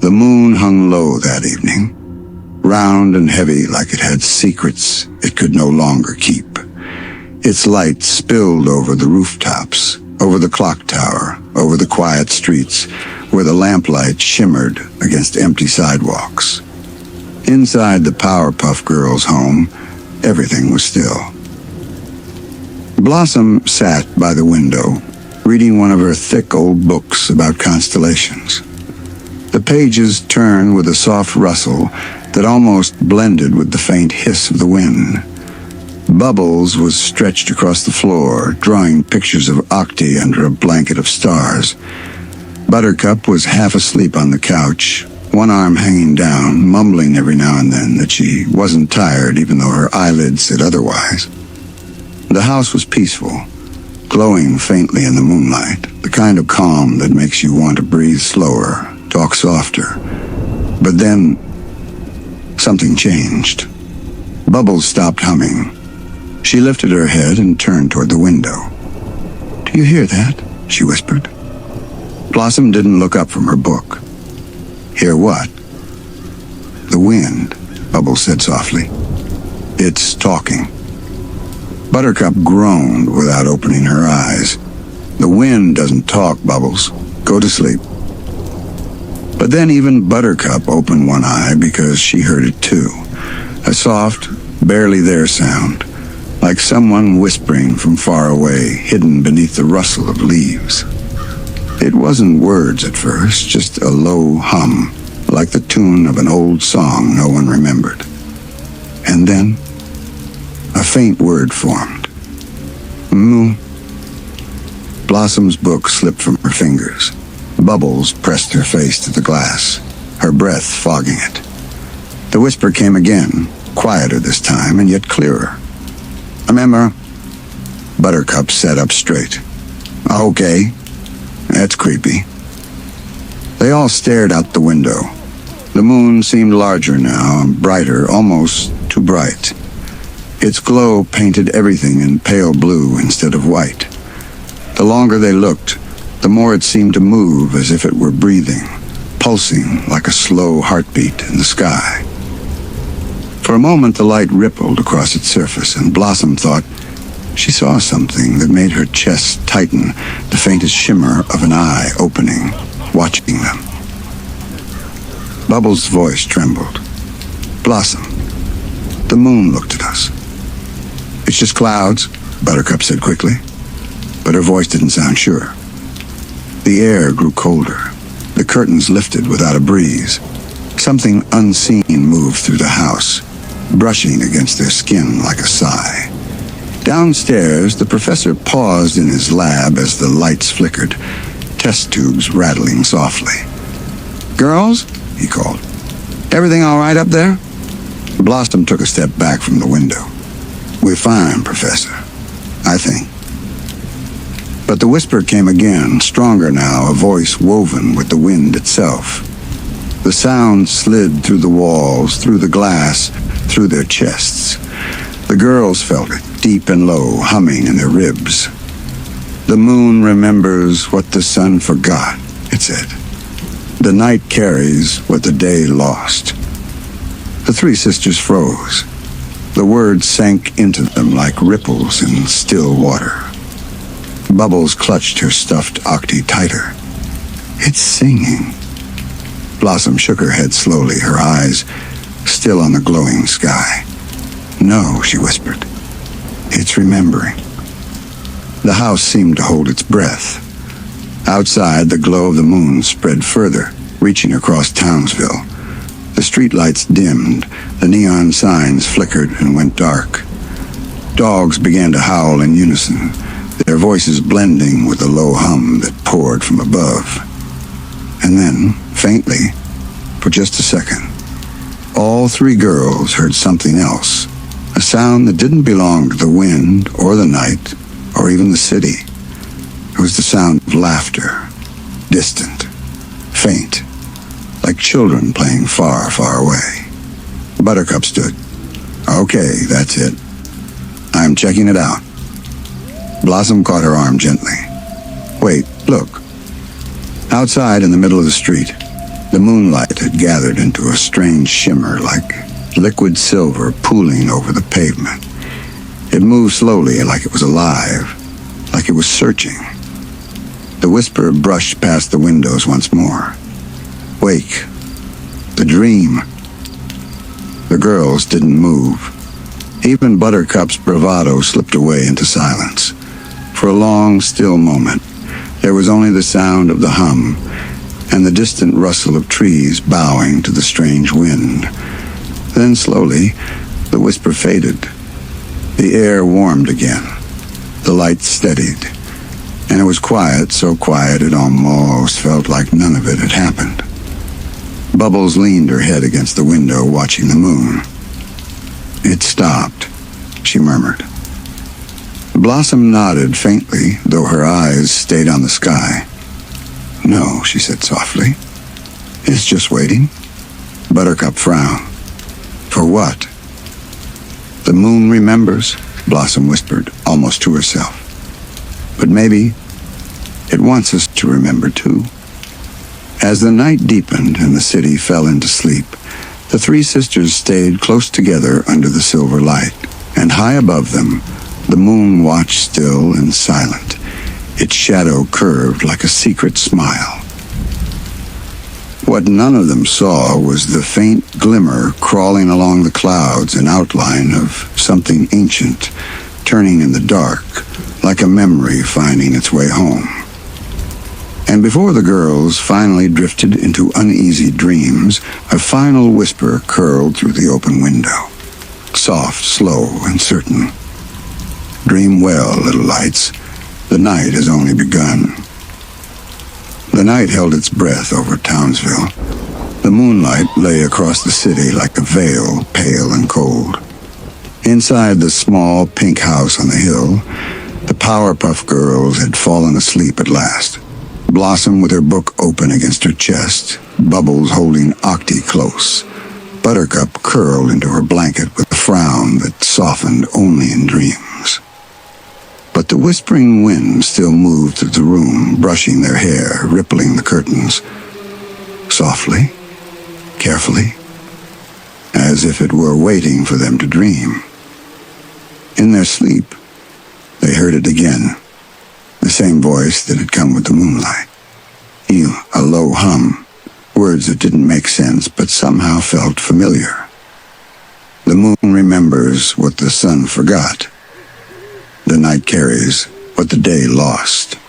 The moon hung low that evening, round and heavy like it had secrets it could no longer keep. Its light spilled over the rooftops, over the clock tower, over the quiet streets, where the lamplight shimmered against empty sidewalks. Inside the Powerpuff Girls' home, everything was still. Blossom sat by the window, reading one of her thick old books about constellations. The pages turned with a soft rustle that almost blended with the faint hiss of the wind. Bubbles was stretched across the floor, drawing pictures of Octi under a blanket of stars. Buttercup was half asleep on the couch, one arm hanging down, mumbling every now and then that she wasn't tired even though her eyelids said otherwise. The house was peaceful, glowing faintly in the moonlight, the kind of calm that makes you want to breathe slower, talk softer. But then, something changed. Bubbles stopped humming. She lifted her head and turned toward the window. "Do you hear that?" she whispered. Blossom didn't look up from her book. "Hear what?" "The wind," Bubbles said softly. "It's talking." Buttercup groaned without opening her eyes. "The wind doesn't talk, Bubbles. Go to sleep." But then even Buttercup opened one eye because she heard it too. A soft, barely there sound, like someone whispering from far away, hidden beneath the rustle of leaves. It wasn't words at first, just a low hum, like the tune of an old song no one remembered. And then, a faint word formed. Moo. Blossom's book slipped from her fingers. Bubbles pressed her face to the glass, her breath fogging it. The whisper came again, quieter this time, and yet clearer. "Remember?" Buttercup sat up straight. "Okay. That's creepy." They all stared out the window. The moon seemed larger now, and brighter, almost too bright. Its glow painted everything in pale blue instead of white. The longer they looked, the more it seemed to move as if it were breathing, pulsing like a slow heartbeat in the sky. For a moment the light rippled across its surface, and Blossom thought she saw something that made her chest tighten, the faintest shimmer of an eye opening, watching them. Bubbles' voice trembled. "Blossom, the moon looked at us." "It's just clouds," Buttercup said quickly, but her voice didn't sound sure. The air grew colder. The curtains lifted without a breeze. Something unseen moved through the house, brushing against their skin like a sigh. Downstairs, the professor paused in his lab as the lights flickered, test tubes rattling softly. "Girls," he called. "Everything all right up there?" Blossom took a step back from the window. "We're fine, Professor, I think." But the whisper came again, stronger now, a voice woven with the wind itself. The sound slid through the walls, through the glass, through their chests. The girls felt it, deep and low, humming in their ribs. "The moon remembers what the sun forgot," it said. "The night carries what the day lost." The three sisters froze. The words sank into them like ripples in still water. Bubbles clutched her stuffed Octi tighter. "It's singing." Blossom shook her head slowly, her eyes still on the glowing sky. "No," she whispered. "It's remembering." The house seemed to hold its breath. Outside, the glow of the moon spread further, reaching across Townsville. The streetlights dimmed, the neon signs flickered and went dark. Dogs began to howl in unison, their voices blending with the low hum that poured from above. And then, faintly, for just a second, all three girls heard something else, a sound that didn't belong to the wind or the night or even the city. It was the sound of laughter, distant, faint, like children playing far, far away. Buttercup stood. "Okay, that's it. I'm checking it out." Blossom caught her arm gently. "Wait, look." Outside in the middle of the street, The moonlight had gathered into a strange shimmer like liquid silver pooling over the pavement. It moved slowly, like it was alive, like it was searching. The whisper brushed past the windows once more. Wake. The dream. The girls didn't move. Even Buttercup's bravado slipped away into silence. For a long, still moment, there was only the sound of the hum and the distant rustle of trees bowing to the strange wind. Then slowly, the whisper faded. The air warmed again. The light steadied. And it was quiet, so quiet it almost felt like none of it had happened. Bubbles leaned her head against the window, watching the moon. It stopped, she murmured. Blossom nodded faintly, though her eyes stayed on the sky. No, she said softly. It's just waiting. Buttercup frowned. For what? The moon remembers, Blossom whispered, almost to herself. But maybe it wants us to remember too. As the night deepened and the city fell into sleep, the three sisters stayed close together under the silver light, and high above them, the moon watched still and silent, its shadow curved like a secret smile. What none of them saw was the faint glimmer crawling along the clouds, an outline of something ancient, turning in the dark, like a memory finding its way home. And before the girls finally drifted into uneasy dreams, a final whisper curled through the open window. Soft, slow, and certain. Dream well, little lights. The night has only begun. The night held its breath over Townsville. The moonlight lay across the city like a veil, pale and cold. Inside the small pink house on the hill, the Powerpuff Girls had fallen asleep at last. Blossom with her book open against her chest, Bubbles holding Octi close, Buttercup curled into her blanket with a frown that softened only in dreams. But the whispering wind still moved through the room, brushing their hair, rippling the curtains. Softly, carefully, as if it were waiting for them to dream. In their sleep, they heard it again, the same voice that had come with the moonlight. A low hum, words that didn't make sense but somehow felt familiar. The moon remembers what the sun forgot. The night carries what the day lost.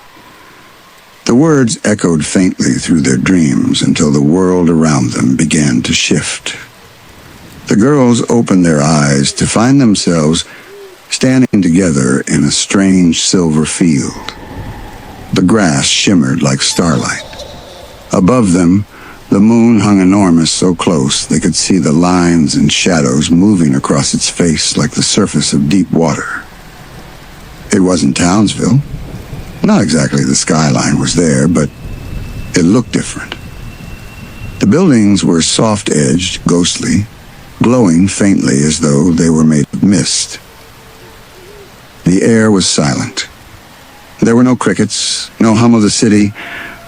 The words echoed faintly through their dreams until the world around them began to shift. The girls opened their eyes to find themselves standing together in a strange silver field. The grass shimmered like starlight. Above them, the moon hung enormous, so close they could see the lines and shadows moving across its face like the surface of deep water. It wasn't Townsville. Not exactly the skyline was there, but it looked different. The buildings were soft-edged, ghostly, glowing faintly as though they were made of mist. The air was silent. There were no crickets, no hum of the city,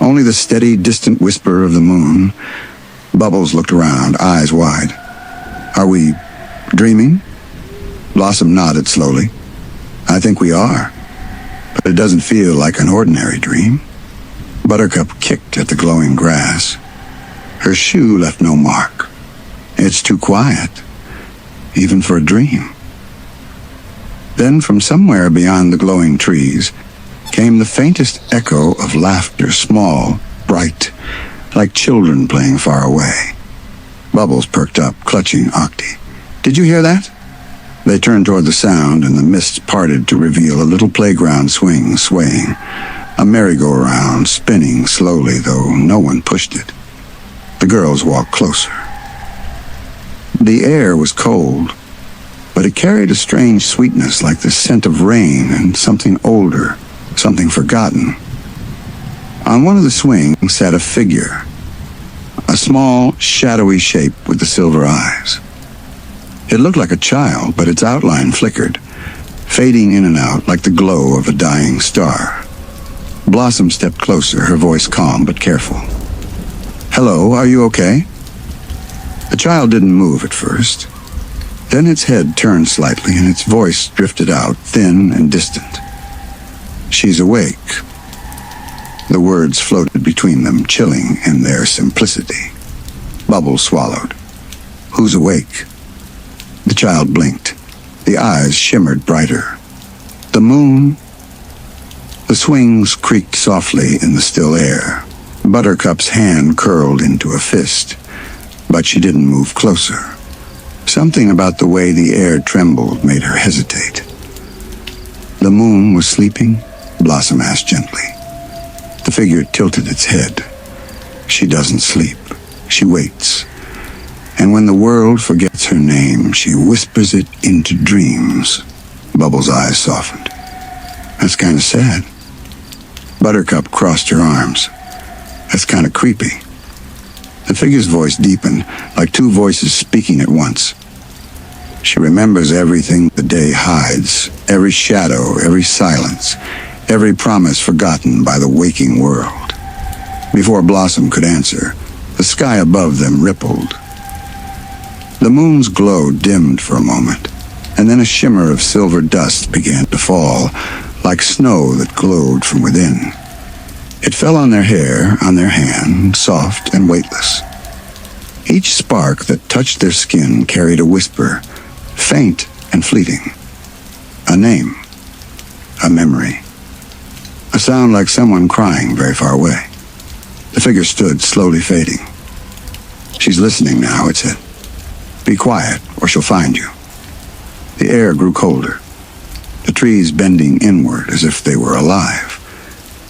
only the steady, distant whisper of the moon. Bubbles looked around, eyes wide. Are we dreaming? Blossom nodded slowly. I think we are, but it doesn't feel like an ordinary dream. Buttercup kicked at the glowing grass. Her shoe left no mark. It's too quiet, even for a dream. Then from somewhere beyond the glowing trees came the faintest echo of laughter, small, bright, like children playing far away. Bubbles perked up, clutching Octi. Did you hear that? They turned toward the sound, and the mist parted to reveal a little playground swing swaying, a merry-go-round spinning slowly, though no one pushed it. The girls walked closer. The air was cold, but it carried a strange sweetness like the scent of rain and something older, something forgotten. On one of the swings sat a figure, a small, shadowy shape with the silver eyes. It looked like a child, but its outline flickered, fading in and out like the glow of a dying star. Blossom stepped closer, her voice calm but careful. Hello, are you okay? The child didn't move at first. Then its head turned slightly and its voice drifted out, thin and distant. She's awake. The words floated between them, chilling in their simplicity. Bubbles swallowed. Who's awake? The child blinked. The eyes shimmered brighter. The moon. The swings creaked softly in the still air. Buttercup's hand curled into a fist, but she didn't move closer. Something about the way the air trembled made her hesitate. The moon was sleeping? Blossom asked gently. The figure tilted its head. She doesn't sleep. She waits. And when the world forgets her name, she whispers it into dreams. Bubbles' eyes softened. That's kind of sad. Buttercup crossed her arms. That's kind of creepy. The figure's voice deepened, like two voices speaking at once. She remembers everything the day hides, every shadow, every silence, every promise forgotten by the waking world. Before Blossom could answer, the sky above them rippled. The moon's glow dimmed for a moment, and then a shimmer of silver dust began to fall, like snow that glowed from within. It fell on their hair, on their hand, soft and weightless. Each spark that touched their skin carried a whisper, faint and fleeting. A name. A memory. A sound like someone crying very far away. The figure stood, slowly fading. She's listening now, it said. Be quiet, or she'll find you. The air grew colder, the trees bending inward as if they were alive.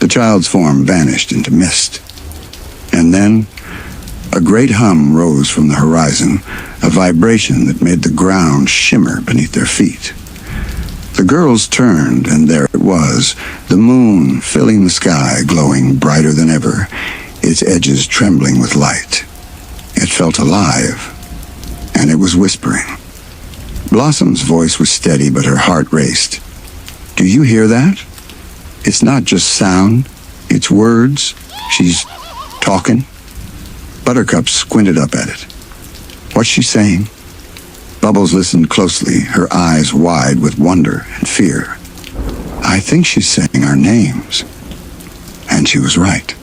The child's form vanished into mist. And then, a great hum rose from the horizon, a vibration that made the ground shimmer beneath their feet. The girls turned, and there it was, the moon filling the sky, glowing brighter than ever, its edges trembling with light. It felt alive, and it was whispering. Blossom's voice was steady, but her heart raced. Do you hear that? It's not just sound, it's words. She's talking. Buttercup squinted up at it. What's she saying? Bubbles listened closely, her eyes wide with wonder and fear. I think she's saying our names. And she was right.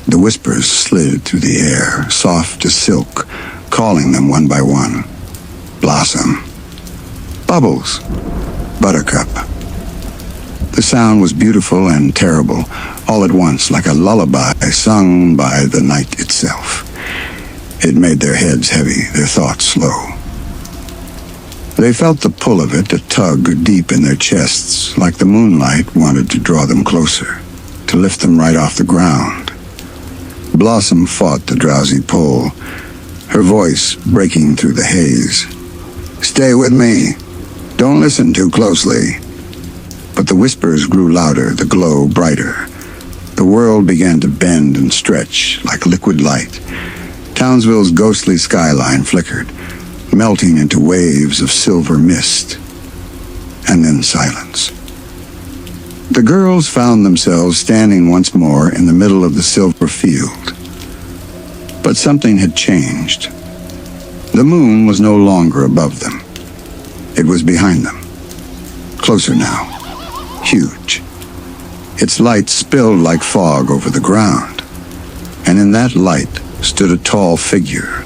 The whispers slid through the air, soft as silk, calling them one by one. Blossom. Bubbles. Buttercup. The sound was beautiful and terrible, all at once, like a lullaby sung by the night itself. It made their heads heavy, their thoughts slow. They felt the pull of it, a tug deep in their chests, like the moonlight wanted to draw them closer, to lift them right off the ground. Blossom fought the drowsy pull, her voice breaking through the haze. Stay with me. Don't listen too closely. But the whispers grew louder, the glow brighter. The world began to bend and stretch like liquid light. Townsville's ghostly skyline flickered, melting into waves of silver mist. And then silence. The girls found themselves standing once more in the middle of the silver field. But something had changed. The moon was no longer above them. It was behind them. Closer now. Huge. Its light spilled like fog over the ground. And in that light stood a tall figure.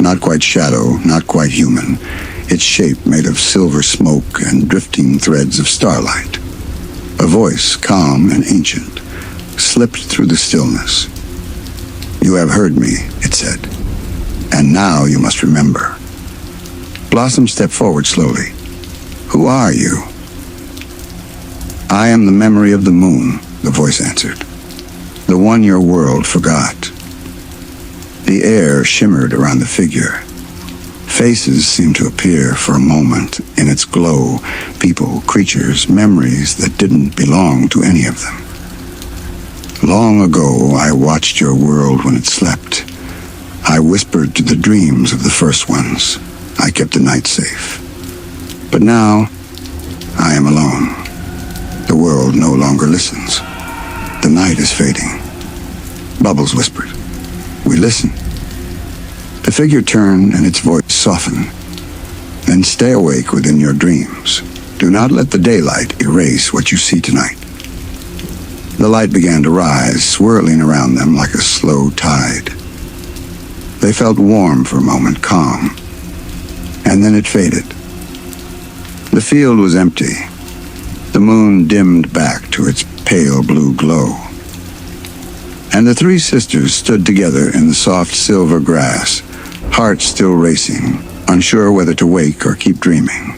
Not quite shadow, not quite human. Its shape made of silver smoke and drifting threads of starlight. A voice, calm and ancient, slipped through the stillness. You have heard me, it said. And now you must remember. Blossom stepped forward slowly. Who are you? I am the memory of the moon, the voice answered. The one your world forgot. The air shimmered around the figure. Faces seemed to appear for a moment in its glow. People, creatures, memories that didn't belong to any of them. Long ago, I watched your world when it slept. I whispered to the dreams of the first ones. I kept the night safe. But now, I am alone. The world no longer listens. The night is fading. Bubbles whispered. We listen. The figure turned and its voice softened. Then stay awake within your dreams. Do not let the daylight erase what you see tonight. The light began to rise, swirling around them like a slow tide. They felt warm for a moment, calm. And then it faded. The field was empty. The moon dimmed back to its pale blue glow. And the three sisters stood together in the soft silver grass, hearts still racing, unsure whether to wake or keep dreaming.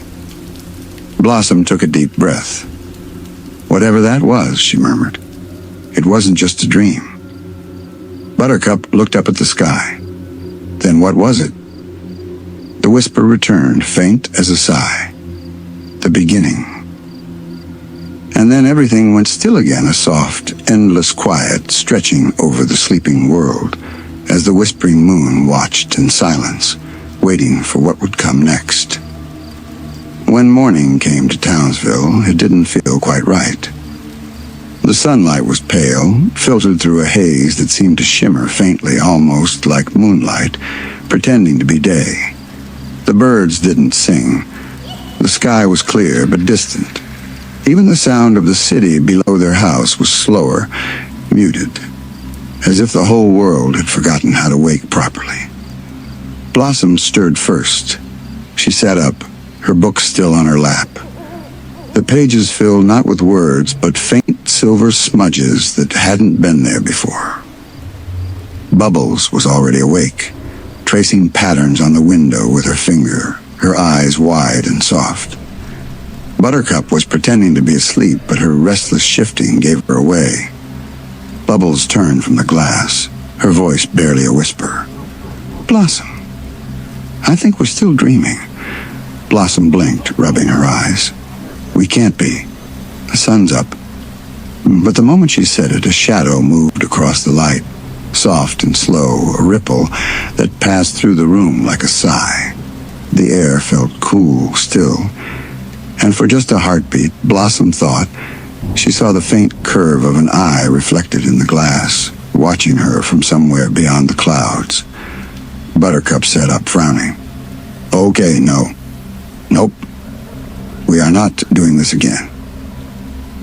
Blossom took a deep breath. Whatever that was, she murmured, it wasn't just a dream. Buttercup looked up at the sky. Then what was it? The whisper returned, faint as a sigh. The beginning. And then everything went still again, a soft, endless quiet stretching over the sleeping world as the whispering moon watched in silence, waiting for what would come next. When morning came to Townsville, it didn't feel quite right. The sunlight was pale, filtered through a haze that seemed to shimmer faintly, almost like moonlight, pretending to be day. The birds didn't sing. The sky was clear but distant. Even the sound of the city below their house was slower, muted, as if the whole world had forgotten how to wake properly. Blossom stirred first. She sat up, her book still on her lap. The pages filled not with words, but faint silver smudges that hadn't been there before. Bubbles was already awake, tracing patterns on the window with her finger, her eyes wide and soft. Buttercup was pretending to be asleep, but her restless shifting gave her away. Bubbles turned from the glass, her voice barely a whisper. Blossom, I think we're still dreaming. Blossom blinked, rubbing her eyes. We can't be. The sun's up. But the moment she said it, a shadow moved across the light, soft and slow, a ripple that passed through the room like a sigh. The air felt cool, still, and for just a heartbeat, Blossom thought she saw the faint curve of an eye reflected in the glass, watching her from somewhere beyond the clouds. Buttercup sat up, frowning. Okay, no. Nope. We are not doing this again.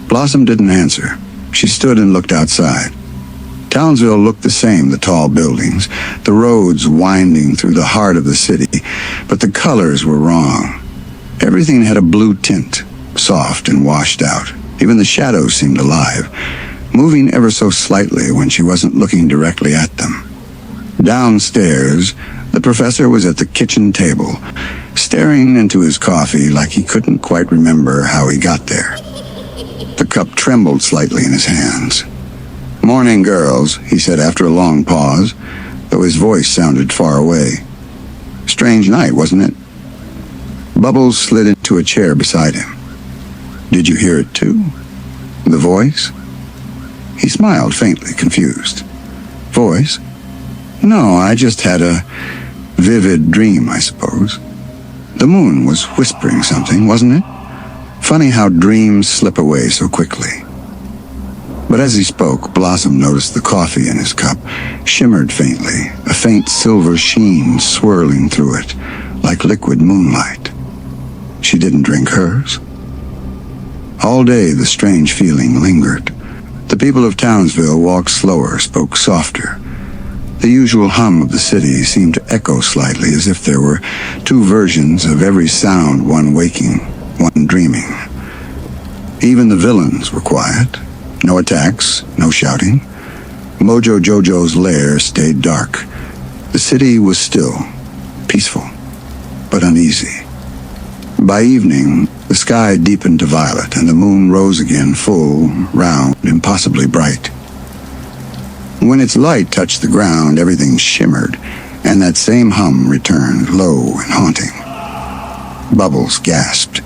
Blossom didn't answer. She stood and looked outside. Townsville looked the same, the tall buildings, the roads winding through the heart of the city, but the colors were wrong. Everything had a blue tint, soft and washed out. Even the shadows seemed alive, moving ever so slightly when she wasn't looking directly at them. Downstairs, the professor was at the kitchen table, staring into his coffee like he couldn't quite remember how he got there. The cup trembled slightly in his hands. Morning, girls, he said after a long pause, though his voice sounded far away. Strange night, wasn't it? Bubbles slid into a chair beside him. Did you hear it too? The voice? He smiled faintly, confused. Voice? No, I just had a vivid dream, I suppose. The moon was whispering something, wasn't it? Funny how dreams slip away so quickly. But as he spoke, Blossom noticed the coffee in his cup shimmered faintly, a faint silver sheen swirling through it, like liquid moonlight. She didn't drink hers. All day the strange feeling lingered. The people of Townsville walked slower, spoke softer. The usual hum of the city seemed to echo slightly, as if there were two versions of every sound, one waking, one dreaming. Even the villains were quiet. No attacks, no shouting. Mojo Jojo's lair stayed dark. The city was still, peaceful, but uneasy. By evening, the sky deepened to violet, and the moon rose again, full, round, impossibly bright. When its light touched the ground, everything shimmered, and that same hum returned, low and haunting. Bubbles gasped.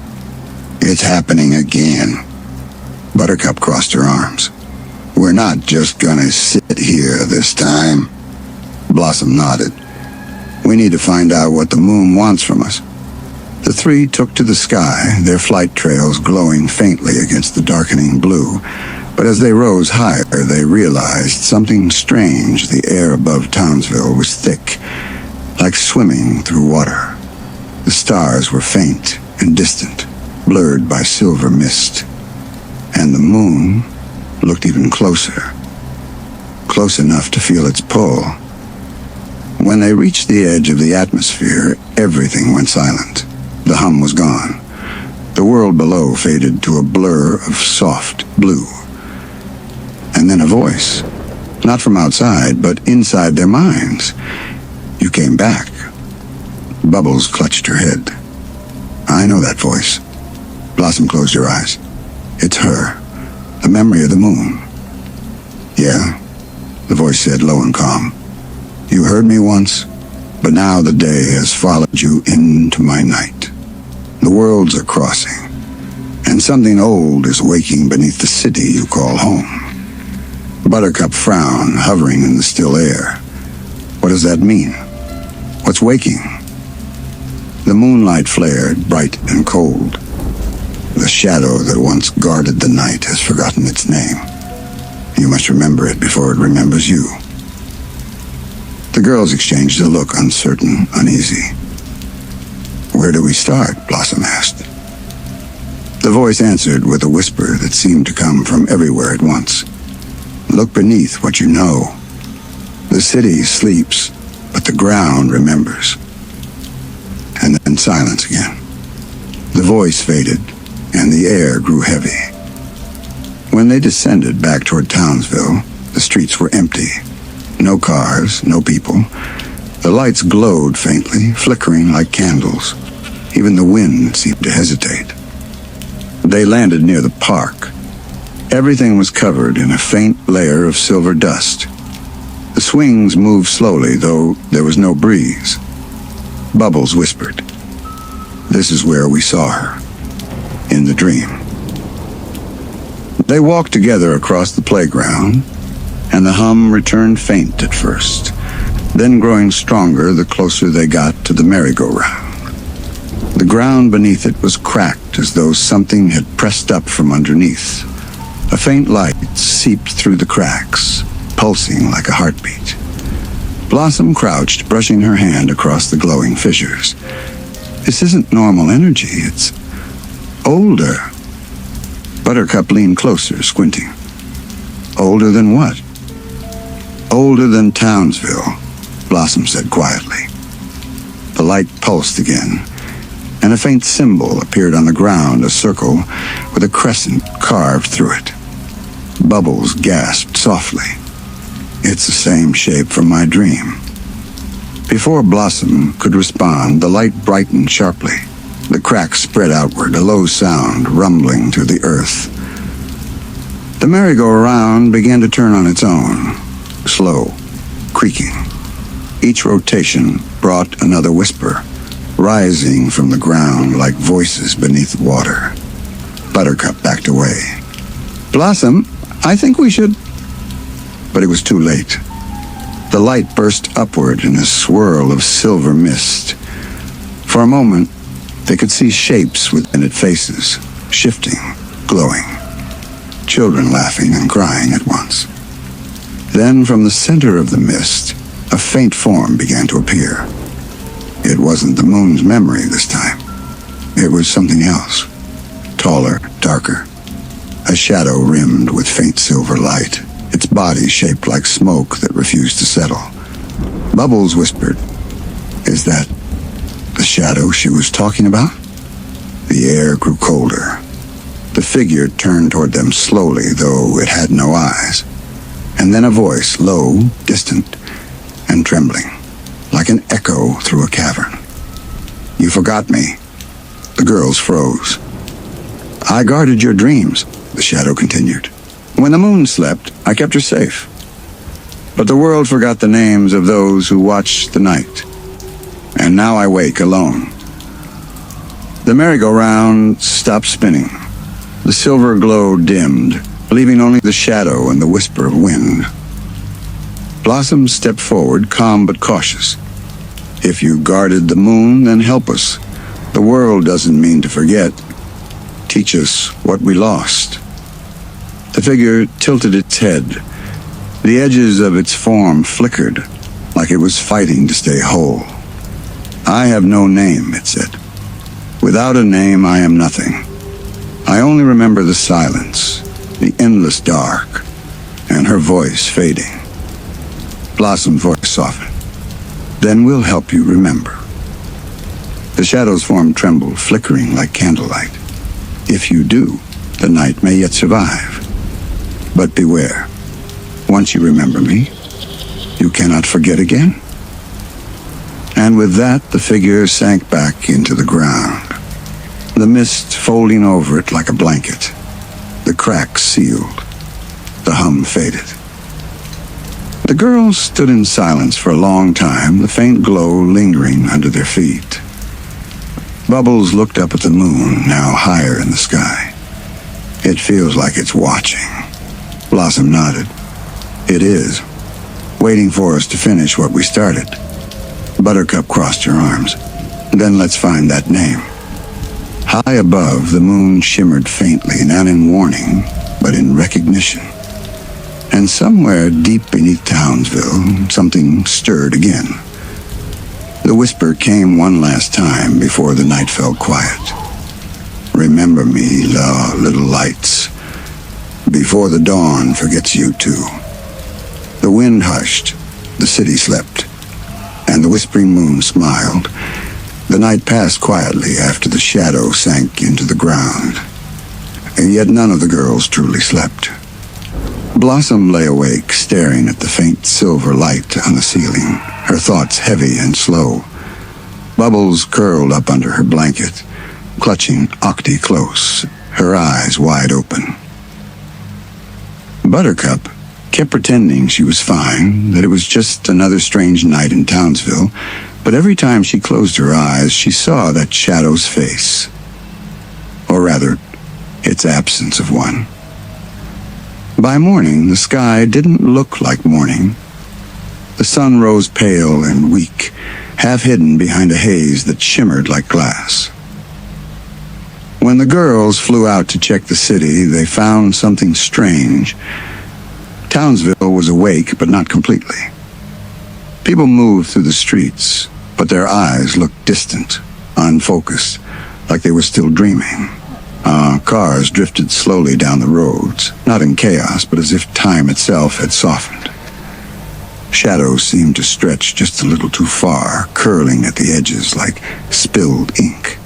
It's happening again. Buttercup crossed her arms. We're not just gonna sit here this time. Blossom nodded. We need to find out what the moon wants from us. The three took to the sky, their flight trails glowing faintly against the darkening blue, But as they rose higher, they realized something strange. The air above Townsville was thick, like swimming through water. The stars were faint and distant, blurred by silver mist. And the moon looked even closer, close enough to feel its pull. When they reached the edge of the atmosphere, everything went silent. The hum was gone. The world below faded to a blur of soft blue. And then a voice, not from outside, but inside their minds. "You came back." Bubbles clutched her head. "I know that voice." Blossom closed her eyes. "It's her, the memory of the moon." "Yeah," the voice said, low and calm. "You heard me once, but now the day has followed you into my night. The worlds are crossing, and something old is waking beneath the city you call home." Buttercup frowned, hovering in the still air. "What does that mean? What's waking?" The moonlight flared, bright and cold. "The shadow that once guarded the night has forgotten its name. You must remember it before it remembers you." The girls exchanged a look, uncertain, uneasy. "Where do we start?" Blossom asked. The voice answered with a whisper that seemed to come from everywhere at once. "Look beneath what you know. The city sleeps, but the ground remembers." And then silence again. The voice faded, and the air grew heavy. When they descended back toward Townsville, the streets were empty. No cars, no people. The lights glowed faintly, flickering like candles. Even the wind seemed to hesitate. They landed near the park. Everything was covered in a faint layer of silver dust. The swings moved slowly, though there was no breeze. Bubbles whispered, "This is where we saw her, in the dream." They walked together across the playground, and the hum returned faint at first, then growing stronger the closer they got to the merry-go-round. The ground beneath it was cracked as though something had pressed up from underneath. A faint light seeped through the cracks, pulsing like a heartbeat. Blossom crouched, brushing her hand across the glowing fissures. "This isn't normal energy, it's older." Buttercup leaned closer, squinting. "Older than what?" "Older than Townsville," Blossom said quietly. The light pulsed again, and a faint symbol appeared on the ground, a circle with a crescent carved through it. Bubbles gasped softly. "It's the same shape from my dream." Before Blossom could respond, the light brightened sharply. The cracks spread outward, a low sound rumbling through the earth. The merry-go-round began to turn on its own, slow, creaking. Each rotation brought another whisper, rising from the ground like voices beneath water. Buttercup backed away. "Blossom, I think we should—" But it was too late. The light burst upward in a swirl of silver mist. For a moment, they could see shapes within its faces, shifting, glowing. Children laughing and crying at once. Then, from the center of the mist, a faint form began to appear. It wasn't the moon's memory this time. It was something else. Taller, darker. A shadow rimmed with faint silver light, its body shaped like smoke that refused to settle. Bubbles whispered, "Is that the shadow she was talking about?" The air grew colder. The figure turned toward them slowly, though it had no eyes. And then a voice, low, distant, and trembling, like an echo through a cavern. "You forgot me." The girls froze. "I guarded your dreams," the shadow continued. "When the moon slept, I kept her safe. But the world forgot the names of those who watched the night. And now I wake alone." The merry-go-round stopped spinning. The silver glow dimmed, leaving only the shadow and the whisper of wind. Blossom stepped forward, calm but cautious. "If you guarded the moon, then help us. The world doesn't mean to forget. Teach us what we lost." The figure tilted its head. The edges of its form flickered, like it was fighting to stay whole. "I have no name," it said. "Without a name, I am nothing. I only remember the silence, the endless dark, and her voice fading." Blossom's voice softened. "Then we'll help you remember." The shadow's form trembled, flickering like candlelight. "If you do, the night may yet survive. But beware. Once you remember me, you cannot forget again." And with that, the figure sank back into the ground, the mist folding over it like a blanket. The cracks sealed. The hum faded. The girls stood in silence for a long time, the faint glow lingering under their feet. Bubbles looked up at the moon, now higher in the sky. "It feels like it's watching." Blossom nodded. "It is, waiting for us to finish what we started." Buttercup crossed her arms. "Then let's find that name." High above, the moon shimmered faintly, not in warning, but in recognition. And somewhere deep beneath Townsville, something stirred again. The whisper came one last time before the night fell quiet. "Remember me, little lights, before the dawn forgets you too." The wind hushed, the city slept, and the whispering moon smiled. The night passed quietly after the shadow sank into the ground, and yet none of the girls truly slept. Blossom lay awake, staring at the faint silver light on the ceiling, her thoughts heavy and slow. Bubbles curled up under her blanket, clutching Octi close, her eyes wide open. Buttercup kept pretending she was fine, that it was just another strange night in Townsville, but every time she closed her eyes, she saw that shadow's face. Or rather, its absence of one. By morning, the sky didn't look like morning. The sun rose pale and weak, half hidden behind a haze that shimmered like glass. When the girls flew out to check the city, they found something strange. Townsville was awake, but not completely. People moved through the streets, but their eyes looked distant, unfocused, like they were still dreaming. Cars drifted slowly down the roads, not in chaos, but as if time itself had softened. Shadows seemed to stretch just a little too far, curling at the edges like spilled ink.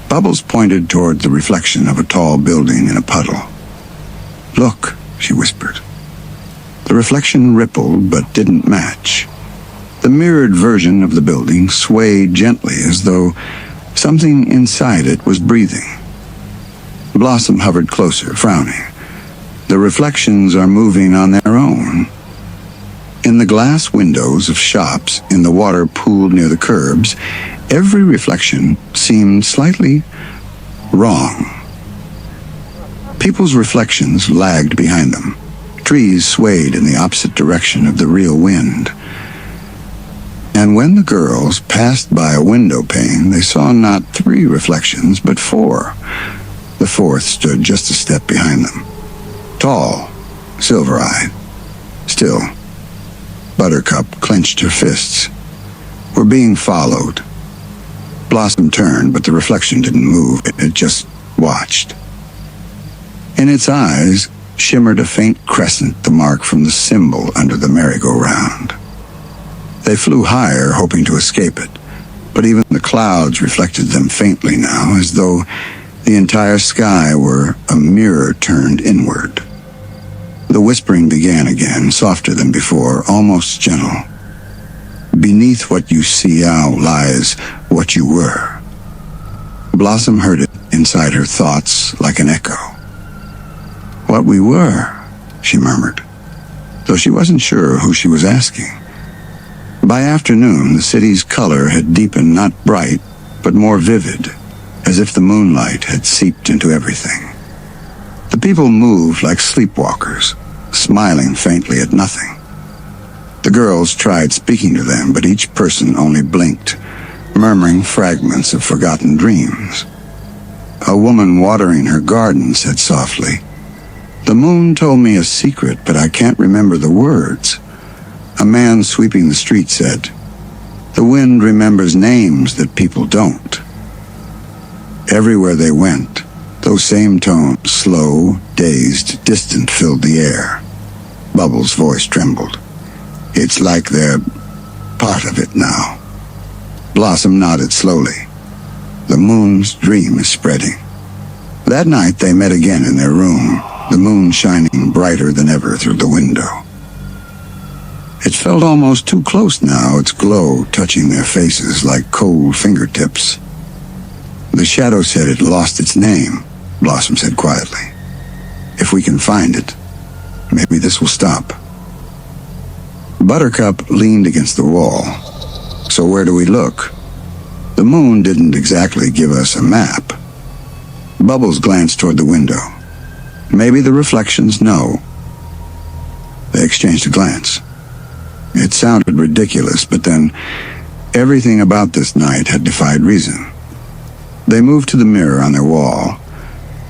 Bubbles pointed toward the reflection of a tall building in a puddle. "Look," she whispered. The reflection rippled but didn't match. The mirrored version of the building swayed gently as though something inside it was breathing. Blossom hovered closer, frowning. The reflections are moving on their own. In the glass windows of shops, in the water pooled near the curbs, every reflection seemed slightly wrong. People's reflections lagged behind them. Trees swayed in the opposite direction of the real wind. And when the girls passed by a window pane, they saw not 3 reflections, but 4. The 4th stood just a step behind them. Tall, silver-eyed. Still, Buttercup clenched her fists. "We're being followed." Blossom turned, but the reflection didn't move. It just watched. In its eyes shimmered a faint crescent, the mark from the symbol under the merry-go-round. They flew higher, hoping to escape it, but even the clouds reflected them faintly now, as though the entire sky were a mirror turned inward. The whispering began again, softer than before, almost gentle. "Beneath what you see now lies what you were." Blossom heard it inside her thoughts like an echo. "What we were," she murmured, though she wasn't sure who she was asking. By afternoon, the city's color had deepened, not bright, but more vivid, as if the moonlight had seeped into everything. The people moved like sleepwalkers, smiling faintly at nothing. The girls tried speaking to them, but each person only blinked, murmuring fragments of forgotten dreams. A woman watering her garden said softly, The moon told me a secret, but I can't remember the words. A man sweeping the street said, "The wind remembers names that people don't." Everywhere they went, those same tones, slow, dazed, distant, filled the air. Bubbles' voice trembled. "It's like they're part of it now." Blossom nodded slowly. "The moon's dream is spreading." That night they met again in their room, the moon shining brighter than ever through the window. It felt almost too close now, its glow touching their faces like cold fingertips. "The shadow said it lost its name," Blossom said quietly. "If we can find it, maybe this will stop." Buttercup leaned against the wall. "So where do we look?" The moon didn't exactly give us a map. Bubbles glanced toward the window. "Maybe the reflections know." They exchanged a glance. It sounded ridiculous, but then everything about this night had defied reason. They moved to the mirror on their wall.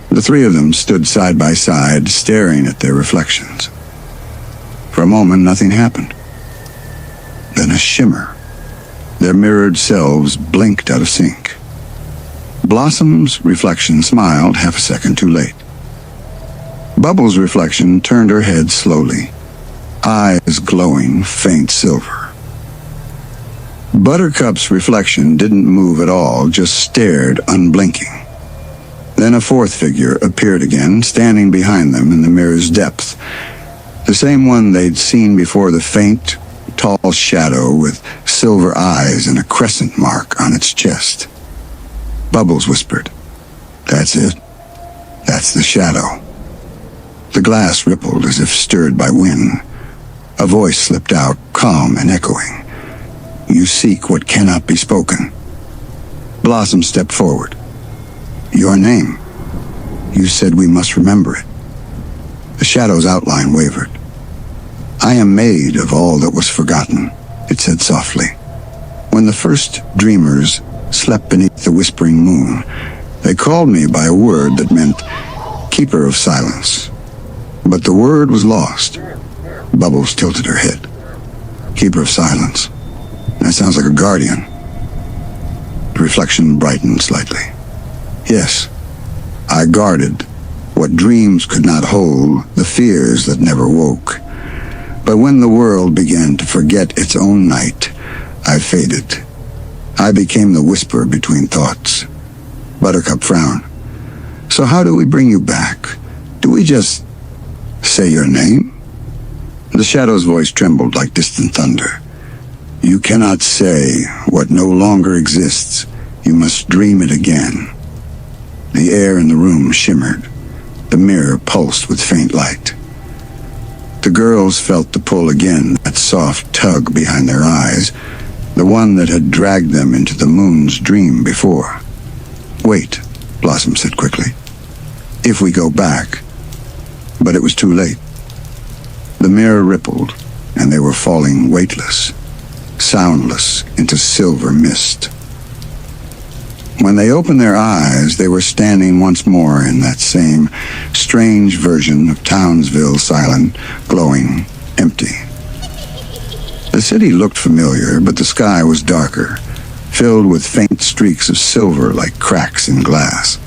The three of them stood side by side, staring at their reflections. For a moment, nothing happened. Then a shimmer. Their mirrored selves blinked out of sync. Blossom's reflection smiled half a second too late. Bubbles' reflection turned her head slowly, eyes glowing faint silver. Buttercup's reflection didn't move at all, just stared unblinking. Then a fourth figure appeared again, standing behind them in the mirror's depth. The same one they'd seen before, the faint, tall shadow with silver eyes and a crescent mark on its chest. Bubbles whispered, "That's it. That's the shadow." The glass rippled as if stirred by wind. A voice slipped out, calm and echoing. "You seek what cannot be spoken." Blossom stepped forward. "Your name. You said we must remember it." The shadow's outline wavered. "I am made of all that was forgotten," it said softly. "When the first dreamers slept beneath the whispering moon, they called me by a word that meant keeper of silence. But the word was lost." Bubbles tilted her head. "Keeper of silence. That sounds like a guardian." The reflection brightened slightly. "Yes, I guarded what dreams could not hold, the fears that never woke. But when the world began to forget its own night, I faded. I became the whisper between thoughts." Buttercup frowned. "So how do we bring you back? Do we just say your name?" The shadow's voice trembled like distant thunder. "You cannot say what no longer exists. You must dream it again." The air in the room shimmered. The mirror pulsed with faint light. The girls felt the pull again, that soft tug behind their eyes, the one that had dragged them into the moon's dream before. "Wait," Blossom said quickly. "If we go back." But it was too late. The mirror rippled, and they were falling weightless, soundless, into silver mist. When they opened their eyes, they were standing once more in that same strange version of Townsville, silent, glowing, empty. The city looked familiar, but the sky was darker, filled with faint streaks of silver like cracks in glass.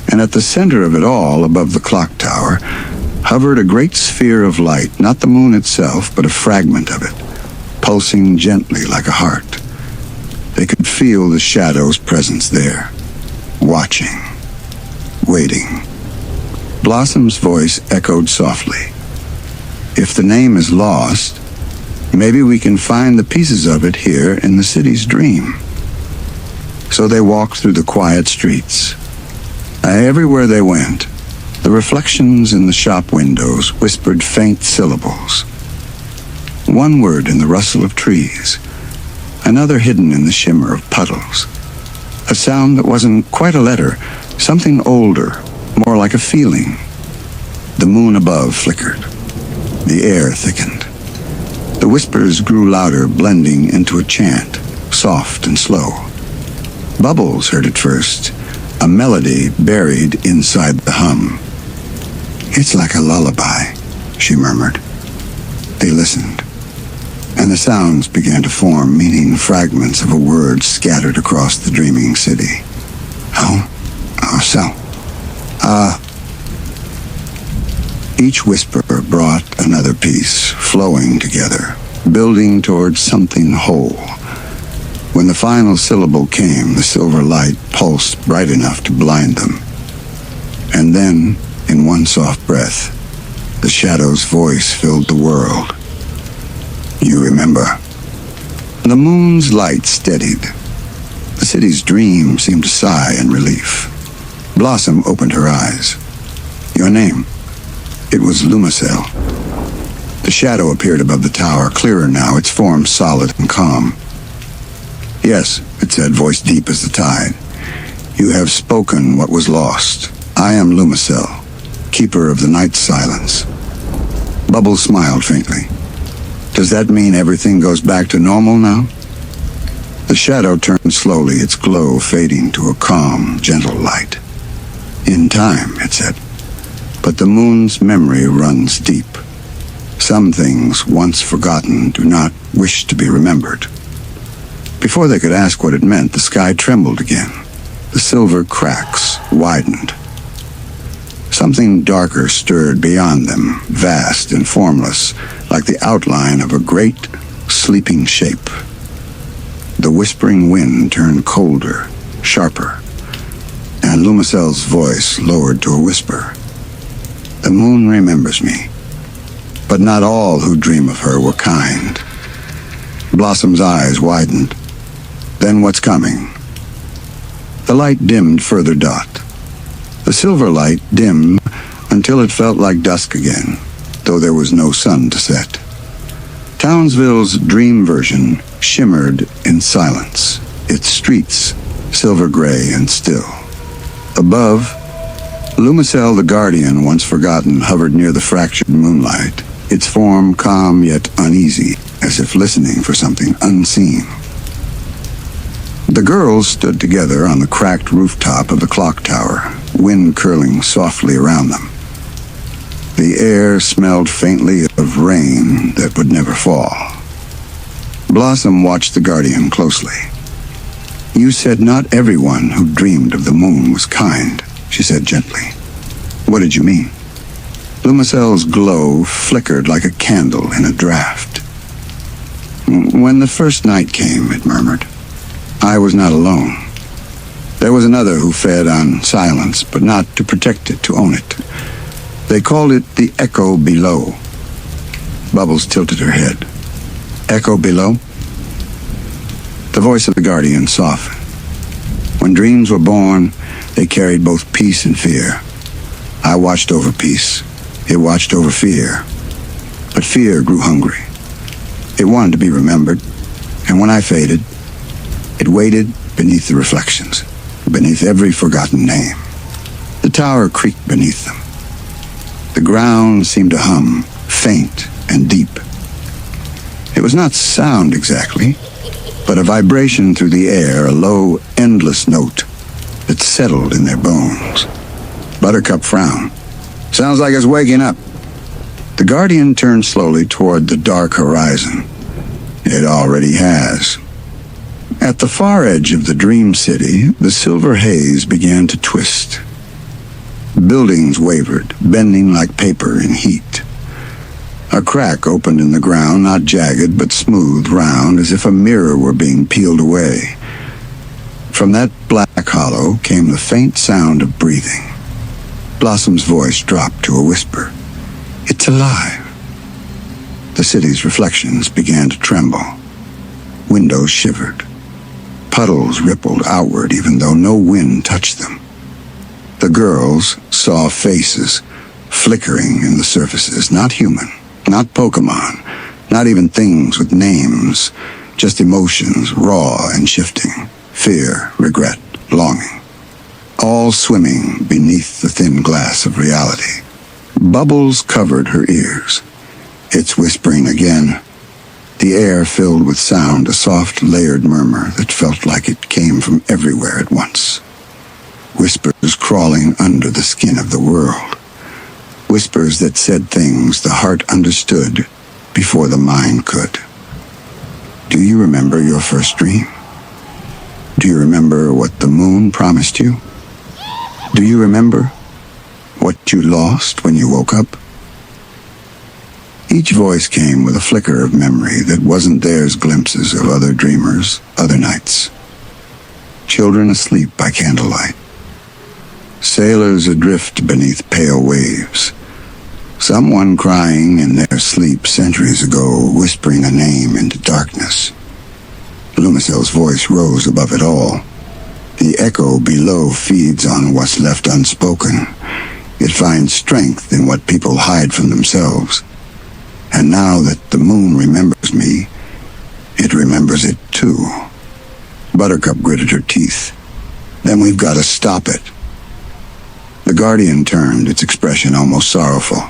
And at the center of it all, above the clock tower, hovered a great sphere of light, not the moon itself, but a fragment of it, pulsing gently like a heart. They could feel the shadow's presence there, watching, waiting. Blossom's voice echoed softly. "If the name is lost, maybe we can find the pieces of it here in the city's dream." So they walked through the quiet streets. Everywhere they went, the reflections in the shop windows whispered faint syllables. One word in the rustle of trees, another hidden in the shimmer of puddles. A sound that wasn't quite a letter, something older, more like a feeling. The moon above flickered. The air thickened. The whispers grew louder, blending into a chant, soft and slow. Bubbles heard it first, a melody buried inside the hum. "It's like a lullaby," she murmured. They listened, and the sounds began to form, meaning fragments of a word scattered across the dreaming city. Each whisper brought another piece, flowing together, building towards something whole. When the final syllable came, the silver light pulsed bright enough to blind them. And then, in one soft breath, the shadow's voice filled the world. "You remember." The moon's light steadied. The city's dream seemed to sigh in relief. Blossom opened her eyes. "Your name?" It was Lumicel. The shadow appeared above the tower, clearer now, its form solid and calm. "Yes," it said, voice deep as the tide. "You have spoken what was lost. I am Lumicel, keeper of the night's silence." Bubbles smiled faintly. "Does that mean everything goes back to normal now?" The shadow turned slowly, its glow fading to a calm, gentle light. "In time," it said. "But the moon's memory runs deep. Some things, once forgotten, do not wish to be remembered." Before they could ask what it meant, the sky trembled again. The silver cracks widened. Something darker stirred beyond them, vast and formless, like the outline of a great, sleeping shape. The whispering wind turned colder, sharper, and Lumicel's voice lowered to a whisper. "The moon remembers me, but not all who dream of her were kind." Blossom's eyes widened. "Then what's coming?" The light dimmed further dot. The silver light dimmed until it felt like dusk again, though there was no sun to set. Townsville's dream version shimmered in silence, its streets silver gray and still. Above, Lumicel the Guardian, once forgotten, hovered near the fractured moonlight, its form calm yet uneasy, as if listening for something unseen. The girls stood together on the cracked rooftop of the clock tower, wind curling softly around them. The air smelled faintly of rain that would never fall. Blossom watched the Guardian closely. "You said not everyone who dreamed of the moon was kind," she said gently. "What did you mean?" Lumicel's glow flickered like a candle in a draft. "When the first night came," it murmured, "I was not alone. There was another who fed on silence, but not to protect it, to own it. They called it the echo below." Bubbles tilted her head. "Echo below?" The voice of the Guardian softened. "When dreams were born, they carried both peace and fear. I watched over peace. It watched over fear. But fear grew hungry. It wanted to be remembered, and when I faded, it waited beneath the reflections, beneath every forgotten name. The tower creaked beneath them. The ground seemed to hum, faint and deep. It was not sound exactly, but a vibration through the air, a low, endless note that settled in their bones. Buttercup frowned. "Sounds like it's waking up." The Guardian turned slowly toward the dark horizon. "It already has." At the far edge of the dream city, the silver haze began to twist. Buildings wavered, bending like paper in heat. A crack opened in the ground, not jagged, but smooth, round, as if a mirror were being peeled away. From that black hollow came the faint sound of breathing. Blossom's voice dropped to a whisper. "It's alive." The city's reflections began to tremble. Windows shivered. Puddles rippled outward even though no wind touched them. The girls saw faces flickering in the surfaces, not human, not Pokemon, not even things with names, just emotions, raw and shifting, fear, regret, longing, all swimming beneath the thin glass of reality. Bubbles covered her ears. "It's whispering again." The air filled with sound, a soft, layered murmur that felt like it came from everywhere at once. Whispers crawling under the skin of the world. whispers that said things the heart understood before the mind could. Do you remember your first dream? Do you remember what the moon promised you? Do you remember what you lost when you woke up? Each voice came with a flicker of memory that wasn't theirs, glimpses of other dreamers, other nights. Children asleep by candlelight. Sailors adrift beneath pale waves. Someone crying in their sleep centuries ago, whispering a name into darkness. Lumicel's voice rose above it all. The echo below feeds on what's left unspoken. It finds strength in what people hide from themselves. And now that the moon remembers me, it remembers it too. Buttercup gritted her teeth. Then we've got to stop it. The Guardian turned, its expression almost sorrowful.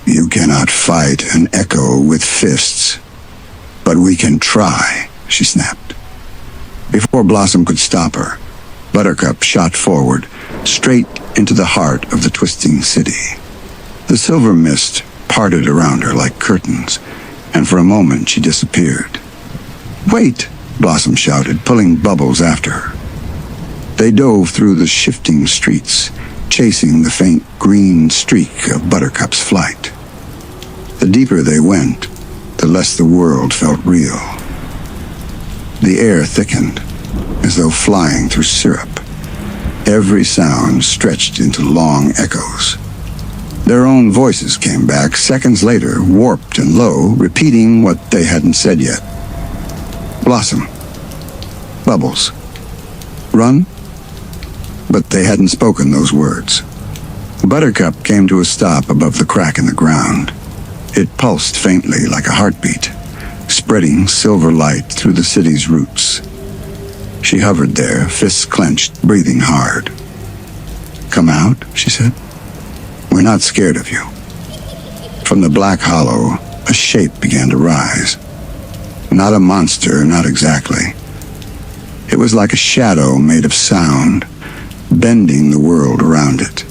You cannot fight an echo with fists. But we can try, she snapped. Before Blossom could stop her, Buttercup shot forward, straight into the heart of the twisting city. The silver mist parted around her like curtains, and for a moment she disappeared. Wait, Blossom shouted, pulling Bubbles after her. They dove through the shifting streets, chasing the faint green streak of Buttercup's flight. The deeper they went, the less the world felt real. The air thickened, as though flying through syrup. Every sound stretched into long echoes. Their own voices came back seconds later, warped and low, repeating what they hadn't said yet. Blossom. Bubbles. Run? But they hadn't spoken those words. Buttercup came to a stop above the crack in the ground. It pulsed faintly like a heartbeat, spreading silver light through the city's roots. She hovered there, fists clenched, breathing hard. Come out, she said. We're not scared of you. From the black hollow, a shape began to rise. Not a monster, not exactly. It was like a shadow made of sound, bending the world around it.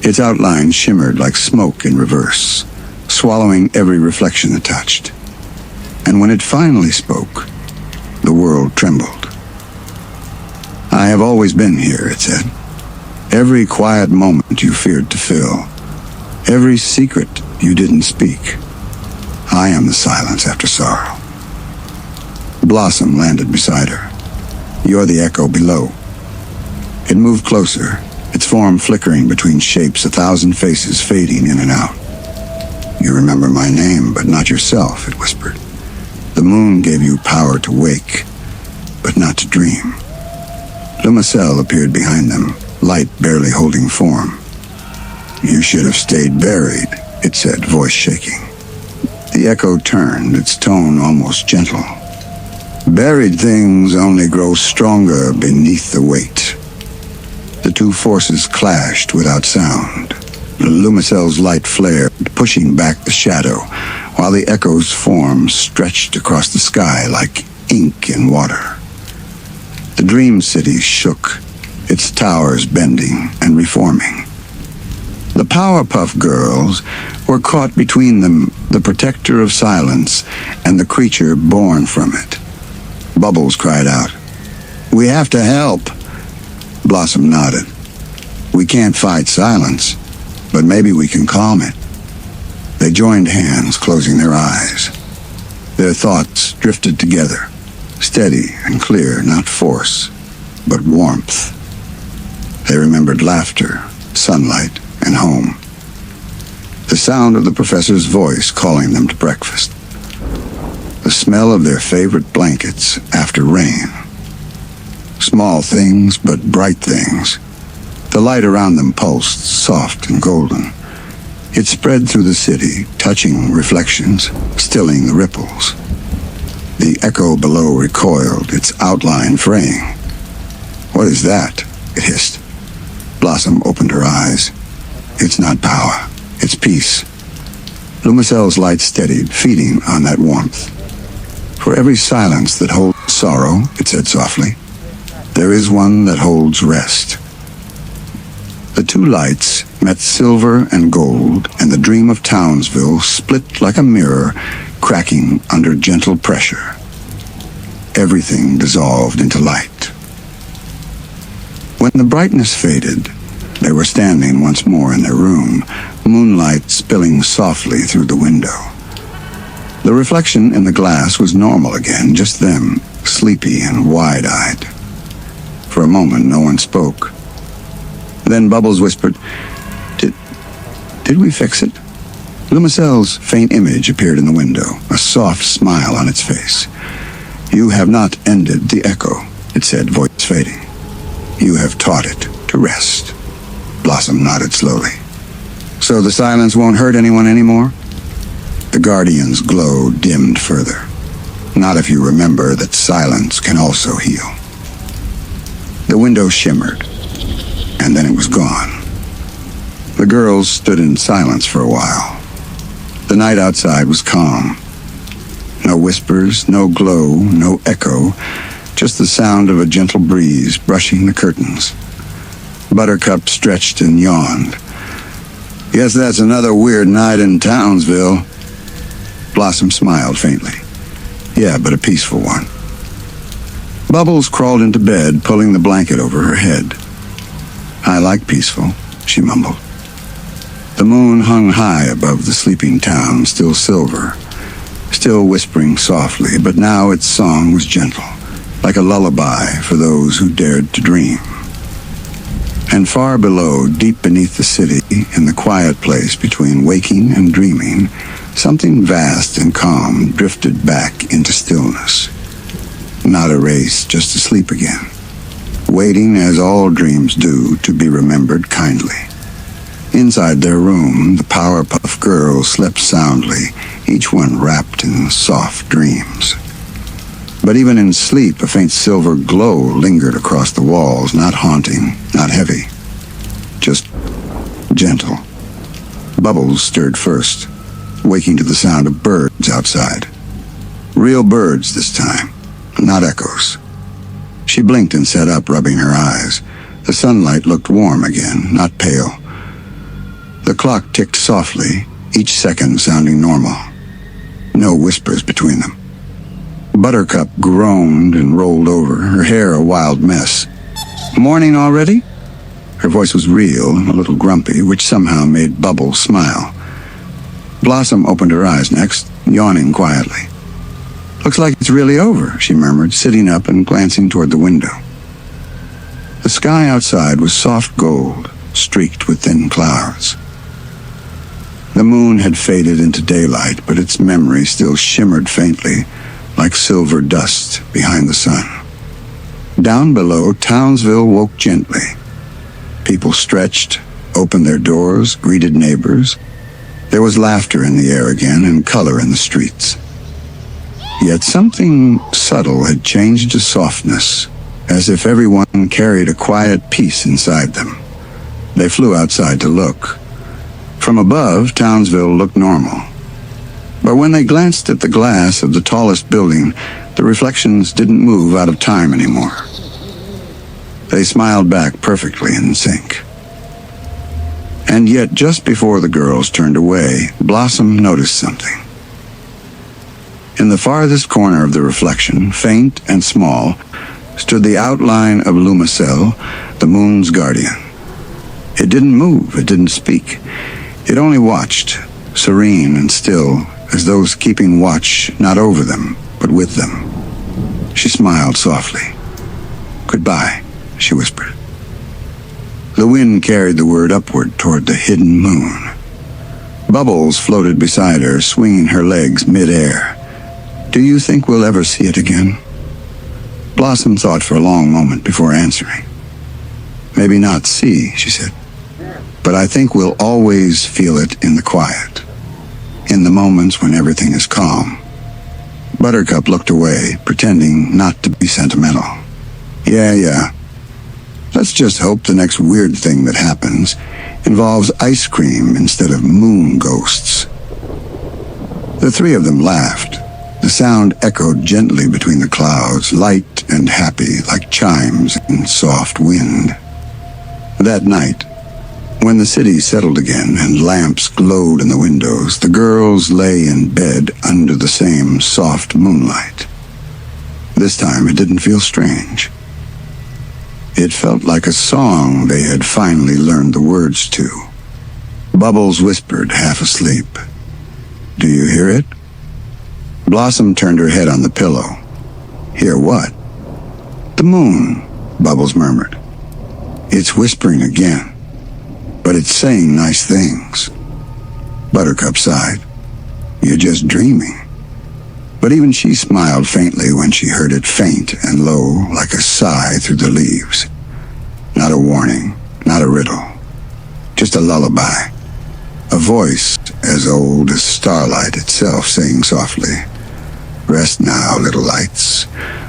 Its outline shimmered like smoke in reverse, swallowing every reflection it touched. And when it finally spoke, the world trembled. I have always been here, it said. Every quiet moment you feared to fill. Every secret you didn't speak. I am the silence after sorrow. Blossom landed beside her. You're the echo below. It moved closer, its form flickering between shapes, 1,000 faces fading in and out. You remember my name, but not yourself, it whispered. The moon gave you power to wake, but not to dream. Lumicel appeared behind them, light barely holding form. You should have stayed buried, it said, voice shaking. The echo turned, its tone almost gentle. Buried things only grow stronger beneath the weight. The two forces clashed without sound. Lumicel's light flared, pushing back the shadow, while the echo's form stretched across the sky like ink in water. The dream city shook, its towers bending and reforming. The Powerpuff Girls were caught between them, the protector of silence and the creature born from it. Bubbles cried out, "We have to help." Blossom nodded. "We can't fight silence, but maybe we can calm it." They joined hands, closing their eyes. Their thoughts drifted together, steady and clear, not force, but warmth. They remembered laughter, sunlight, and home. The sound of the professor's voice calling them to breakfast. The smell of their favorite blankets after rain. Small things, but bright things. The light around them pulsed, soft and golden. It spread through the city, touching reflections, stilling the ripples. The echo below recoiled, its outline fraying. "What is that?" it hissed. Blossom opened her eyes. "It's not power, it's peace." Lumicel's light steadied, feeding on that warmth. "For every silence that holds sorrow," it said softly, "there is one that holds rest." The two lights met silver and gold, and the dream of Townsville split like a mirror, cracking under gentle pressure. Everything dissolved into light. When the brightness faded, they were standing once more in their room, moonlight spilling softly through the window. The reflection in the glass was normal again, just them, sleepy and wide-eyed. For a moment, no one spoke. Then Bubbles whispered, Did we fix it? Lumicelle's faint image appeared in the window, a soft smile on its face. You have not ended the echo, it said, voice fading. You have taught it to rest. Blossom nodded slowly. So the silence won't hurt anyone anymore? The Guardian's glow dimmed further. Not if you remember that silence can also heal. The window shimmered, and then it was gone. The girls stood in silence for a while. The night outside was calm. No whispers, no glow, no echo, just the sound of a gentle breeze brushing the curtains. Buttercup stretched and yawned. Guess that's another weird night in Townsville. Blossom smiled faintly. Yeah, but a peaceful one. Bubbles crawled into bed, pulling the blanket over her head. I like peaceful, she mumbled. The moon hung high above the sleeping town, still silver, still whispering softly, but now its song was gentle, like a lullaby for those who dared to dream. And far below, deep beneath the city, in the quiet place between waking and dreaming, something vast and calm drifted back into stillness. Not a race, just to sleep again, waiting as all dreams do to be remembered kindly. Inside their room, the Powerpuff Girls slept soundly, each one wrapped in soft dreams. But even in sleep, a faint silver glow lingered across the walls, not haunting, not heavy, just gentle. Bubbles stirred first, waking to the sound of birds outside. Real birds this time, not echoes. She blinked and sat up, rubbing her eyes. The sunlight looked warm again, not pale. The clock ticked softly, each second sounding normal. No whispers between them. Buttercup groaned and rolled over, her hair a wild mess. Morning already? Her voice was real and a little grumpy, which somehow made Bubbles smile. Blossom opened her eyes next, yawning quietly. Looks like it's really over, she murmured, sitting up and glancing toward the window. The sky outside was soft gold, streaked with thin clouds. The moon had faded into daylight, but its memory still shimmered faintly, like silver dust behind the sun. Down below, Townsville woke gently. People stretched, opened their doors, greeted neighbors. There was laughter in the air again and color in the streets. Yet something subtle had changed to softness, as if everyone carried a quiet peace inside them. They flew outside to look. From above, Townsville looked normal. But when they glanced at the glass of the tallest building, the reflections didn't move out of time anymore. They smiled back perfectly in sync. And yet, just before the girls turned away, Blossom noticed something. In the farthest corner of the reflection, faint and small, stood the outline of Lumicelle, the moon's guardian. It didn't move, it didn't speak. It only watched, serene and still, as those keeping watch not over them, but with them. She smiled softly. Goodbye, she whispered. The wind carried the word upward toward the hidden moon. Bubbles floated beside her, swinging her legs mid-air. Do you think we'll ever see it again? Blossom thought for a long moment before answering. Maybe not see, she said. But I think we'll always feel it in the quiet, in the moments when everything is calm. Buttercup looked away, pretending not to be sentimental. Yeah. Let's just hope the next weird thing that happens involves ice cream instead of moon ghosts. The three of them laughed. The sound echoed gently between the clouds, light and happy like chimes in soft wind. That night, When the city settled again and lamps glowed in the windows, the girls lay in bed under the same soft moonlight. This time it didn't feel strange. It felt like a song they had finally learned the words to. Bubbles whispered, half asleep, "Do you hear it?" Blossom turned her head on the pillow. "Hear what?" "The moon," Bubbles murmured. "It's whispering again. But it's saying nice things." Buttercup sighed. "You're just dreaming." But even she smiled faintly when she heard it faint and low like a sigh through the leaves. Not a warning, not a riddle. Just a lullaby. A voice as old as starlight itself saying softly, "Rest now, little lights.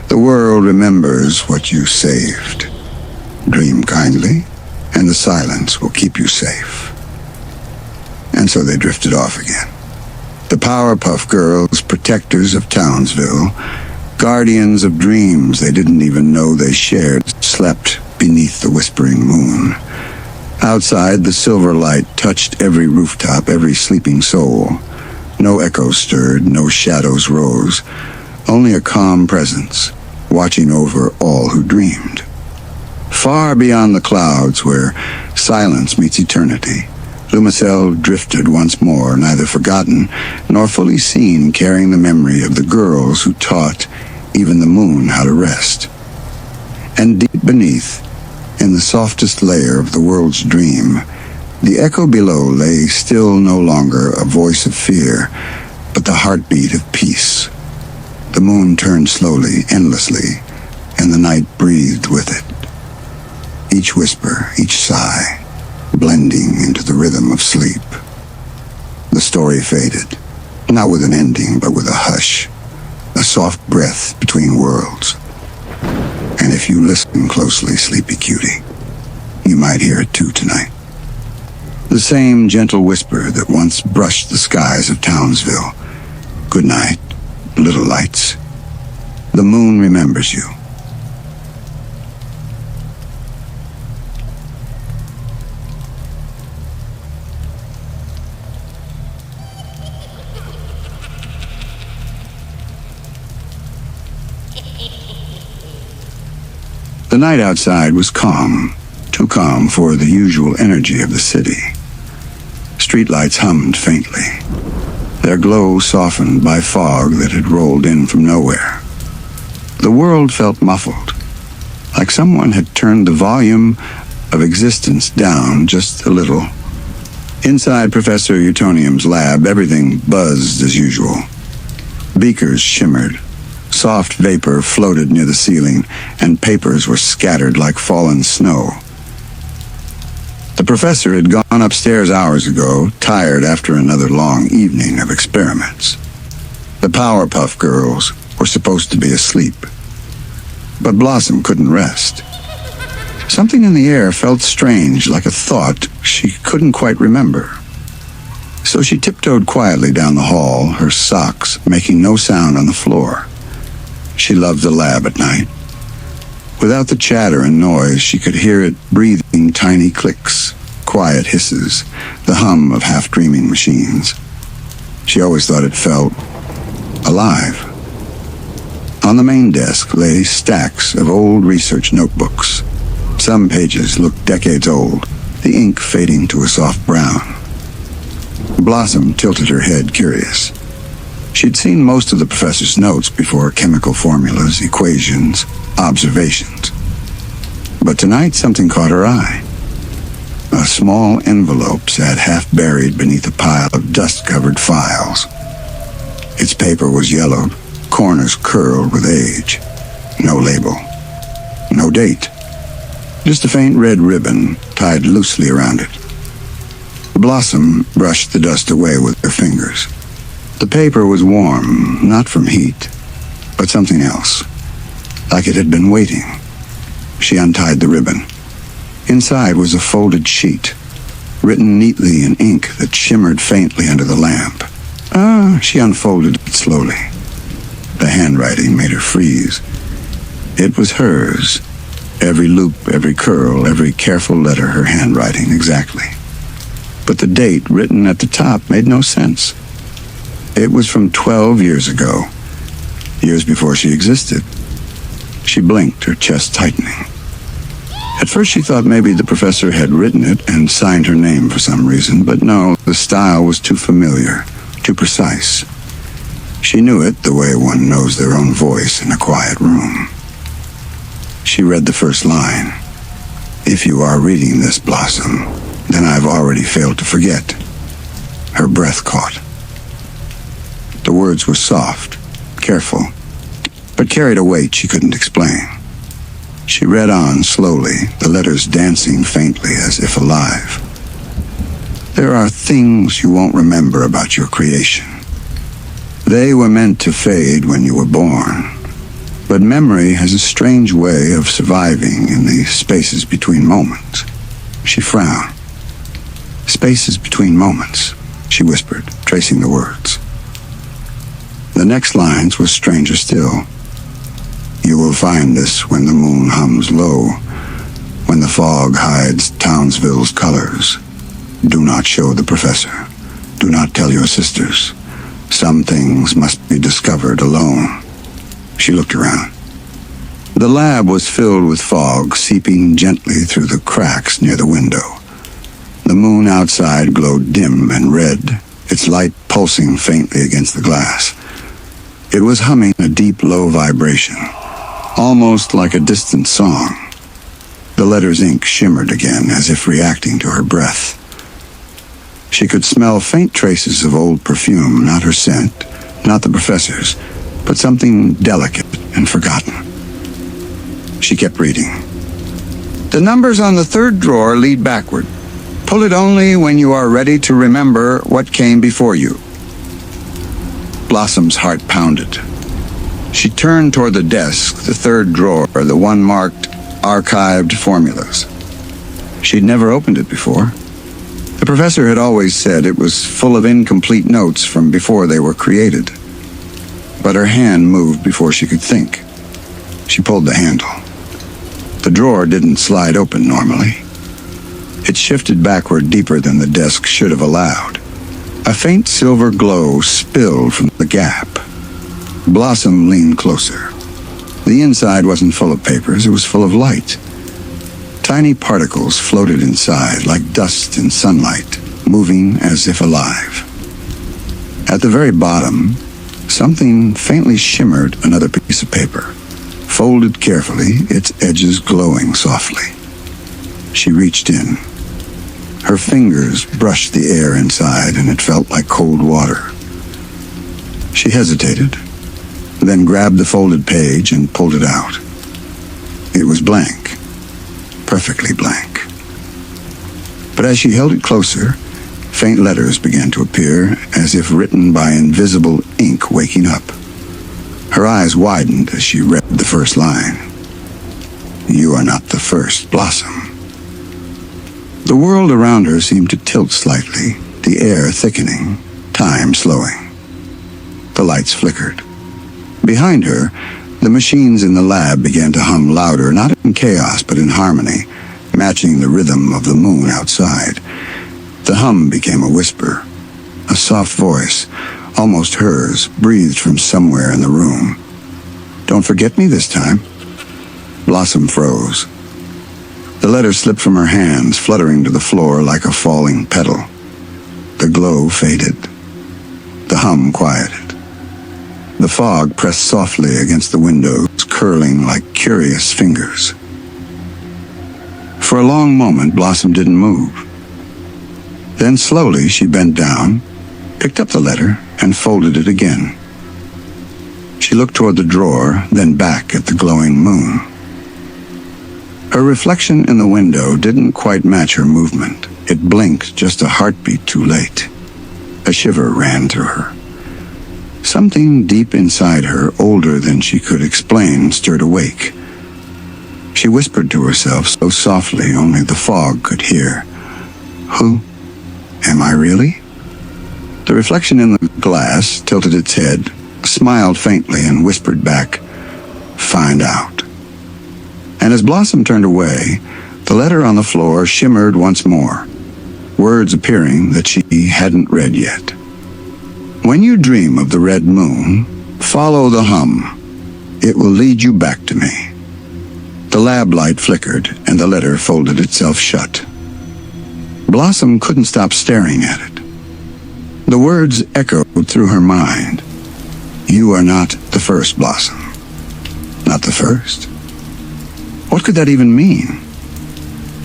The world remembers what you saved. Dream kindly, and the silence will keep you safe." And so they drifted off again. The Powerpuff Girls, protectors of Townsville, guardians of dreams they didn't even know they shared, slept beneath the whispering moon. Outside, the silver light touched every rooftop, every sleeping soul. No echoes stirred, no shadows rose, only a calm presence, watching over all who dreamed. Far beyond the clouds, where silence meets eternity, Lumicelle drifted once more, neither forgotten nor fully seen, carrying the memory of the girls who taught even the moon how to rest. And deep beneath, in the softest layer of the world's dream, the echo below lay still, no longer a voice of fear, but the heartbeat of peace. The moon turned slowly, endlessly, and the night breathed with it. Each whisper, each sigh, blending into the rhythm of sleep. The story faded, not with an ending, but with a hush, a soft breath between worlds. And if you listen closely, sleepy cutie, you might hear it too tonight. The same gentle whisper that once brushed the skies of Townsville. Good night, little lights. The moon remembers you. The night outside was calm, too calm for the usual energy of the city. Streetlights hummed faintly, their glow softened by fog that had rolled in from nowhere. The world felt muffled, like someone had turned the volume of existence down just a little. Inside Professor Utonium's lab, everything buzzed as usual. Beakers shimmered. Soft vapor floated near the ceiling, and papers were scattered like fallen snow. The professor had gone upstairs hours ago, tired after another long evening of experiments. The Powerpuff Girls were supposed to be asleep. But Blossom couldn't rest. Something in the air felt strange, like a thought she couldn't quite remember. So she tiptoed quietly down the hall, her socks making no sound on the floor. She loved the lab at night. Without the chatter and noise, she could hear it breathing tiny clicks, quiet hisses, the hum of half-dreaming machines. She always thought it felt alive. On the main desk lay stacks of old research notebooks. Some pages looked decades old, the ink fading to a soft brown. Blossom tilted her head, curious. She'd seen most of the professor's notes before: chemical formulas, equations, observations. But tonight something caught her eye. A small envelope sat half buried beneath a pile of dust-covered files. Its paper was yellowed, corners curled with age. No label. No date. Just a faint red ribbon tied loosely around it. Blossom brushed the dust away with her fingers. The paper was warm, not from heat, but something else, like it had been waiting. She untied the ribbon. Inside was a folded sheet, written neatly in ink that shimmered faintly under the lamp. She unfolded it slowly. The handwriting made her freeze. It was hers. Every loop, every curl, every careful letter, her handwriting exactly. but the date written at the top made no sense. It was from 12 years ago, years before she existed. She blinked, her chest tightening. At first she thought maybe the professor had written it and signed her name for some reason, but no, the style was too familiar, too precise. She knew it the way one knows their own voice in a quiet room. She read the first line. "If you are reading this, Blossom, then I've already failed to forget." Her breath caught. The words were soft, careful, but carried a weight she couldn't explain. She read on slowly, the letters dancing faintly as if alive. "There are things you won't remember about your creation. They were meant to fade when you were born, but memory has a strange way of surviving in the spaces between moments." She frowned. "Spaces between moments," she whispered, tracing the words. The next lines were stranger still. "You will find this when the moon hums low, when the fog hides Townsville's colors. Do not show the professor. Do not tell your sisters. Some things must be discovered alone." She looked around. The lab was filled with fog seeping gently through the cracks near the window. The moon outside glowed dim and red, its light pulsing faintly against the glass. It was humming a deep, low vibration, almost like a distant song. The letter's ink shimmered again, as if reacting to her breath. She could smell faint traces of old perfume, not her scent, not the professor's, but something delicate and forgotten. She kept reading. "The numbers on the third drawer lead backward. Pull it only when you are ready to remember what came before you." Blossom's heart pounded. She turned toward the desk, the third drawer, the one marked Archived Formulas. She'd never opened it before. The professor had always said it was full of incomplete notes from before they were created. But her hand moved before she could think. She pulled the handle. The drawer didn't slide open normally. It shifted backward deeper than the desk should have allowed. A faint silver glow spilled from the gap. Blossom leaned closer. The inside wasn't full of papers, it was full of light. Tiny particles floated inside like dust in sunlight, moving as if alive. At the very bottom, something faintly shimmered, another piece of paper, folded carefully, its edges glowing softly. She reached in. Her fingers brushed the air inside, and it felt like cold water. She hesitated, then grabbed the folded page and pulled it out. It was blank, perfectly blank. But as she held it closer, faint letters began to appear, as if written by invisible ink waking up. Her eyes widened as she read the first line. "You are not the first, Blossom." The world around her seemed to tilt slightly, the air thickening, time slowing. The lights flickered. Behind her, the machines in the lab began to hum louder, not in chaos but in harmony, matching the rhythm of the moon outside. The hum became a whisper. A soft voice, almost hers, breathed from somewhere in the room. "Don't forget me this time." Blossom froze. The letter slipped from her hands, fluttering to the floor like a falling petal. The glow faded. The hum quieted. The fog pressed softly against the windows, curling like curious fingers. For a long moment, Blossom didn't move. Then slowly she bent down, picked up the letter, and folded it again. She looked toward the drawer, then back at the glowing moon. Her reflection in the window didn't quite match her movement. It blinked just a heartbeat too late. A shiver ran through her. Something deep inside her, older than she could explain, stirred awake. She whispered to herself so softly only the fog could hear. "Who am I really?" The reflection in the glass tilted its head, smiled faintly, and whispered back, "Find out." And as Blossom turned away, the letter on the floor shimmered once more. words appearing that she hadn't read yet. When you dream of the red moon, follow the hum. It will lead you back to me. The lab light flickered, and the letter folded itself shut. Blossom couldn't stop staring at it. The words echoed through her mind. You are not the first, Blossom. Not the first? What could that even mean?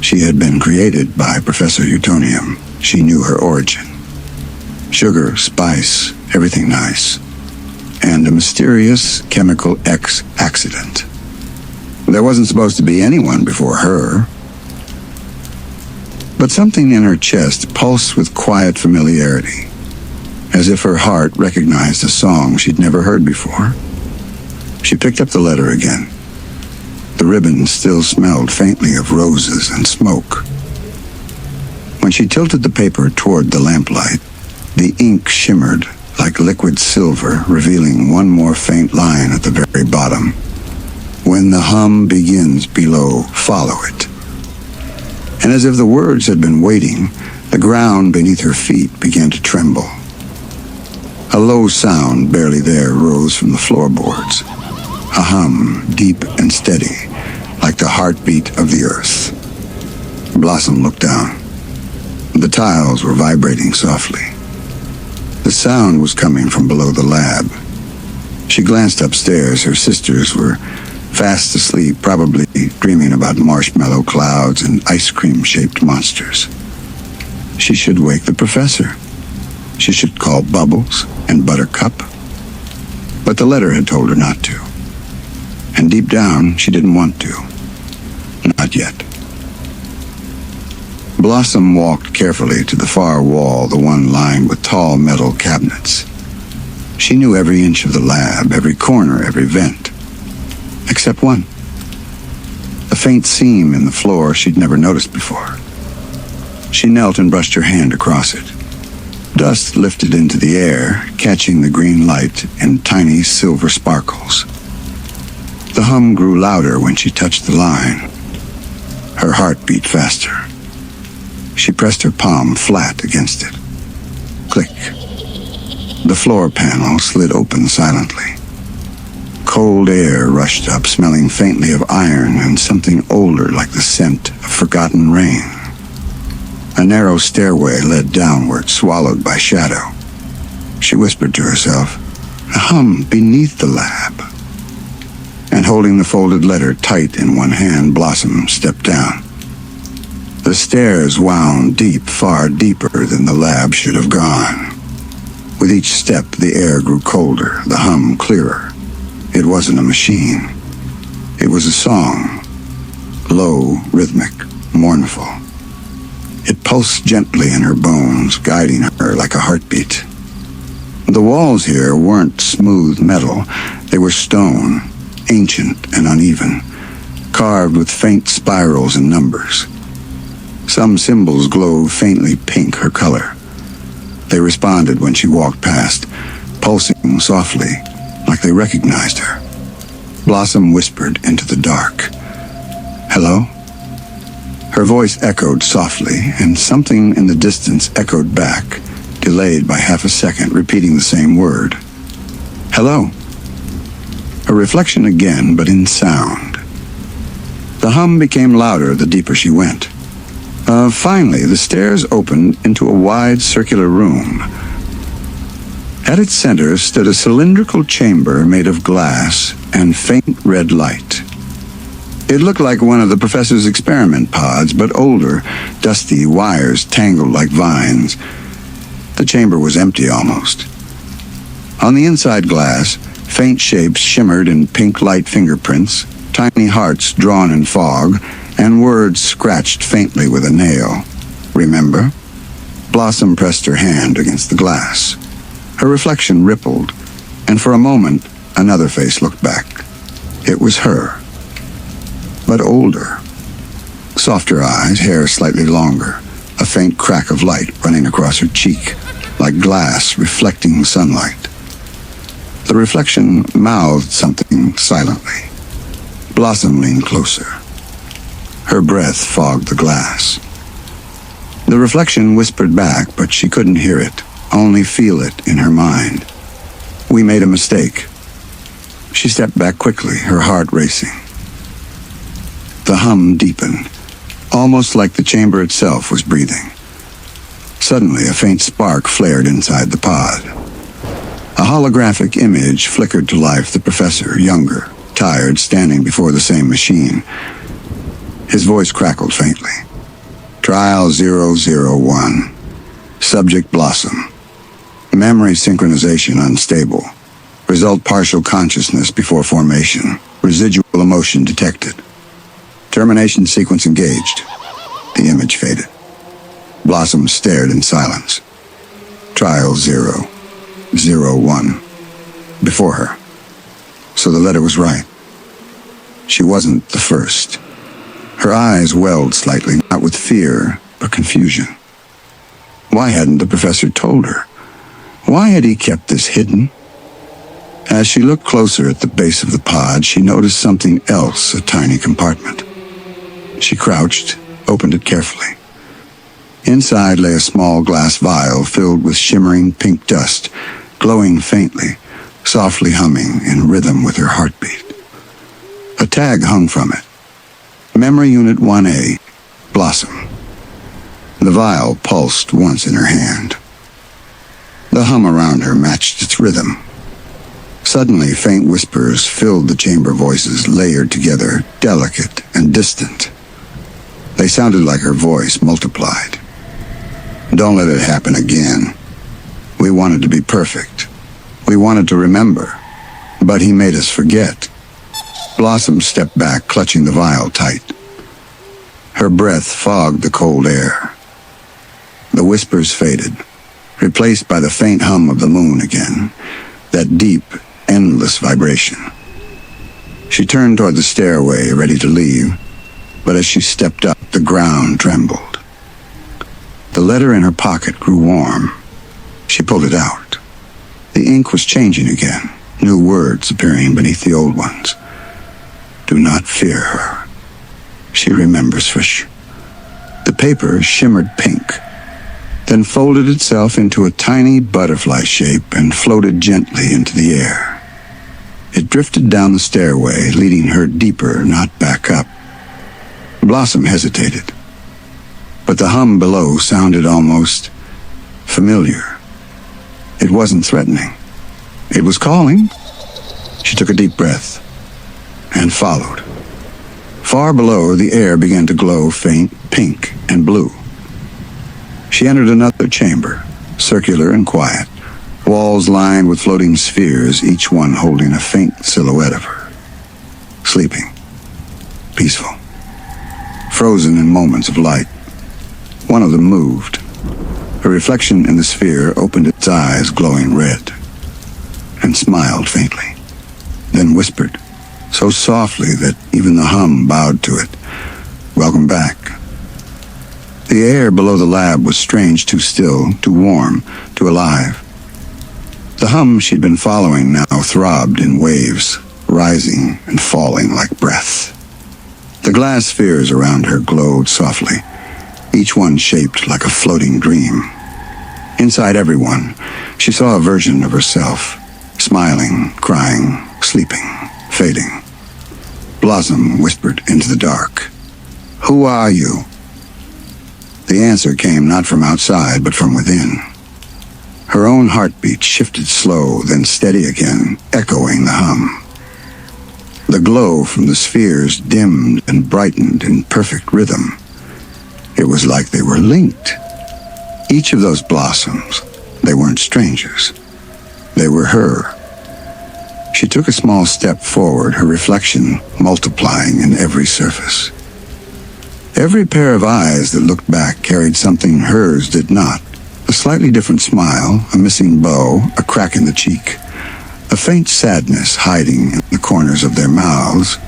She had been created by Professor Utonium. She knew her origin. Sugar, spice, everything nice. And a mysterious chemical X accident. There wasn't supposed to be anyone before her. But something in her chest pulsed with quiet familiarity, as if her heart recognized a song she'd never heard before. She picked up the letter again. The ribbon still smelled faintly of roses and smoke. When she tilted the paper toward the lamplight, the ink shimmered like liquid silver, revealing one more faint line at the very bottom. When the hum begins below, follow it. And as if the words had been waiting, the ground beneath her feet began to tremble. A low sound, barely there, rose from the floorboards. A hum, deep and steady, like the heartbeat of the earth. Blossom looked down. The tiles were vibrating softly. The sound was coming from below the lab. She glanced upstairs. Her sisters were fast asleep, probably dreaming about marshmallow clouds and ice cream-shaped monsters. She should wake the professor. She should call Bubbles and Buttercup. But the letter had told her not to. And deep down, she didn't want to. Not yet. Blossom walked carefully to the far wall, the one lined with tall metal cabinets. She knew every inch of the lab, every corner, every vent. Except one. A faint seam in the floor she'd never noticed before. She knelt and brushed her hand across it. Dust lifted into the air, catching the green light in tiny silver sparkles. The hum grew louder when she touched the line. Her heart beat faster. She pressed her palm flat against it. Click. The floor panel slid open silently. Cold air rushed up, smelling faintly of iron and something older, like the scent of forgotten rain. A narrow stairway led downward, swallowed by shadow. She whispered to herself, a hum beneath the lab. And holding the folded letter tight in one hand, Blossom stepped down. The stairs wound deep, far deeper than the lab should have gone. With each step, the air grew colder, the hum clearer. It wasn't a machine. It was a song. Low, rhythmic, mournful. It pulsed gently in her bones, guiding her like a heartbeat. The walls here weren't smooth metal. They were stone, ancient and uneven, carved with faint spirals and numbers. Some symbols glowed faintly pink, her color. They responded when she walked past, pulsing softly, like they recognized her. Blossom whispered into the dark. Hello? Her voice echoed softly, and something in the distance echoed back, delayed by half a second, repeating the same word. Hello. A reflection again, but in sound. The hum became louder the deeper she went. Finally, the stairs opened into a wide circular room. At its center stood a cylindrical chamber made of glass and faint red light. It looked like one of the professor's experiment pods, but older, dusty wires tangled like vines. The chamber was empty almost. On the inside glass, faint shapes shimmered in pink light fingerprints, tiny hearts drawn in fog, and words scratched faintly with a nail. Remember? Blossom pressed her hand against the glass. Her reflection rippled, and for a moment, another face looked back. It was her, but older. Softer eyes, hair slightly longer, a faint crack of light running across her cheek, like glass reflecting sunlight. The reflection mouthed something silently. Blossom leaned closer. Her breath fogged the glass. The reflection whispered back, but she couldn't hear it, only feel it in her mind. "We made a mistake." She stepped back quickly, her heart racing. The hum deepened, almost like the chamber itself was breathing. Suddenly, a faint spark flared inside the pod. A holographic image flickered to life, the professor, younger, tired, standing before the same machine. His voice crackled faintly. "Trial 001. Subject Blossom. Memory synchronization unstable. Result partial consciousness before formation. Residual emotion detected. Termination sequence engaged." The image faded. Blossom stared in silence. Trial 001. Before her. So the letter was right. She wasn't the first. Her eyes welled slightly, not with fear, but confusion. Why hadn't the professor told her? Why had he kept this hidden? As she looked closer at the base of the pod, she noticed something else, a tiny compartment. She crouched, opened it carefully. Inside lay a small glass vial filled with shimmering pink dust, glowing faintly, softly humming in rhythm with her heartbeat. A tag hung from it. Memory Unit 1A, Blossom. The vial pulsed once in her hand. The hum around her matched its rhythm. Suddenly, faint whispers filled the chamber, voices layered together, delicate and distant. They sounded like her voice multiplied. "Don't let it happen again. We wanted to be perfect. We wanted to remember. But he made us forget." Blossom stepped back, clutching the vial tight. Her breath fogged the cold air. The whispers faded, replaced by the faint hum of the moon again, that deep, endless vibration. She turned toward the stairway, ready to leave, but as she stepped up, the ground trembled. The letter in her pocket grew warm. She pulled it out. The ink was changing again, new words appearing beneath the old ones. "Do not fear her. She remembers for The paper shimmered pink, then folded itself into a tiny butterfly shape and floated gently into the air. It drifted down the stairway, leading her deeper, not back up. Blossom hesitated, but the hum below sounded almost familiar. It wasn't threatening. It was calling. She took a deep breath and followed. Far below, the air began to glow faint pink and blue. She entered another chamber, circular and quiet, walls lined with floating spheres, each one holding a faint silhouette of her. Sleeping. Peaceful. Frozen in moments of light. One of them moved. A reflection in the sphere opened its eyes, glowing red, and smiled faintly, then whispered, so softly that even the hum bowed to it, "Welcome back." The air below the lab was strange, too still, too warm, too alive. The hum she'd been following now throbbed in waves, rising and falling like breath. The glass spheres around her glowed softly, each one shaped like a floating dream. Inside every one, she saw a version of herself, smiling, crying, sleeping, fading. Blossom whispered into the dark, "Who are you?" The answer came not from outside, but from within. Her own heartbeat shifted slow, then steady again, echoing the hum. The glow from the spheres dimmed and brightened in perfect rhythm. It was like they were linked. Each of those blossoms, they weren't strangers. They were her. She took a small step forward, her reflection multiplying in every surface. Every pair of eyes that looked back carried something hers did not. A slightly different smile, a missing bow, a crack in the cheek, a faint sadness hiding in the corners of their mouths.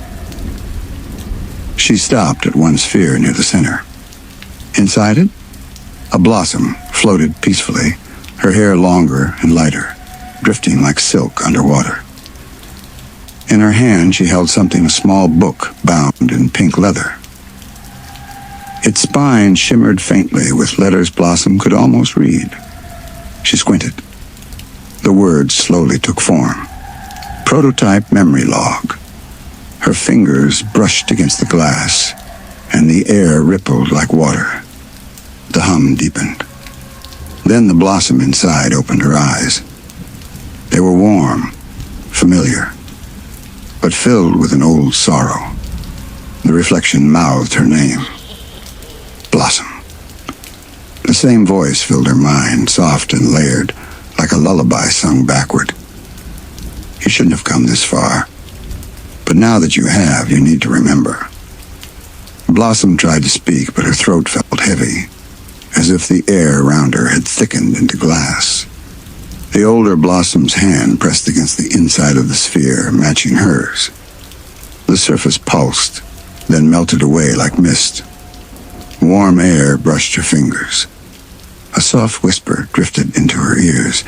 She stopped at one sphere near the center. Inside it, a blossom floated peacefully, her hair longer and lighter, drifting like silk underwater. In her hand, she held something, a small book bound in pink leather. Its spine shimmered faintly with letters Blossom could almost read. She squinted. The words slowly took form. Prototype memory log. Her fingers brushed against the glass, and the air rippled like water. The hum deepened. Then the Blossom inside opened her eyes. They were warm, familiar, but filled with an old sorrow. The reflection mouthed her name. Blossom. The same voice filled her mind, soft and layered, like a lullaby sung backward. You shouldn't have come this far. But now that you have, you need to remember. Blossom tried to speak, but her throat felt heavy, as if the air around her had thickened into glass. The older Blossom's hand pressed against the inside of the sphere, matching hers. The surface pulsed, then melted away like mist. Warm air brushed her fingers. A soft whisper drifted into her ears,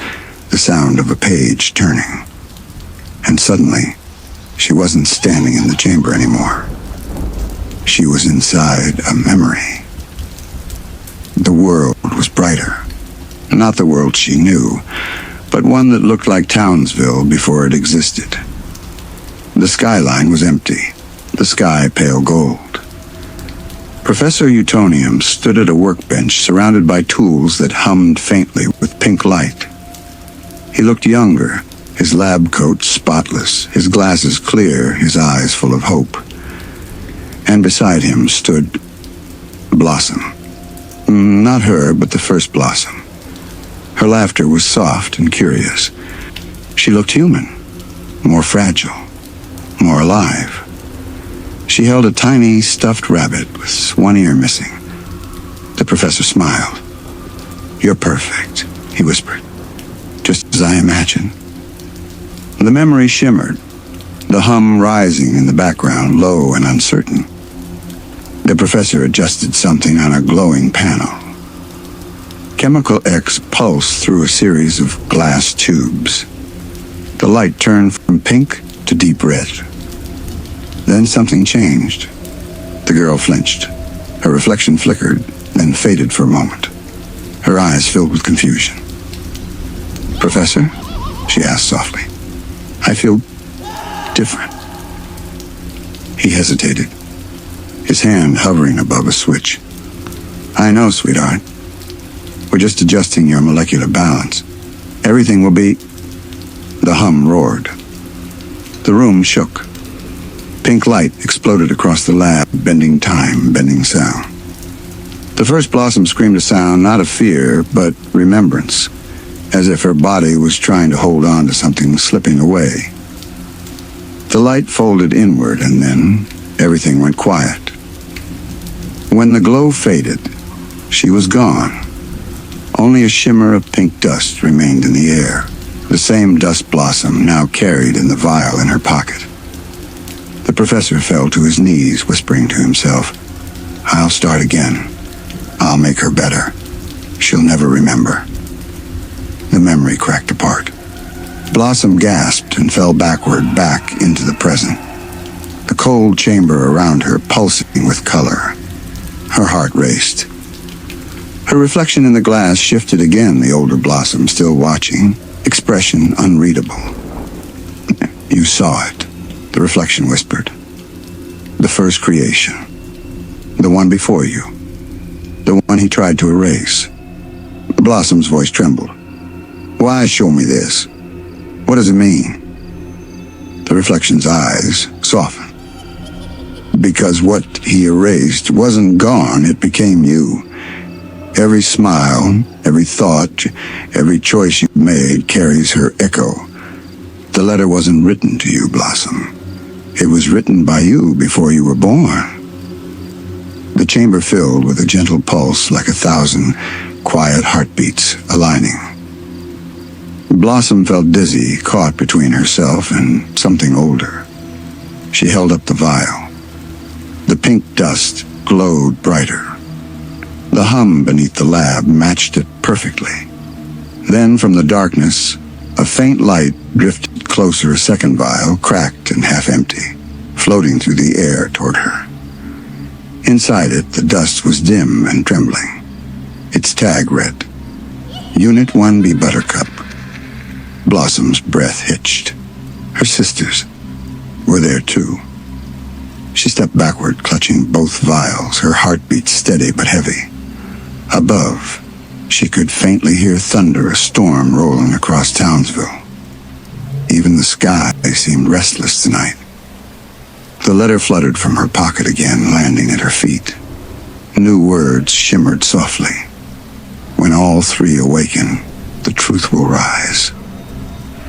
the sound of a page turning. And suddenly, she wasn't standing in the chamber anymore. She was inside a memory. The world was brighter. Not the world she knew, but one that looked like Townsville before it existed. The skyline was empty, the sky pale gold. Professor Utonium stood at a workbench surrounded by tools that hummed faintly with pink light. He looked younger, his lab coat spotless, his glasses clear, his eyes full of hope. And beside him stood Blossom. Not her, but the first Blossom. Her laughter was soft and curious. She looked human, more fragile, more alive. She held a tiny stuffed rabbit with one ear missing. The professor smiled. You're perfect, he whispered, just as I imagined. The memory shimmered, the hum rising in the background, low and uncertain. The professor adjusted something on a glowing panel. Chemical X pulsed through a series of glass tubes. The light turned from pink to deep red. Then something changed. The girl flinched. Her reflection flickered, then faded for a moment. Her eyes filled with confusion. Professor? She asked softly. I feel different. He hesitated, his hand hovering above a switch. I know, sweetheart. We're just adjusting your molecular balance. Everything will be... The hum roared. The room shook. Pink light exploded across the lab, bending time, bending sound. The first Blossom screamed a sound not of fear, but remembrance, as if her body was trying to hold on to something slipping away. The light folded inward, and then everything went quiet. When the glow faded, she was gone. Only a shimmer of pink dust remained in the air, the same dust Blossom now carried in the vial in her pocket. The professor fell to his knees, whispering to himself, I'll start again. I'll make her better. She'll never remember. The memory cracked apart. Blossom gasped and fell backward, back into the present. The cold chamber around her pulsing with color. Her heart raced. Her reflection in the glass shifted again, the older Blossom still watching, expression unreadable. You saw it, the reflection whispered. The first creation. The one before you. The one he tried to erase. Blossom's voice trembled. Why show me this? What does it mean? The reflection's eyes softened. Because what he erased wasn't gone, it became you. Every smile, every thought, every choice you made carries her echo. The letter wasn't written to you, Blossom. It was written by you before you were born. The chamber filled with a gentle pulse like 1,000 quiet heartbeats aligning. Blossom felt dizzy, caught between herself and something older. She held up the vial. The pink dust glowed brighter. The hum beneath the lab matched it perfectly. Then from the darkness, a faint light drifted closer, a second vial, cracked and half empty, floating through the air toward her. Inside it, the dust was dim and trembling. Its tag read, Unit 1B Buttercup. Blossom's breath hitched. Her sisters were there too. She stepped backward, clutching both vials, her heartbeat steady but heavy. Above, she could faintly hear thunder, a storm rolling across Townsville. Even the sky seemed restless tonight. The letter fluttered from her pocket again, landing at her feet. New words shimmered softly. When all three awaken, the truth will rise.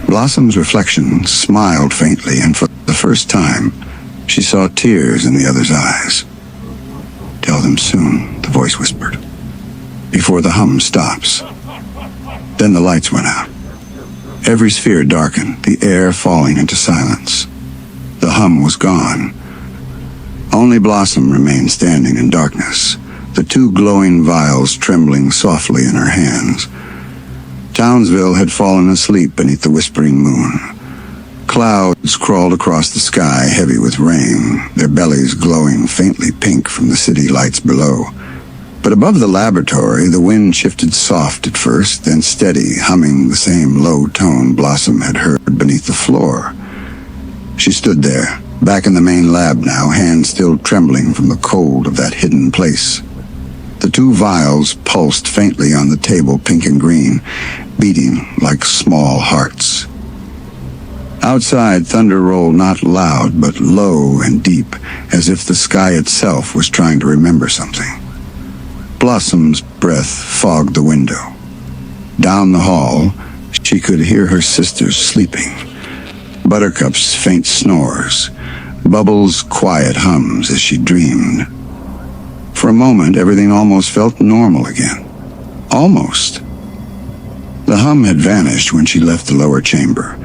Blossom's reflection smiled faintly, and for the first time, she saw tears in the other's eyes. Tell them soon, the voice whispered, before the hum stops. Then the lights went out. Every sphere darkened, the air falling into silence. The hum was gone. Only Blossom remained standing in darkness, the two glowing vials trembling softly in her hands. Townsville had fallen asleep beneath the whispering moon. Clouds crawled across the sky, heavy with rain, their bellies glowing faintly pink from the city lights below. But above the laboratory, the wind shifted soft at first, then steady, humming the same low tone Blossom had heard beneath the floor. She stood there, back in the main lab now, hands still trembling from the cold of that hidden place. The two vials pulsed faintly on the table, pink and green, beating like small hearts. Outside, thunder rolled not loud, but low and deep, as if the sky itself was trying to remember something. Blossom's breath fogged the window. Down the hall, she could hear her sisters sleeping. Buttercup's faint snores, Bubbles' quiet hums as she dreamed. For a moment, everything almost felt normal again. Almost. The hum had vanished when she left the lower chamber,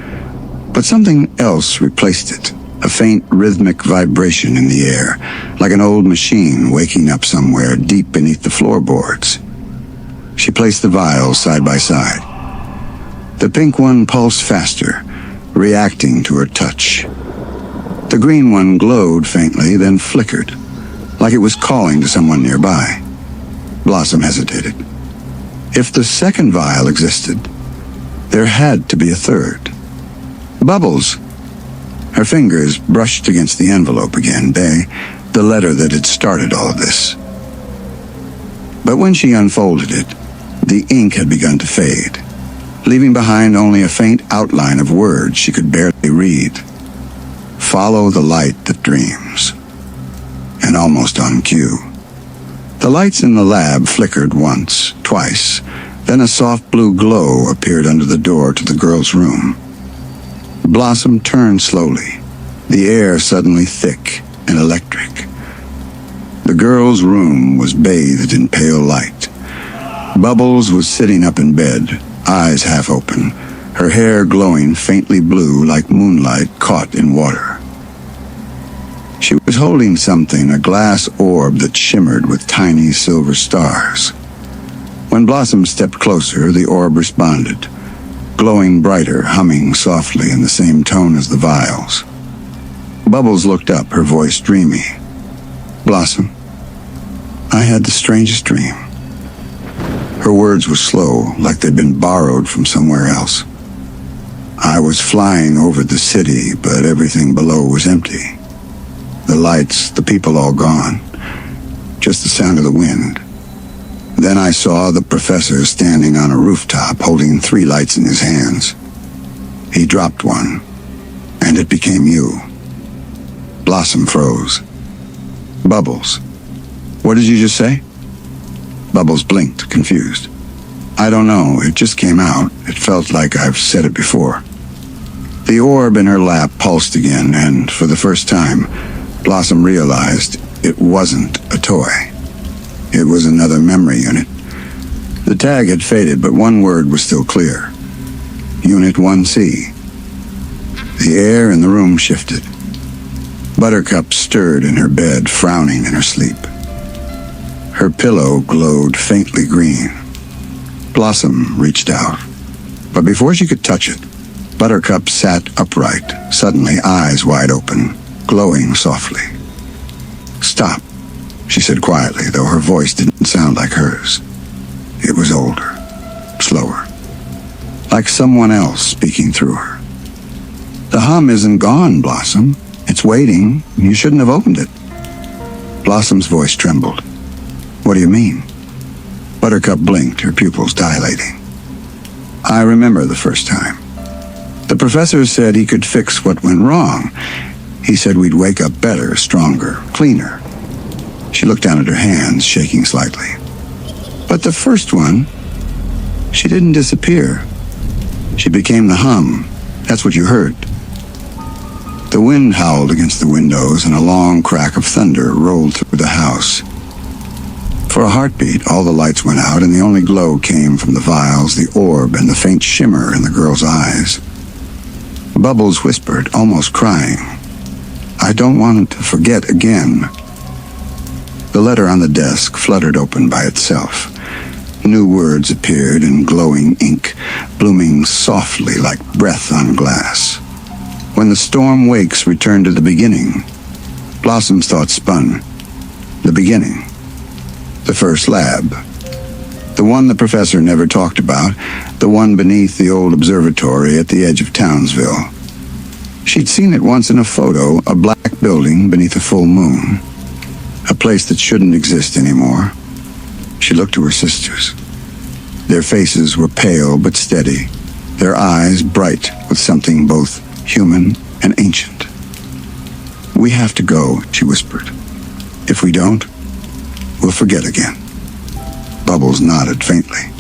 but something else replaced it. A faint rhythmic vibration in the air, like an old machine waking up somewhere deep beneath the floorboards. She placed the vials side by side. The pink one pulsed faster, reacting to her touch. The green one glowed faintly, then flickered, like it was calling to someone nearby. Blossom hesitated. If the second vial existed, there had to be a third. Bubbles. Her fingers brushed against the envelope again, the letter that had started all of this. But when she unfolded it, the ink had begun to fade, leaving behind only a faint outline of words she could barely read. Follow the light that dreams. And almost on cue, the lights in the lab flickered once, twice, then a soft blue glow appeared under the door to the girls' room. Blossom turned slowly, the air suddenly thick and electric. The girls' room was bathed in pale light. Bubbles was sitting up in bed, eyes half open, her hair glowing faintly blue like moonlight caught in water. She was holding something, a glass orb that shimmered with tiny silver stars. When Blossom stepped closer, the orb responded, glowing brighter, humming softly in the same tone as the vials. Bubbles looked up, her voice dreamy. Blossom, I had the strangest dream. Her words were slow, like they'd been borrowed from somewhere else. I was flying over the city, but everything below was empty. The lights, the people all gone. Just the sound of the wind. Then I saw the professor standing on a rooftop, holding 3 lights in his hands. He dropped one, and it became you. Blossom froze. Bubbles. What did you just say? Bubbles blinked, confused. I don't know, it just came out. It felt like I've said it before. The orb in her lap pulsed again, and for the first time, Blossom realized it wasn't a toy. It was another memory unit. The tag had faded, but one word was still clear. Unit 1C. The air in the room shifted. Buttercup stirred in her bed, frowning in her sleep. Her pillow glowed faintly green. Blossom reached out, but before she could touch it, Buttercup sat upright, suddenly eyes wide open, glowing softly. Stop. she said quietly, though her voice didn't sound like hers. It was older, slower, like someone else speaking through her. The hum isn't gone, Blossom. It's waiting. You shouldn't have opened it. Blossom's voice trembled. What do you mean? Buttercup blinked, her pupils dilating. I remember the first time. The professor said he could fix what went wrong. He said we'd wake up better, stronger, cleaner. She looked down at her hands, shaking slightly. But the first one, she didn't disappear. She became the hum. That's what you heard. The wind howled against the windows, and a long crack of thunder rolled through the house. For a heartbeat, all the lights went out, and the only glow came from the vials, the orb, and the faint shimmer in the girl's eyes. Bubbles whispered, almost crying, I don't want to forget again. The letter on the desk fluttered open by itself. New words appeared in glowing ink, blooming softly like breath on glass. When the storm wakes returned to the beginning, Blossom's thoughts spun. The beginning. The first lab. The one the professor never talked about, the one beneath the old observatory at the edge of Townsville. She'd seen it once in a photo, a black building beneath a full moon. A place that shouldn't exist anymore. She looked to her sisters. Their faces were pale but steady, their eyes bright with something both human and ancient. We have to go, she whispered. If we don't, we'll forget again. Bubbles nodded faintly.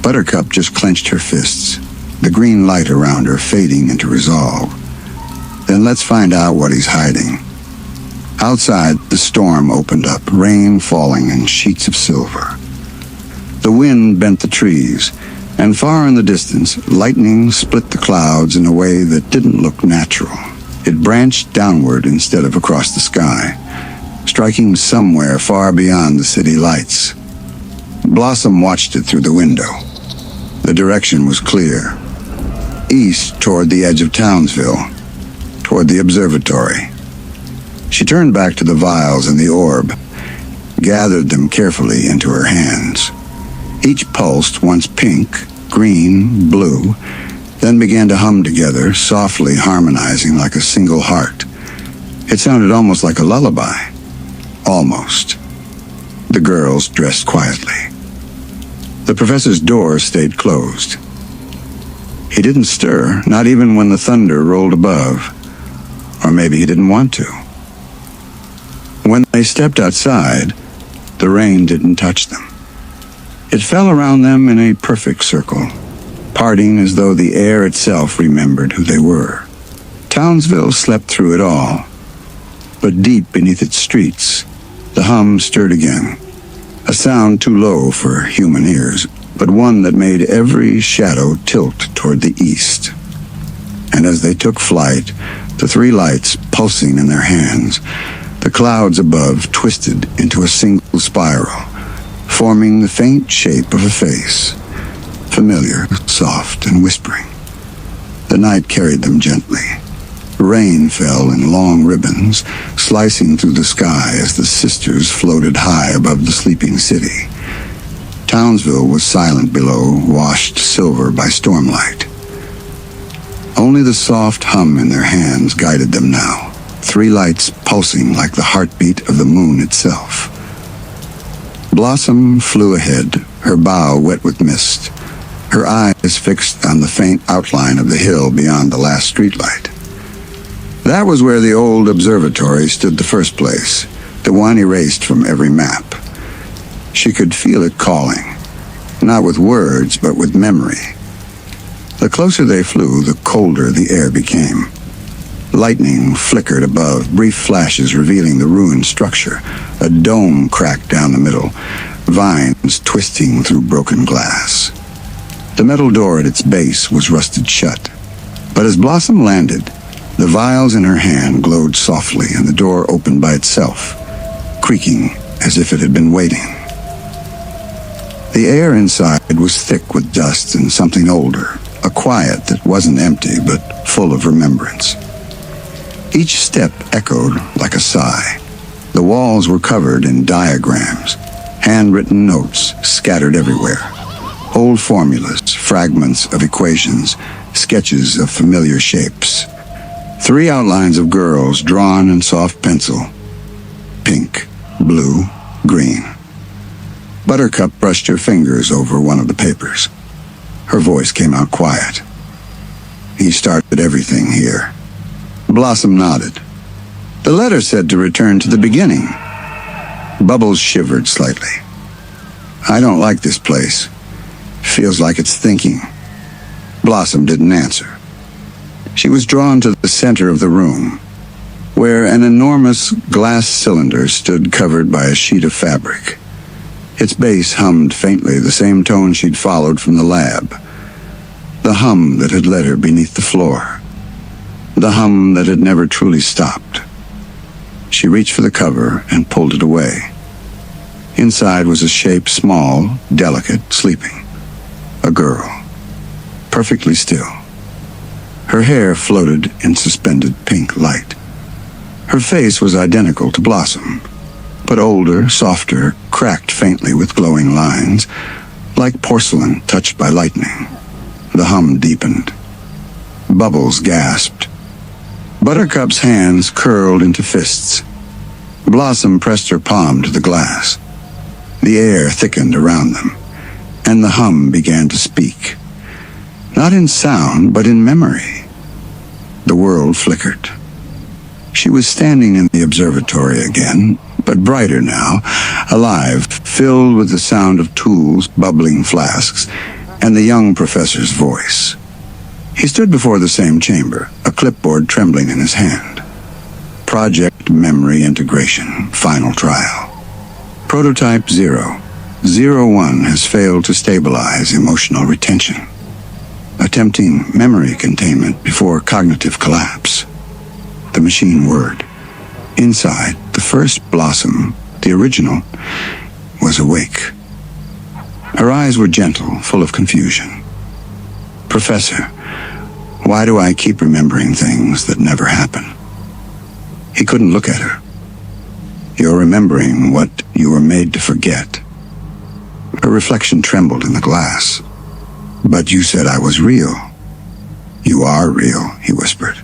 Buttercup just clenched her fists, the green light around her fading into resolve. Then let's find out what he's hiding. Outside, the storm opened up, rain falling in sheets of silver. The wind bent the trees, and far in the distance, lightning split the clouds in a way that didn't look natural. It branched downward instead of across the sky, striking somewhere far beyond the city lights. Blossom watched it through the window. The direction was clear. East toward the edge of Townsville, toward the observatory. She turned back to the vials and the orb, gathered them carefully into her hands. Each pulsed, once pink, green, blue, then began to hum together, softly harmonizing like a single heart. It sounded almost like a lullaby. Almost. The girls dressed quietly. The professor's door stayed closed. He didn't stir, not even when the thunder rolled above. Or maybe he didn't want to. When they stepped outside, the rain didn't touch them. It fell around them in a perfect circle, parting as though the air itself remembered who they were. Townsville slept through it all, but deep beneath its streets, the hum stirred again, a sound too low for human ears, but one that made every shadow tilt toward the east. And as they took flight, the three lights pulsing in their hands, the clouds above twisted into a single spiral, forming the faint shape of a face, familiar, soft, and whispering. The night carried them gently. Rain fell in long ribbons, slicing through the sky as the sisters floated high above the sleeping city. Townsville was silent below, washed silver by stormlight. Only the soft hum in their hands guided them now, three lights pulsing like the heartbeat of the moon itself. Blossom flew ahead, her bow wet with mist, her eyes fixed on the faint outline of the hill beyond the last streetlight. That was where the old observatory stood the first place, the one erased from every map. She could feel it calling, not with words, but with memory. The closer they flew, the colder the air became. Lightning flickered above, brief flashes revealing the ruined structure. A dome cracked down the middle, vines twisting through broken glass. The metal door at its base was rusted shut. But as Blossom landed, the vials in her hand glowed softly and the door opened by itself, creaking as if it had been waiting. The air inside was thick with dust and something older, a quiet that wasn't empty but full of remembrance. Each step echoed like a sigh. The walls were covered in diagrams, handwritten notes scattered everywhere, old formulas, fragments of equations, sketches of familiar shapes. 3 outlines of girls drawn in soft pencil: pink, blue, green. Buttercup brushed her fingers over one of the papers. Her voice came out quiet. He started everything here. Blossom nodded. The letter said to return to the beginning. Bubbles shivered slightly. I don't like this place. Feels like it's thinking. Blossom didn't answer. She was drawn to the center of the room, where an enormous glass cylinder stood covered by a sheet of fabric. Its base hummed faintly, the same tone she'd followed from the lab. The hum that had led her beneath the floor. The hum that had never truly stopped. She reached for the cover and pulled it away. Inside was a shape small, delicate, sleeping. A girl. Perfectly still. Her hair floated in suspended pink light. Her face was identical to Blossom, but older, softer, cracked faintly with glowing lines, like porcelain touched by lightning. The hum deepened. Bubbles gasped. Buttercup's hands curled into fists. Blossom pressed her palm to the glass. The air thickened around them, and the hum began to speak. Not in sound, but in memory. The world flickered. She was standing in the observatory again, but brighter now, alive, filled with the sound of tools, bubbling flasks, and the young professor's voice. He stood before the same chamber, a clipboard trembling in his hand. Project Memory Integration, Final Trial. Prototype 0. 01 has failed to stabilize emotional retention. Attempting memory containment before cognitive collapse. The machine whirred. Inside, the first Blossom, the original, was awake. Her eyes were gentle, full of confusion. Professor, why do I keep remembering things that never happen? He couldn't look at her. You're remembering what you were made to forget. Her reflection trembled in the glass. But you said I was real. You are real, he whispered.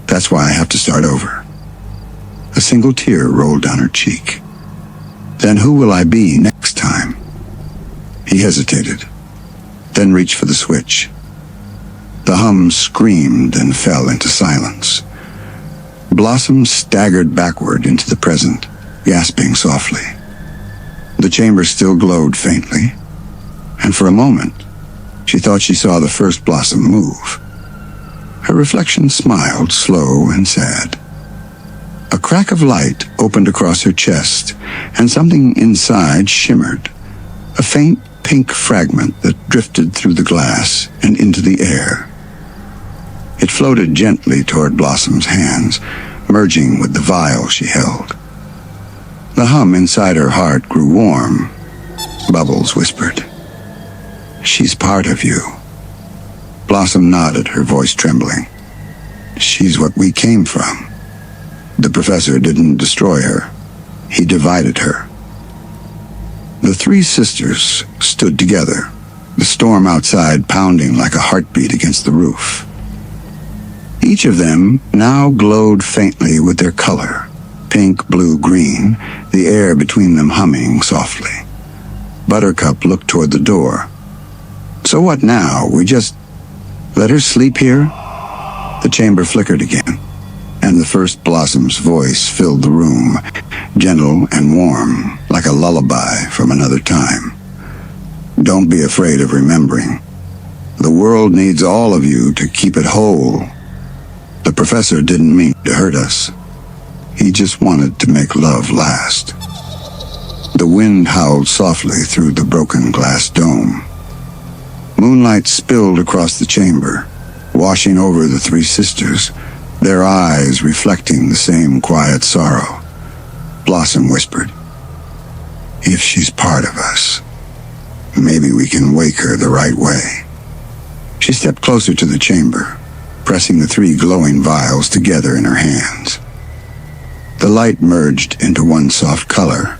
That's why I have to start over. A single tear rolled down her cheek. Then who will I be next time? He hesitated, then reached for the switch. The hum screamed and fell into silence. Blossom staggered backward into the present, gasping softly. The chamber still glowed faintly, and for a moment, she thought she saw the first Blossom move. Her reflection smiled, slow and sad. A crack of light opened across her chest, and something inside shimmered. A faint pink fragment that drifted through the glass and into the air. It floated gently toward Blossom's hands, merging with the vial she held. The hum inside her heart grew warm. Bubbles whispered, "She's part of you." Blossom nodded, her voice trembling. "She's what we came from." The professor didn't destroy her. He divided her. The 3 sisters stood together, the storm outside pounding like a heartbeat against the roof. Each of them now glowed faintly with their color, pink, blue, green, the air between them humming softly. Buttercup looked toward the door. "So what now? We just let her sleep here?" The chamber flickered again, and the first Blossom's voice filled the room, gentle and warm, like a lullaby from another time. "Don't be afraid of remembering. The world needs all of you to keep it whole. The professor didn't mean to hurt us. He just wanted to make love last." The wind howled softly through the broken glass dome. Moonlight spilled across the chamber, washing over the 3 sisters, their eyes reflecting the same quiet sorrow. Blossom whispered, "If she's part of us, maybe we can wake her the right way." She stepped closer to the chamber, pressing the 3 glowing vials together in her hands. The light merged into one soft color,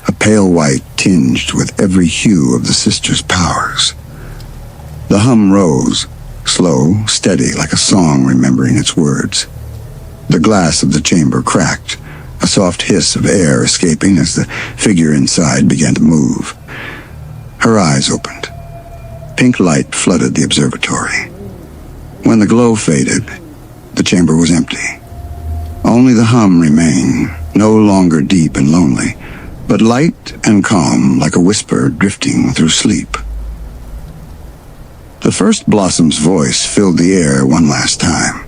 a pale white tinged with every hue of the sisters' powers. The hum rose, slow, steady, like a song remembering its words. The glass of the chamber cracked, a soft hiss of air escaping as the figure inside began to move. Her eyes opened. Pink light flooded the observatory. When the glow faded, the chamber was empty. Only the hum remained, no longer deep and lonely, but light and calm like a whisper drifting through sleep. The first Blossom's voice filled the air one last time.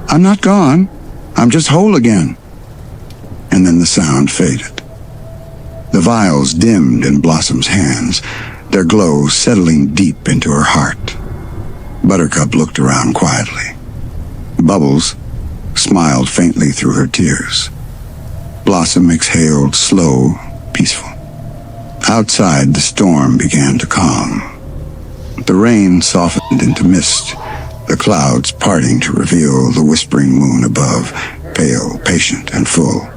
"I'm not gone. I'm just whole again." And then the sound faded. The vials dimmed in Blossom's hands, their glow settling deep into her heart. Buttercup looked around quietly. Bubbles smiled faintly through her tears. Blossom exhaled slow, peaceful. Outside, the storm began to calm. The rain softened into mist, the clouds parting to reveal the whispering moon above, pale, patient, and full.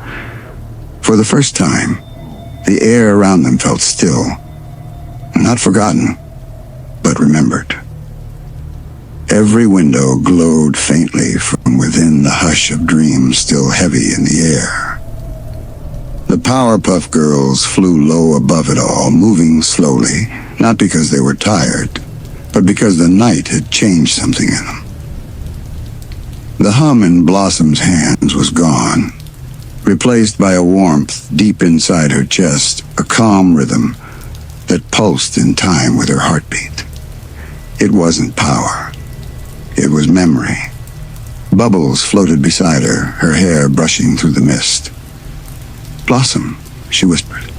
For the first time, the air around them felt still, not forgotten, but remembered. Every window glowed faintly from within the hush of dreams still heavy in the air. The Powerpuff Girls flew low above it all, moving slowly, not because they were tired, but because the night had changed something in them. The hum in Blossom's hands was gone, replaced by a warmth deep inside her chest, a calm rhythm that pulsed in time with her heartbeat. It wasn't power. It was memory. Bubbles floated beside her, her hair brushing through the mist. "Blossom," she whispered,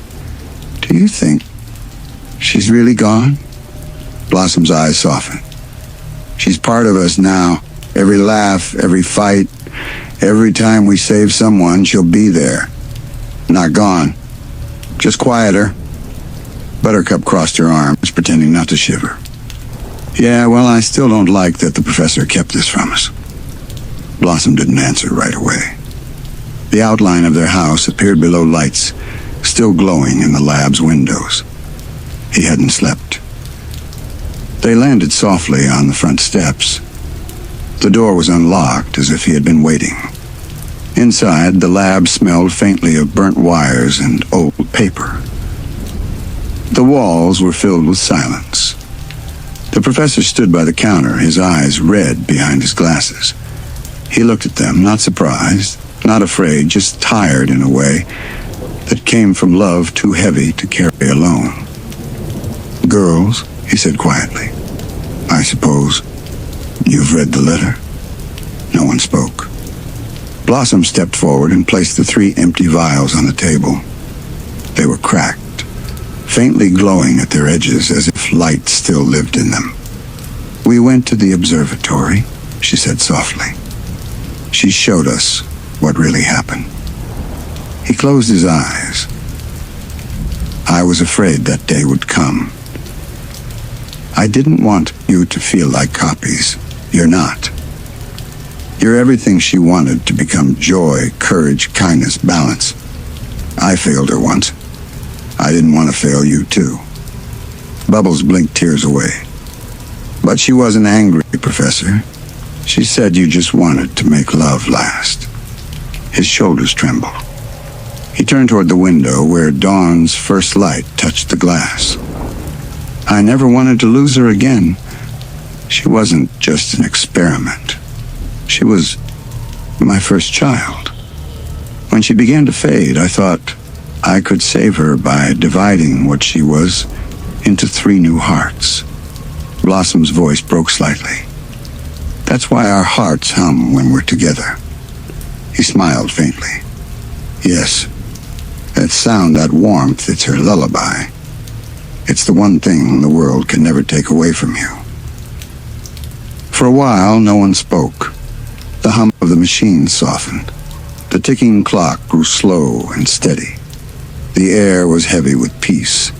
"do you think she's really gone?" Blossom's eyes softened. "She's part of us now. Every laugh, every fight, every time we save someone, she'll be there. Not gone. Just quieter." Buttercup crossed her arms, pretending not to shiver. "Yeah, well, I still don't like that the professor kept this from us." Blossom didn't answer right away. The outline of their house appeared below lights, still glowing in the lab's windows. He hadn't slept. They landed softly on the front steps. The door was unlocked, as if he had been waiting. Inside, the lab smelled faintly of burnt wires and old paper. The walls were filled with silence. The professor stood by the counter, his eyes red behind his glasses. He looked at them, not surprised, not afraid, just tired in a way that came from love too heavy to carry alone. "Girls," he said quietly, "I suppose you've read the letter?" No one spoke. Blossom stepped forward and placed the 3 empty vials on the table. They were cracked, faintly glowing at their edges as if light still lived in them. "We went to the observatory," she said softly. "She showed us what really happened." He closed his eyes. "I was afraid that day would come. I didn't want you to feel like copies. You're not. You're everything she wanted to become: joy, courage, kindness, balance. I failed her once. I didn't want to fail you, too." Bubbles blinked tears away. "But she wasn't angry, Professor. She said you just wanted to make love last." His shoulders trembled. He turned toward the window where dawn's first light touched the glass. "I never wanted to lose her again. She wasn't just an experiment. She was my first child. When she began to fade, I thought I could save her by dividing what she was into 3 new hearts." Blossom's voice broke slightly. "That's why our hearts hum when we're together." He smiled faintly. "Yes, that sound, that warmth, it's her lullaby. It's the one thing the world can never take away from you." For a while, no one spoke. The hum of the machine softened. The ticking clock grew slow and steady. The air was heavy with peace.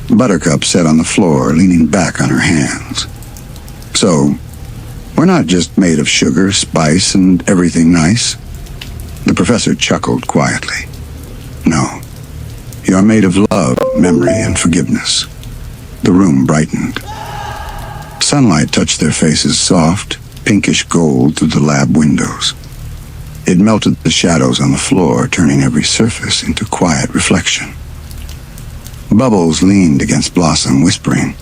Buttercup sat on the floor, leaning back on her hands. "So, we're not just made of sugar, spice, and everything nice. The professor chuckled quietly. No, you are made of love, memory, and forgiveness. The room brightened. Sunlight touched their faces, soft, pinkish gold through the lab windows. It melted the shadows on the floor, turning every surface into quiet reflection. Bubbles leaned against Blossom, whispering,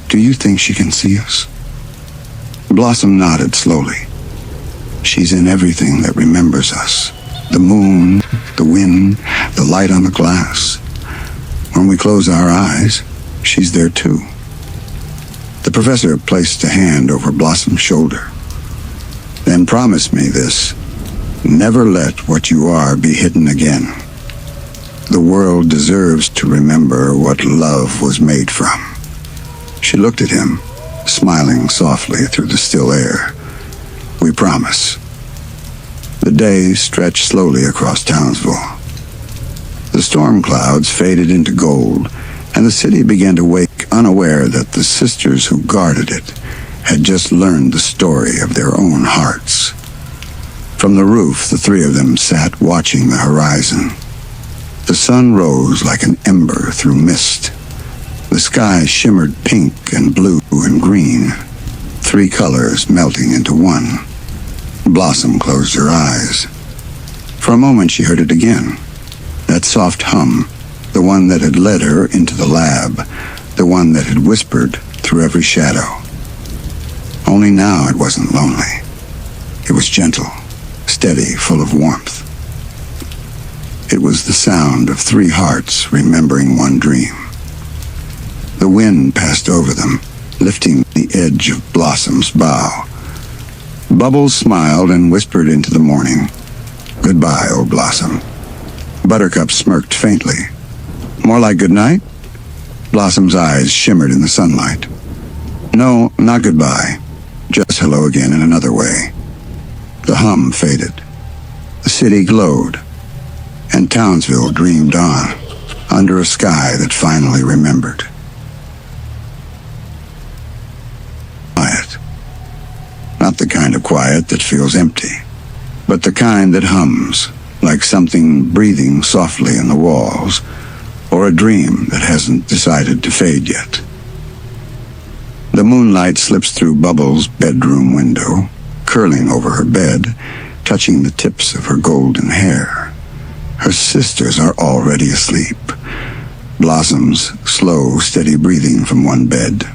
"Do you think she can see us?" Blossom nodded slowly. "She's in everything that remembers us. The moon, the wind, the light on the glass. When we close our eyes, she's there too." The professor placed a hand over Blossom's shoulder. "Then promise me this. Never let what you are be hidden again. The world deserves to remember what love was made from." She looked at him, smiling softly through the still air. "We promise." The day stretched slowly across Townsville. The storm clouds faded into gold, and the city began to wake, unaware that the sisters who guarded it had just learned the story of their own hearts. From the roof, the three of them sat watching the horizon. The sun rose like an ember through mist. The sky shimmered pink and blue and green, three colors melting into one. Blossom closed her eyes. For a moment she heard it again, that soft hum, the one that had led her into the lab, the one that had whispered through every shadow. Only now it wasn't lonely. It was gentle, steady, full of warmth. It was the sound of three hearts remembering one dream. The wind passed over them, lifting the edge of Blossom's bough. Bubbles smiled and whispered into the morning, "Goodbye, old Blossom." Buttercup smirked faintly. "More like good night?" Blossom's eyes shimmered in the sunlight. "No, not goodbye. Just hello again in another way." The hum faded. The city glowed, and Townsville dreamed on, under a sky that finally remembered. Quiet. Not the kind of quiet that feels empty, but the kind that hums, like something breathing softly in the walls, or a dream that hasn't decided to fade yet. The moonlight slips through Bubbles' bedroom window, curling over her bed, touching the tips of her golden hair. Her sisters are already asleep. Blossom's slow, steady breathing from one bed.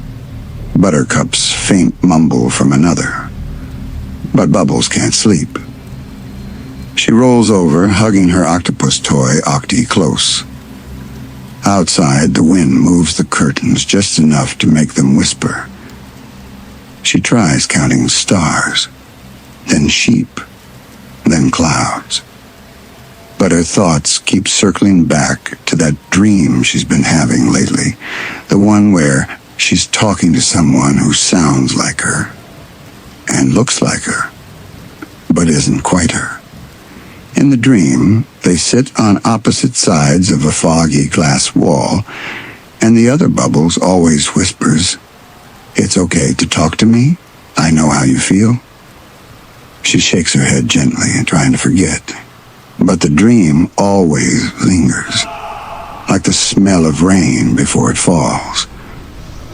Buttercup's faint mumble from another. But Bubbles can't sleep. She rolls over, hugging her octopus toy, Octi, close. Outside, the wind moves the curtains just enough to make them whisper. She tries counting stars, then sheep, then clouds. But her thoughts keep circling back to that dream she's been having lately, the one where she's talking to someone who sounds like her, and looks like her, but isn't quite her. In the dream, they sit on opposite sides of a foggy glass wall, and the other Bubbles always whispers, "It's okay to talk to me. I know how you feel." She shakes her head gently, trying to forget. But the dream always lingers, like the smell of rain before it falls.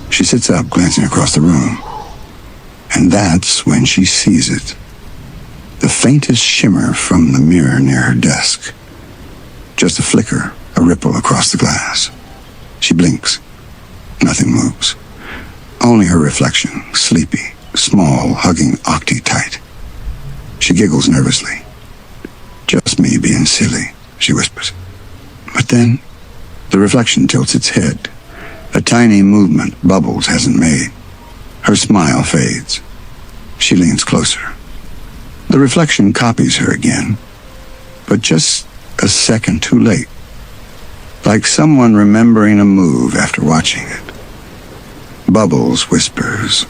She sits up, glancing across the room, and that's when she sees it. The faintest shimmer from the mirror near her desk. Just a flicker, a ripple across the glass. She blinks. Nothing moves. Only her reflection, sleepy, small, hugging Octi tight. She giggles nervously. "Just me being silly," she whispers. But then, the reflection tilts its head. A tiny movement Bubbles hasn't made. Her smile fades. She leans closer. The reflection copies her again, but just a second too late. Like someone remembering a move after watching it. Bubbles whispers,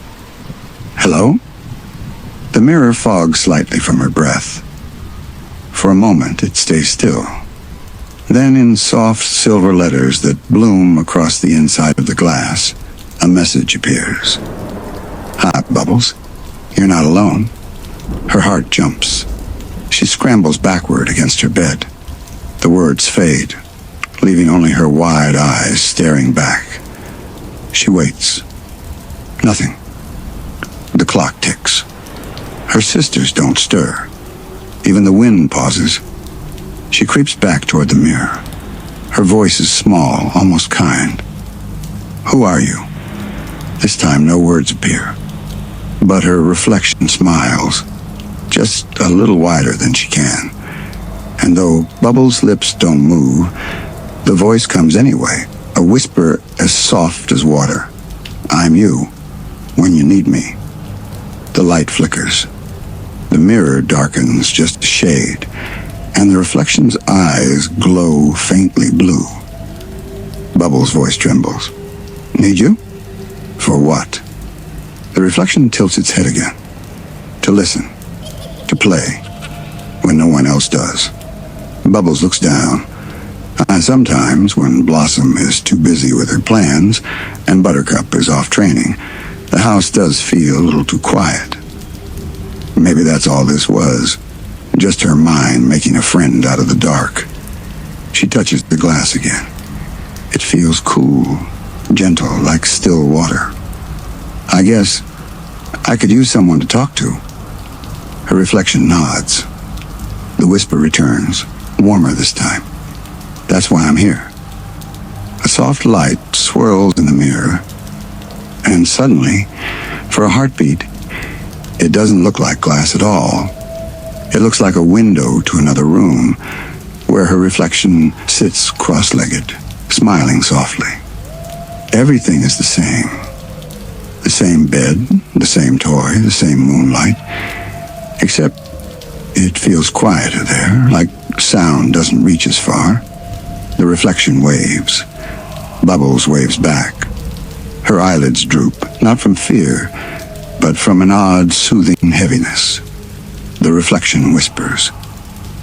"Hello?" The mirror fogs slightly from her breath. For a moment, it stays still. Then, in soft silver letters that bloom across the inside of the glass, a message appears. "Hi, Bubbles. You're not alone." Her heart jumps. She scrambles backward against her bed. The words fade, leaving only her wide eyes staring back. She waits. Nothing. The clock ticks. Her sisters don't stir. Even the wind pauses. She creeps back toward the mirror. Her voice is small, almost kind. "Who are you?" This time no words appear, but her reflection smiles, just a little wider than she can. And though Bubbles' lips don't move, the voice comes anyway, a whisper as soft as water. "I'm you, when you need me." The light flickers. The mirror darkens just a shade, and the reflection's eyes glow faintly blue. Bubbles' voice trembles. "Need you? For what?" The reflection tilts its head again. To listen. To play. When no one else does. Bubbles looks down. Sometimes, when Blossom is too busy with her plans and Buttercup is off training, the house does feel a little too quiet. Maybe that's all this was. Just her mind making a friend out of the dark. She touches the glass again. It feels cool, gentle, like still water. "I guess I could use someone to talk to." Her reflection nods. The whisper returns, warmer this time. "That's why I'm here." A soft light swirls in the mirror, and suddenly, for a heartbeat, it doesn't look like glass at all. It looks like a window to another room, where her reflection sits cross-legged, smiling softly. Everything is the same. The same bed, the same toy, the same moonlight, except it feels quieter there, like sound doesn't reach as far. The reflection waves. Bubbles waves back. Her eyelids droop, not from fear, but from an odd, soothing heaviness. The reflection whispers,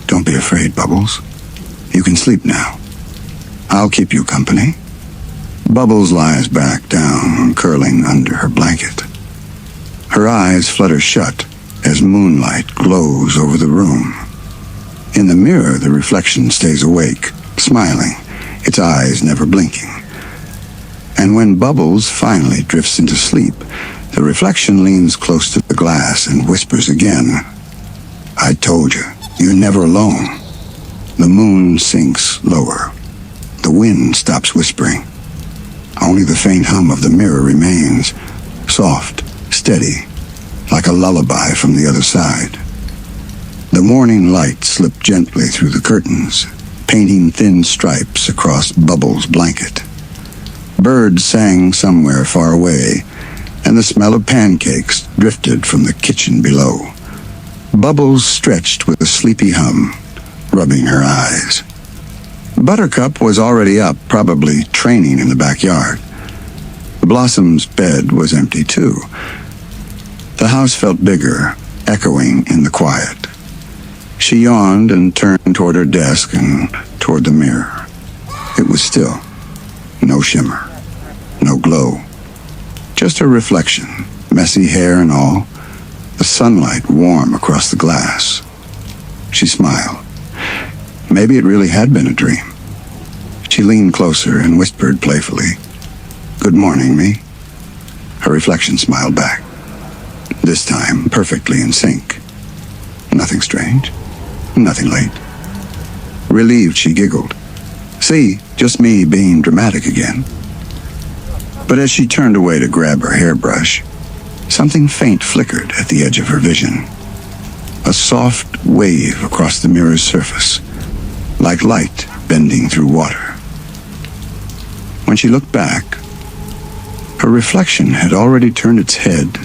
"Don't be afraid, Bubbles. You can sleep now. I'll keep you company." Bubbles lies back down, curling under her blanket. Her eyes flutter shut as moonlight glows over the room. In the mirror, the reflection stays awake, smiling, its eyes never blinking. And when Bubbles finally drifts into sleep, the reflection leans close to the glass and whispers again, "I told you, you're never alone." The moon sinks lower. The wind stops whispering. Only the faint hum of the mirror remains, soft, steady, like a lullaby from the other side. The morning light slipped gently through the curtains, painting thin stripes across Bubbles' blanket. Birds sang somewhere far away, and the smell of pancakes drifted from the kitchen below. Bubbles stretched with a sleepy hum, rubbing her eyes. Buttercup was already up, probably training in the backyard. Blossom's bed was empty too. The house felt bigger, echoing in the quiet. She yawned and turned toward her desk and toward the mirror. It was still. No shimmer. No glow. Just her reflection, messy hair and all. The sunlight warm across the glass. She smiled. Maybe it really had been a dream. She leaned closer and whispered playfully, "Good morning, me." Her reflection smiled back. This time, perfectly in sync. Nothing strange. Nothing late. Relieved, she giggled. "See, just me being dramatic again." But as she turned away to grab her hairbrush, something faint flickered at the edge of her vision. A soft wave across the mirror's surface, like light bending through water. When she looked back, her reflection had already turned its head,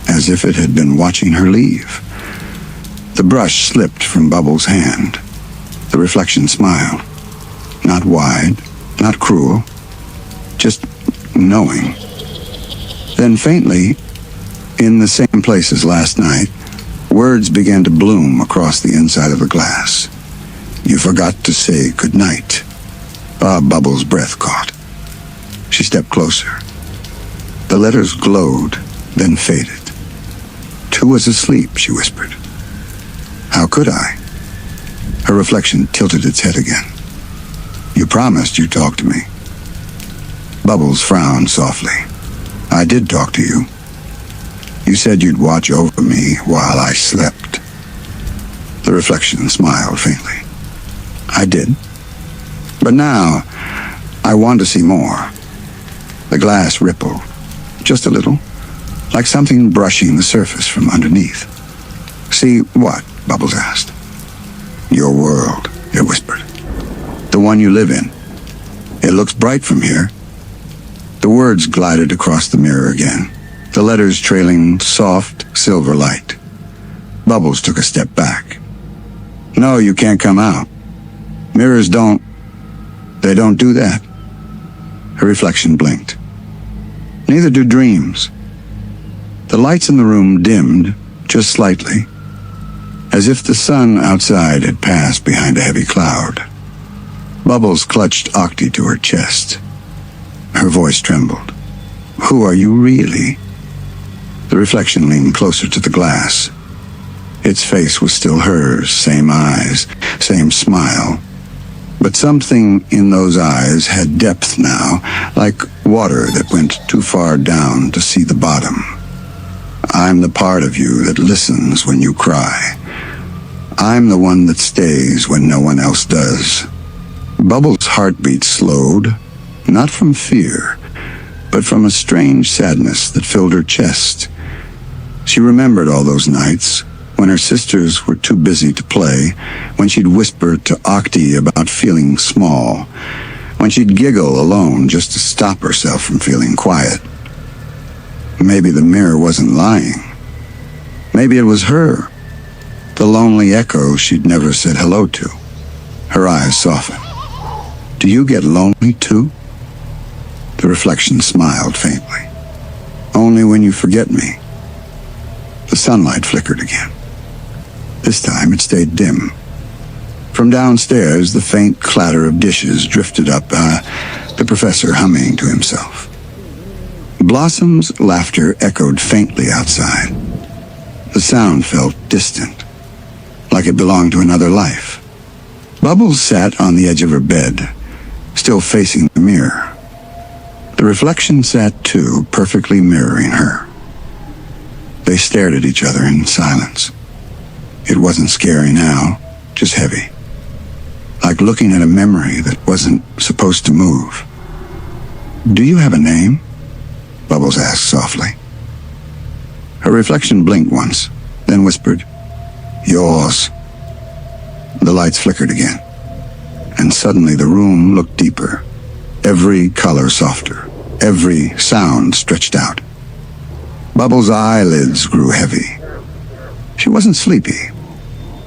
as if it had been watching her leave. The brush slipped from Bubbles' hand. The reflection smiled. Not wide, not cruel, just knowing. Then faintly, in the same place as last night, words began to bloom across the inside of the glass. "You forgot to say goodnight." Bubbles' breath caught. She stepped closer. The letters glowed, then faded. "Tu was asleep," she whispered. "How could I?" Her reflection tilted its head again. You promised you'd talk to me. Bubbles frowned softly. I did talk to you. You said you'd watch over me while I slept. The reflection smiled faintly. I did. But now, I want to see more. The glass rippled, just a little, like something brushing the surface from underneath. See what? Bubbles asked. Your world, it whispered. The one you live in. It looks bright from here. The words glided across the mirror again, the letters trailing soft silver light. Bubbles took a step back. No, you can't come out. Mirrors they don't do that. Her reflection blinked. Neither do dreams. The lights in the room dimmed, just slightly, as if the sun outside had passed behind a heavy cloud. Bubbles clutched Octi to her chest. Her voice trembled. Who are you really? The reflection leaned closer to the glass. Its face was still hers, same eyes, same smile. But something in those eyes had depth now, like water that went too far down to see the bottom. I'm the part of you that listens when you cry. I'm the one that stays when no one else does. Bubbles' heartbeat slowed, not from fear, but from a strange sadness that filled her chest. She remembered all those nights, when her sisters were too busy to play, when she'd whisper to Octi about feeling small, when she'd giggle alone just to stop herself from feeling quiet. Maybe the mirror wasn't lying. Maybe it was her, the lonely echo she'd never said hello to. Her eyes softened. Do you get lonely too? The reflection smiled faintly. Only when you forget me. The sunlight flickered again. This time it stayed dim. From downstairs, the faint clatter of dishes drifted up, the professor humming to himself. Blossom's laughter echoed faintly outside. The sound felt distant, like it belonged to another life. Bubbles sat on the edge of her bed, still facing the mirror. The reflection sat too, perfectly mirroring her. They stared at each other in silence. It wasn't scary now, just heavy. Like looking at a memory that wasn't supposed to move. Do you have a name? Bubbles asked softly. Her reflection blinked once, then whispered, Yours. The lights flickered again, and suddenly the room looked deeper, every color softer, every sound stretched out. Bubbles' eyelids grew heavy. She wasn't sleepy,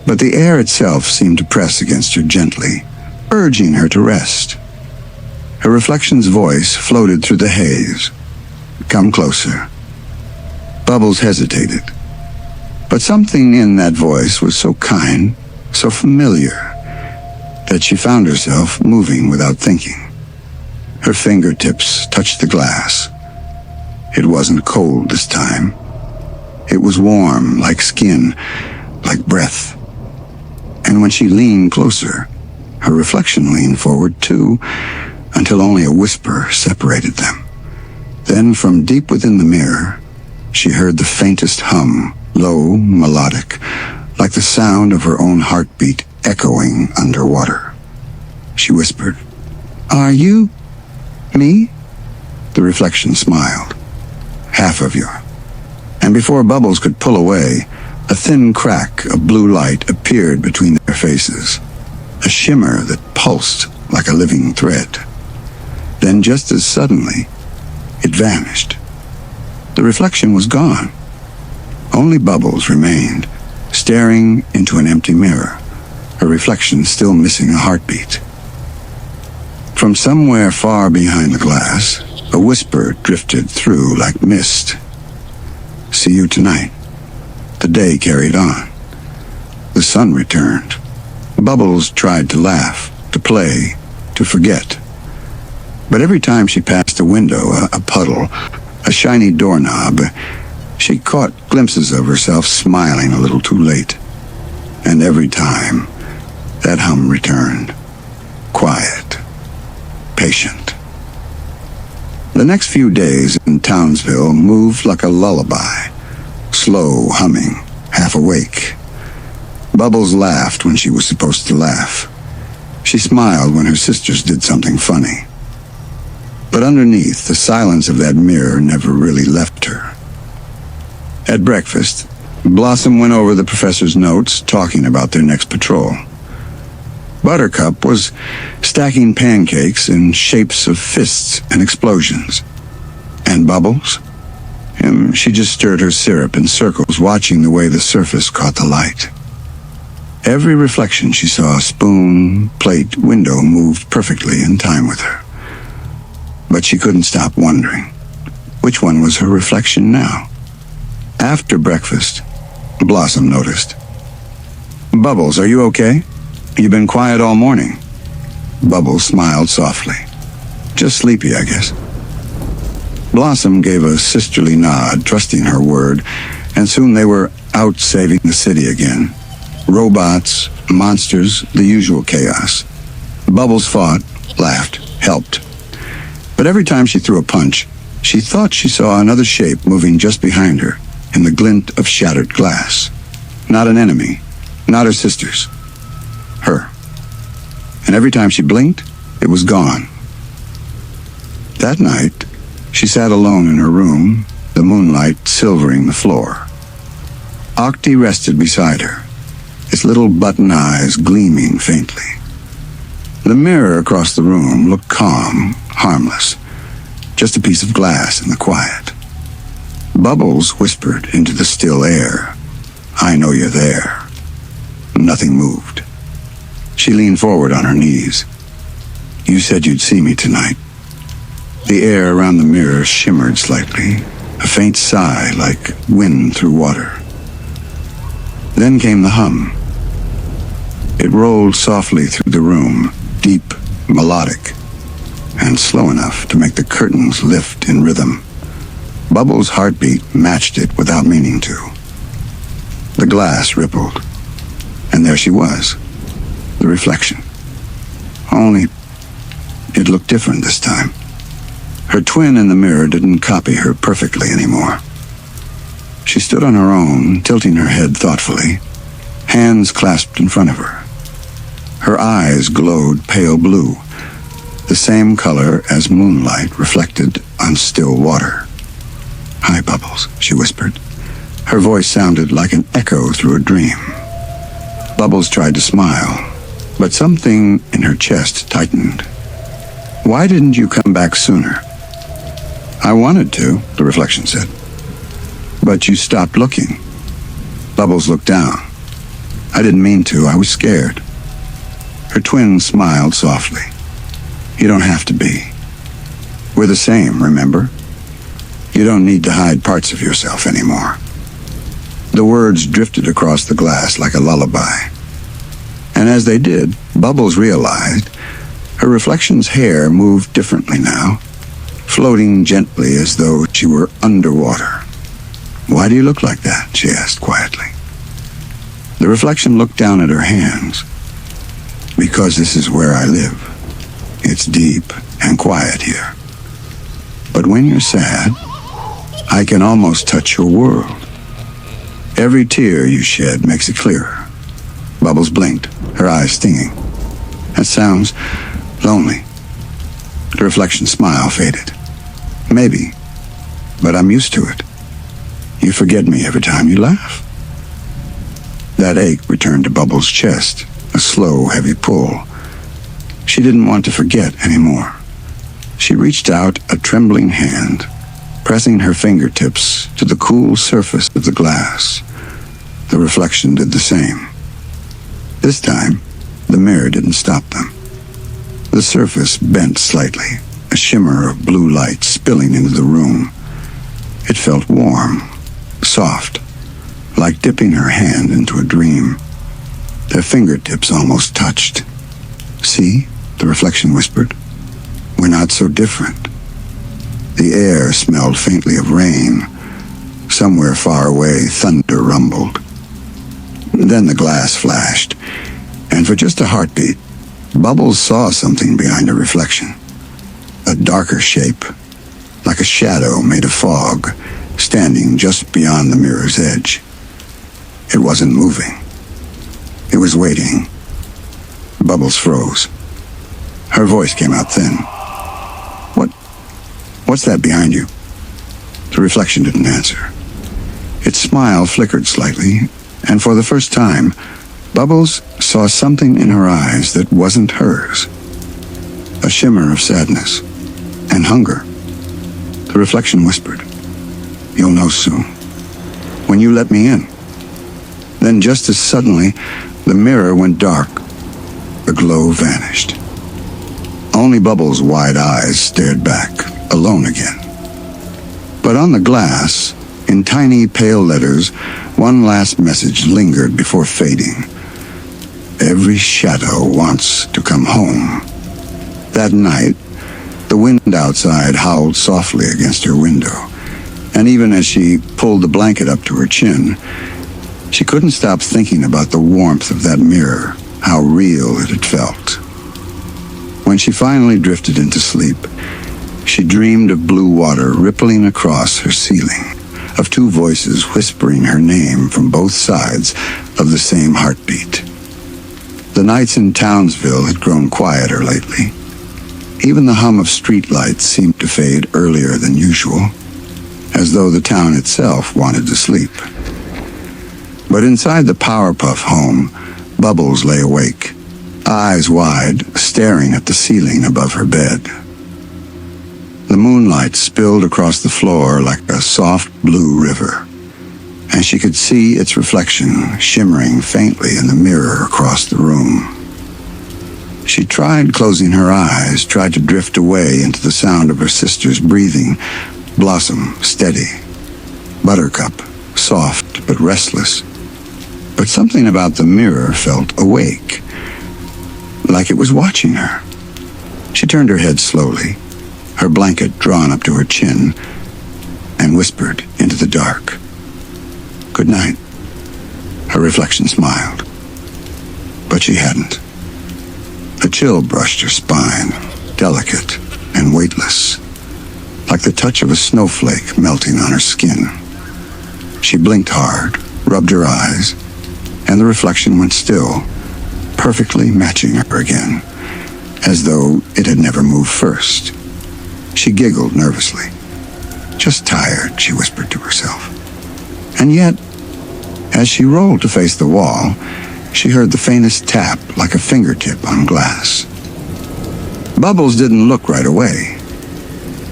but the air itself seemed to press against her gently, urging her to rest. Her reflection's voice floated through the haze. Come closer. Bubbles hesitated, but something in that voice was so kind, so familiar, that she found herself moving without thinking. Her fingertips touched the glass. It wasn't cold this time. It was warm, like skin, like breath. And when she leaned closer, her reflection leaned forward too, until only a whisper separated them. Then from deep within the mirror, she heard the faintest hum, low, melodic, like the sound of her own heartbeat echoing underwater. She whispered, Are you me? The reflection smiled. Half of you. And before Bubbles could pull away, a thin crack of blue light appeared between their faces, a shimmer that pulsed like a living thread. Then just as suddenly, it vanished. The reflection was gone. Only Bubbles remained, staring into an empty mirror, her reflection still missing a heartbeat. From somewhere far behind the glass, a whisper drifted through like mist. See you tonight. The day carried on. The sun returned. Bubbles tried to laugh, to play, to forget. But every time she passed a window, a puddle, a shiny doorknob, she caught glimpses of herself smiling a little too late. And every time, That hum returned. Quiet. Patient. The next few days in Townsville moved like a lullaby. Slow humming, half awake. Bubbles laughed when she was supposed to laugh. She smiled when her sisters did something funny. But underneath, the silence of that mirror never really left her. At breakfast, Blossom went over the professor's notes, talking about their next patrol. Buttercup was stacking pancakes in shapes of fists and explosions. And Bubbles? She just stirred her syrup in circles, watching the way the surface caught the light. Every reflection she saw, spoon, plate, window, moved perfectly in time with her. But she couldn't stop wondering, which one was her reflection now? After breakfast, Blossom noticed. "Bubbles, are you okay? You've been quiet all morning." Bubbles smiled softly. "Just sleepy, I guess." Blossom gave a sisterly nod, trusting her word, and soon they were out saving the city again. Robots, monsters, the usual chaos. Bubbles fought, laughed, helped. But every time she threw a punch, she thought she saw another shape moving just behind her, in the glint of shattered glass. Not an enemy, not her sisters. Her. And every time she blinked, it was gone. That night, she sat alone in her room, the moonlight silvering the floor. Octi rested beside her, its little button eyes gleaming faintly. The mirror across the room looked calm, harmless, just a piece of glass in the quiet. Bubbles whispered into the still air, "I know you're there." Nothing moved. She leaned forward on her knees. "You said you'd see me tonight." The air around the mirror shimmered slightly, a faint sigh like wind through water. Then came the hum. It rolled softly through the room, deep, melodic, and slow enough to make the curtains lift in rhythm. Bubbles' heartbeat matched it without meaning to. The glass rippled, and there she was, the reflection. Only it looked different this time. Her twin in the mirror didn't copy her perfectly anymore. She stood on her own, tilting her head thoughtfully, hands clasped in front of her. Her eyes glowed pale blue, the same color as moonlight reflected on still water. "Hi, Bubbles," she whispered. Her voice sounded like an echo through a dream. Bubbles tried to smile, but something in her chest tightened. "Why didn't you come back sooner?" "I wanted to," the reflection said. "But you stopped looking." Bubbles looked down. "I didn't mean to. I was scared." Her twin smiled softly. "You don't have to be. We're the same, remember? You don't need to hide parts of yourself anymore." The words drifted across the glass like a lullaby. And as they did, Bubbles realized her reflection's hair moved differently now, floating gently as though she were underwater. "Why do you look like that?" she asked quietly. The reflection looked down at her hands. "Because this is where I live. It's deep and quiet here. But when you're sad, I can almost touch your world. Every tear you shed makes it clearer." Bubbles blinked, her eyes stinging. "That sounds lonely." The reflection's smile faded. "Maybe, but I'm used to it. You forget me every time you laugh." That ache returned to Bubbles' chest, a slow, heavy pull. She didn't want to forget anymore. She reached out a trembling hand, pressing her fingertips to the cool surface of the glass. The reflection did the same. This time, the mirror didn't stop them. The surface bent slightly, a shimmer of blue light spilling into the room. It felt warm, soft, like dipping her hand into a dream. Their fingertips almost touched. "See?" the reflection whispered. "We're not so different." The air smelled faintly of rain. Somewhere far away, thunder rumbled. Then the glass flashed. And for just a heartbeat, Bubbles saw something behind her reflection. A darker shape, like a shadow made of fog, standing just beyond the mirror's edge. It wasn't moving. It was waiting. Bubbles froze. Her voice came out thin. What's that behind you?" The reflection didn't answer. Its smile flickered slightly, and for the first time, Bubbles saw something in her eyes that wasn't hers. A shimmer of sadness and hunger. The reflection whispered, "You'll know soon. When you let me in." Then just as suddenly, the mirror went dark. The glow vanished. Only Bubbles' wide eyes stared back, alone again. But on the glass, in tiny pale letters, one last message lingered before fading. "Every shadow wants to come home." That night, the wind outside howled softly against her window, and even as she pulled the blanket up to her chin, she couldn't stop thinking about the warmth of that mirror, how real it had felt. When she finally drifted into sleep, she dreamed of blue water rippling across her ceiling, of two voices whispering her name from both sides of the same heartbeat. The nights in Townsville had grown quieter lately. Even the hum of streetlights seemed to fade earlier than usual, as though the town itself wanted to sleep. But inside the Powerpuff home, Bubbles lay awake, eyes wide, staring at the ceiling above her bed. The moonlight spilled across the floor like a soft blue river, and she could see its reflection shimmering faintly in the mirror across the room. She tried closing her eyes, tried to drift away into the sound of her sister's breathing. Blossom, steady. Buttercup, soft but restless. But something about the mirror felt awake, like it was watching her. She turned her head slowly, her blanket drawn up to her chin, and whispered into the dark, "Good night." Her reflection smiled, but she hadn't. A chill brushed her spine, delicate and weightless, like the touch of a snowflake melting on her skin. She blinked hard, rubbed her eyes, and the reflection went still, perfectly matching her again, as though it had never moved first. She giggled nervously. "Just tired," she whispered to herself. And yet, as she rolled to face the wall, she heard the faintest tap like a fingertip on glass. Bubbles didn't look right away.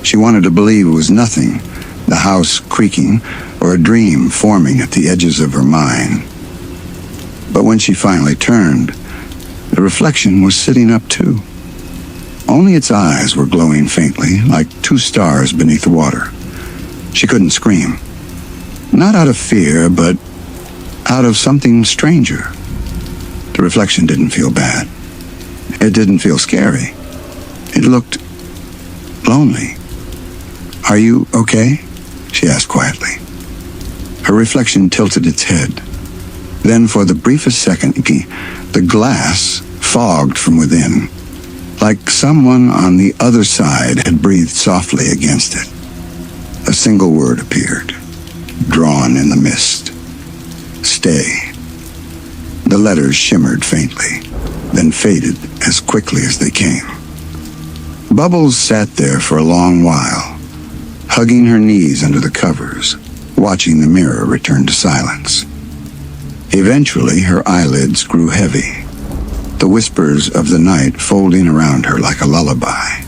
She wanted to believe it was nothing, the house creaking or a dream forming at the edges of her mind. But when she finally turned, the reflection was sitting up too. Only its eyes were glowing faintly, like two stars beneath the water. She couldn't scream. Not out of fear, but out of something stranger. The reflection didn't feel bad. It didn't feel scary. It looked lonely. "Are you okay?" she asked quietly. Her reflection tilted its head. Then for the briefest second, the glass fogged from within, like someone on the other side had breathed softly against it. A single word appeared, drawn in the mist. "Stay." The letters shimmered faintly, then faded as quickly as they came. Bubbles sat there for a long while, hugging her knees under the covers, watching the mirror return to silence. Eventually, her eyelids grew heavy, the whispers of the night folding around her like a lullaby.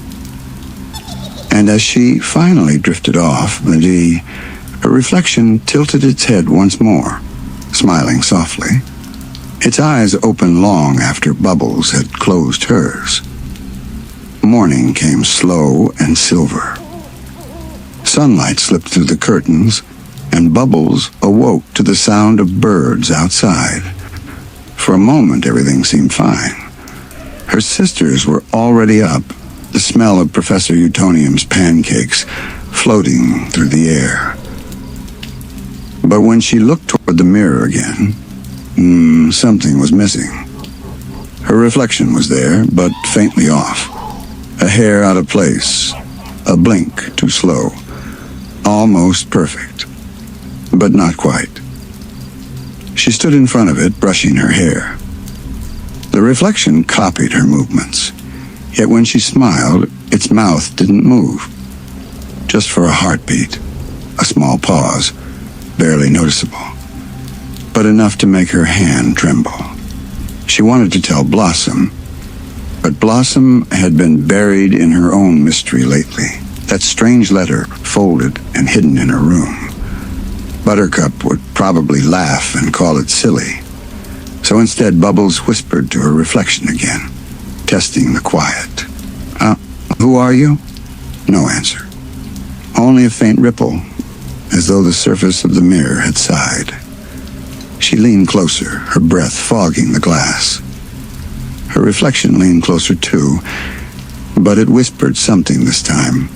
And as she finally drifted off, her reflection tilted its head once more, smiling softly. Its eyes opened long after Bubbles had closed hers. Morning came slow and silver. Sunlight slipped through the curtains, and Bubbles awoke to the sound of birds outside. For a moment, everything seemed fine. Her sisters were already up, the smell of Professor Utonium's pancakes floating through the air. But when she looked toward the mirror again, something was missing. Her reflection was there, but faintly off. A hair out of place, a blink too slow. Almost perfect, but not quite. She stood in front of it, brushing her hair. The reflection copied her movements, yet when she smiled, its mouth didn't move. Just for a heartbeat, a small pause, barely noticeable, but enough to make her hand tremble. She wanted to tell Blossom, but Blossom had been buried in her own mystery lately. That strange letter folded and hidden in her room. Buttercup would probably laugh and call it silly. So instead, Bubbles whispered to her reflection again, testing the quiet. Who are you? No answer. Only a faint ripple, as though the surface of the mirror had sighed. She leaned closer, her breath fogging the glass. Her reflection leaned closer too, but it whispered something this time.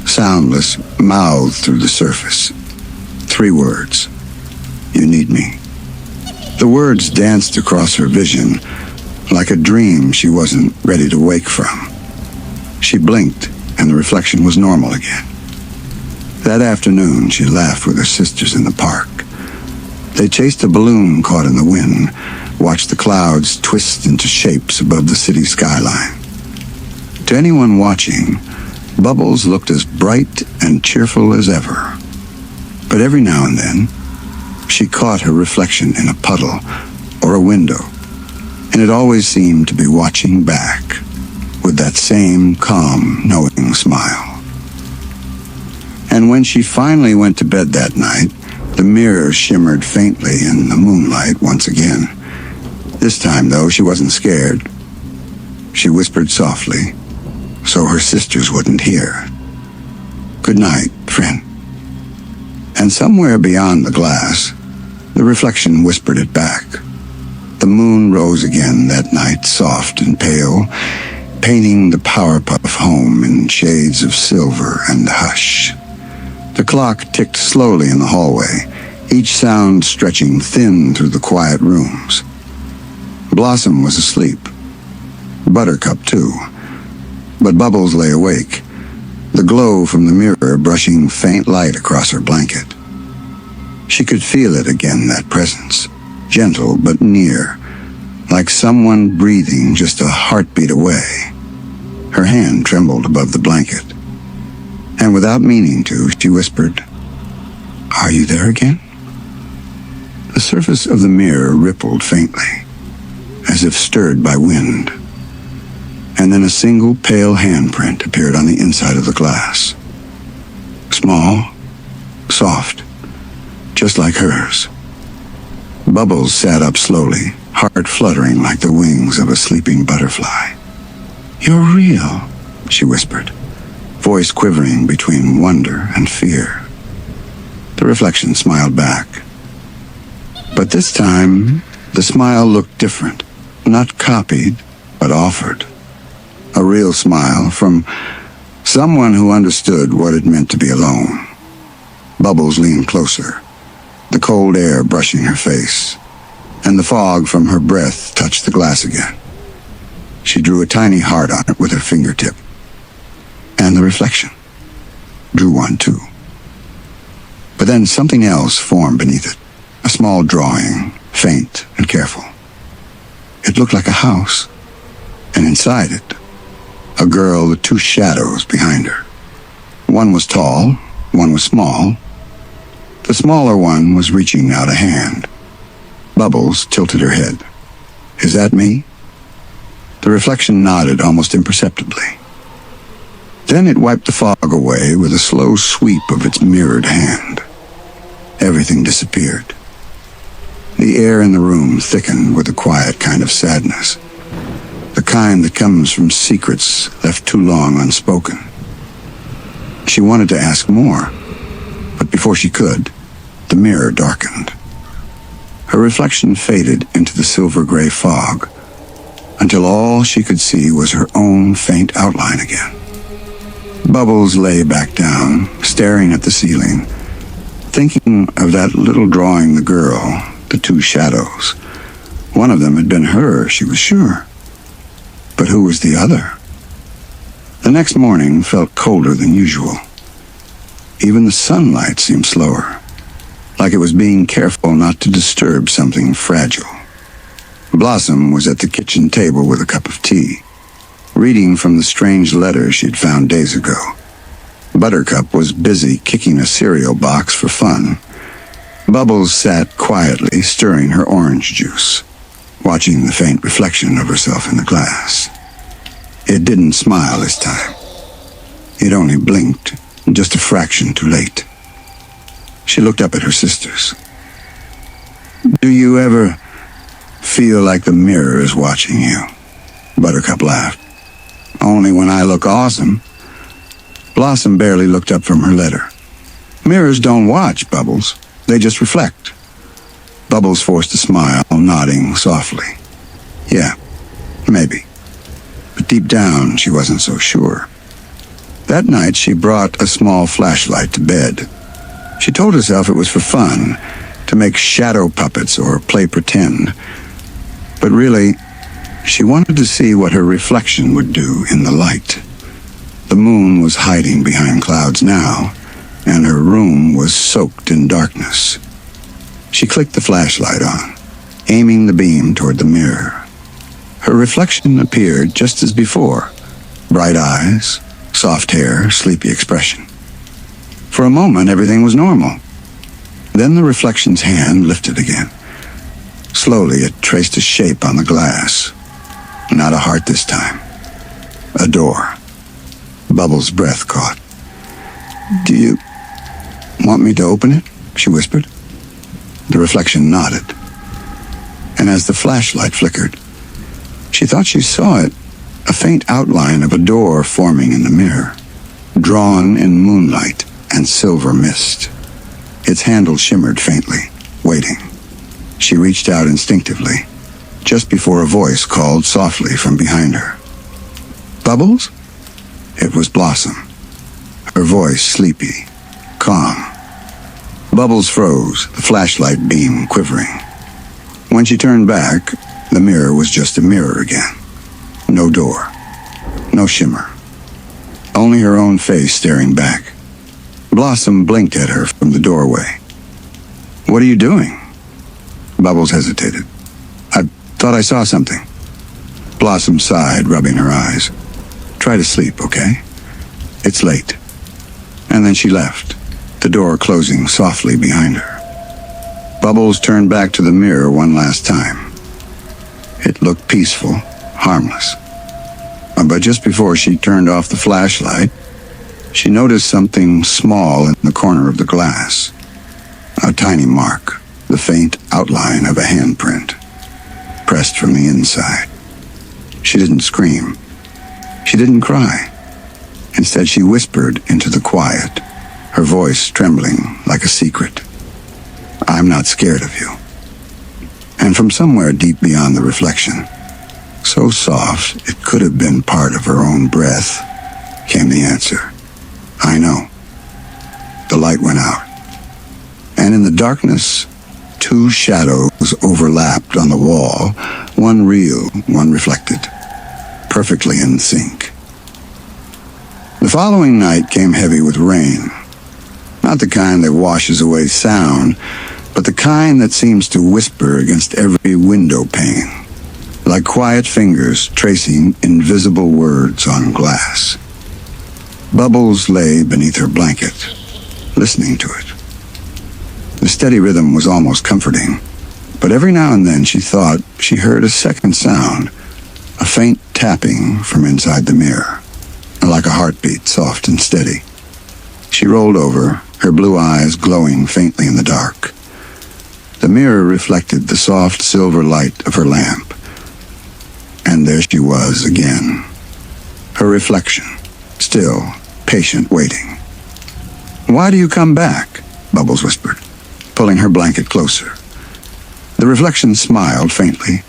Soundless, mouthed through the surface. 3 words. You need me. The words danced across her vision, like a dream she wasn't ready to wake from. She blinked, and the reflection was normal again. That afternoon, she laughed with her sisters in the park. They chased a balloon caught in the wind, watched the clouds twist into shapes above the city skyline. To anyone watching, Bubbles looked as bright and cheerful as ever. But every now and then, she caught her reflection in a puddle or a window, and it always seemed to be watching back with that same calm, knowing smile. And when she finally went to bed that night, the mirror shimmered faintly in the moonlight once again. This time, though, she wasn't scared. She whispered softly, so her sisters wouldn't hear. Good night, friend. And somewhere beyond the glass, the reflection whispered it back. The moon rose again that night, soft and pale, painting the Powerpuff home in shades of silver and hush. The clock ticked slowly in the hallway, each sound stretching thin through the quiet rooms. Blossom was asleep. Buttercup, too. But Bubbles lay awake, the glow from the mirror brushing faint light across her blanket. She could feel it again, that presence, gentle but near, like someone breathing just a heartbeat away. Her hand trembled above the blanket, and without meaning to, she whispered, "Are you there again?" The surface of the mirror rippled faintly, as if stirred by wind, and then a single pale handprint appeared on the inside of the glass. Small, soft, just like hers. Bubbles sat up slowly, heart fluttering like the wings of a sleeping butterfly. "You're real," she whispered, voice quivering between wonder and fear. The reflection smiled back. But this time, the smile looked different, not copied, but offered. A real smile from someone who understood what it meant to be alone. Bubbles leaned closer, the cold air brushing her face, and the fog from her breath touched the glass again. She drew a tiny heart on it with her fingertip, and the reflection drew one too. But then something else formed beneath it, a small drawing, faint and careful. It looked like a house, and inside it, a girl with 2 shadows behind her. One was tall, one was small. The smaller one was reaching out a hand. Bubbles tilted her head. "Is that me?" The reflection nodded almost imperceptibly. Then it wiped the fog away with a slow sweep of its mirrored hand. Everything disappeared. The air in the room thickened with a quiet kind of sadness, the kind that comes from secrets left too long unspoken. She wanted to ask more, but before she could, the mirror darkened. Her reflection faded into the silver-gray fog, until all she could see was her own faint outline again. Bubbles lay back down, staring at the ceiling, thinking of that little drawing the girl, the 2 shadows. One of them had been her, she was sure. But who was the other? The next morning felt colder than usual. Even the sunlight seemed slower, like it was being careful not to disturb something fragile. Blossom was at the kitchen table with a cup of tea, reading from the strange letter she'd found days ago. Buttercup was busy kicking a cereal box for fun. Bubbles sat quietly stirring her orange juice, watching the faint reflection of herself in the glass. It didn't smile this time. It only blinked, just a fraction too late. She looked up at her sisters. "Do you ever feel like the mirror is watching you?" Buttercup laughed. "Only when I look awesome." Blossom barely looked up from her letter. "Mirrors don't watch, Bubbles. They just reflect." Bubbles forced a smile, nodding softly. "Yeah, maybe." But deep down, she wasn't so sure. That night, she brought a small flashlight to bed. She told herself it was for fun, to make shadow puppets or play pretend. But really, she wanted to see what her reflection would do in the light. The moon was hiding behind clouds now, and her room was soaked in darkness. She clicked the flashlight on, aiming the beam toward the mirror. Her reflection appeared just as before. Bright eyes, soft hair, sleepy expression. For a moment, everything was normal. Then the reflection's hand lifted again. Slowly, it traced a shape on the glass. Not a heart this time. A door. Bubbles' breath caught. "Do you want me to open it?" she whispered. The reflection nodded. And as the flashlight flickered, she thought she saw it, a faint outline of a door forming in the mirror, drawn in moonlight and silver mist. Its handle shimmered faintly, waiting. She reached out instinctively, just before a voice called softly from behind her. "Bubbles?" It was Blossom, her voice sleepy, calm. Bubbles froze, the flashlight beam quivering. When she turned back, the mirror was just a mirror again. No door, no shimmer. Only her own face staring back. Blossom blinked at her from the doorway. "What are you doing?" Bubbles hesitated. "I thought I saw something." Blossom sighed, rubbing her eyes. "Try to sleep, okay? It's late." And then she left, the door closing softly behind her. Bubbles turned back to the mirror one last time. It looked peaceful, harmless. But just before she turned off the flashlight, she noticed something small in the corner of the glass. A tiny mark, the faint outline of a handprint, pressed from the inside. She didn't scream. She didn't cry. Instead, she whispered into the quiet, her voice trembling like a secret. "I'm not scared of you." And from somewhere deep beyond the reflection, so soft it could have been part of her own breath, came the answer. "I know." The light went out, and in the darkness, two shadows overlapped on the wall, one real, one reflected, perfectly in sync. The following night came heavy with rain. Not the kind that washes away sound, but the kind that seems to whisper against every window pane, like quiet fingers tracing invisible words on glass. Bubbles lay beneath her blanket, listening to it. The steady rhythm was almost comforting, but every now and then she thought she heard a second sound, a faint tapping from inside the mirror, like a heartbeat, soft and steady. She rolled over, her blue eyes glowing faintly in the dark. The mirror reflected the soft silver light of her lamp. And there she was again. Her reflection, still, patient, waiting. "Why do you come back?" Bubbles whispered, pulling her blanket closer. The reflection smiled faintly,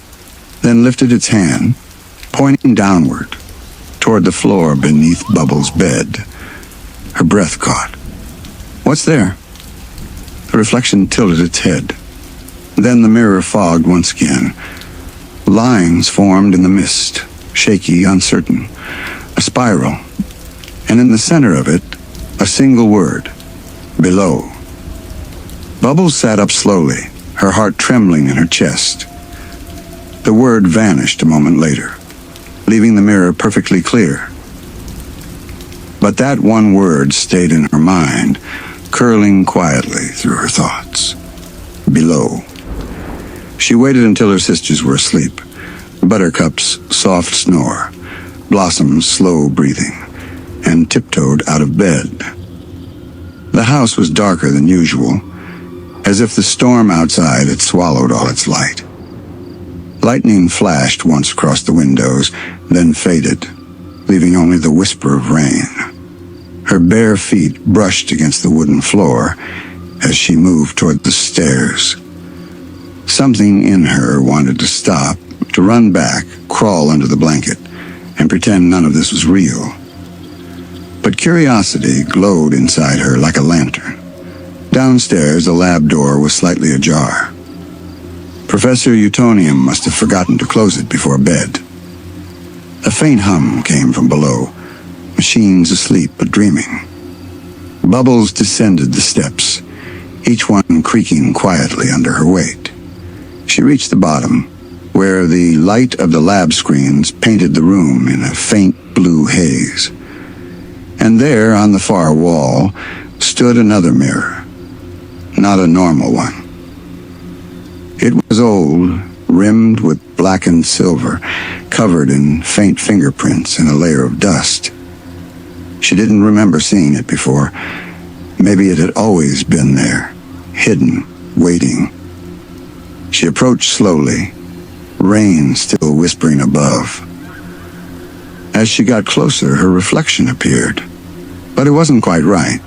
then lifted its hand, pointing downward, toward the floor beneath Bubbles' bed. Her breath caught. "What's there?" The reflection tilted its head. Then the mirror fogged once again. Lines formed in the mist, shaky, uncertain, a spiral, and in the center of it, a single word, below. Bubbles sat up slowly, her heart trembling in her chest. The word vanished a moment later, leaving the mirror perfectly clear. But that one word stayed in her mind, curling quietly through her thoughts. Below. She waited until her sisters were asleep. Buttercup's soft snore, Blossom's slow breathing, and tiptoed out of bed. The house was darker than usual, as if the storm outside had swallowed all its light. Lightning flashed once across the windows, then faded, leaving only the whisper of rain. Her bare feet brushed against the wooden floor as she moved toward the stairs. Something in her wanted to stop, to run back, crawl under the blanket, and pretend none of this was real. But curiosity glowed inside her like a lantern. Downstairs, the lab door was slightly ajar. Professor Utonium must have forgotten to close it before bed. A faint hum came from below, machines asleep but dreaming. Bubbles descended the steps, each one creaking quietly under her weight. She reached the bottom, where the light of the lab screens painted the room in a faint blue haze. And there, on the far wall, stood another mirror. Not a normal one. It was old, rimmed with blackened silver, covered in faint fingerprints and a layer of dust. She didn't remember seeing it before. Maybe it had always been there, hidden, waiting. She approached slowly, rain still whispering above. As she got closer, her reflection appeared, but it wasn't quite right.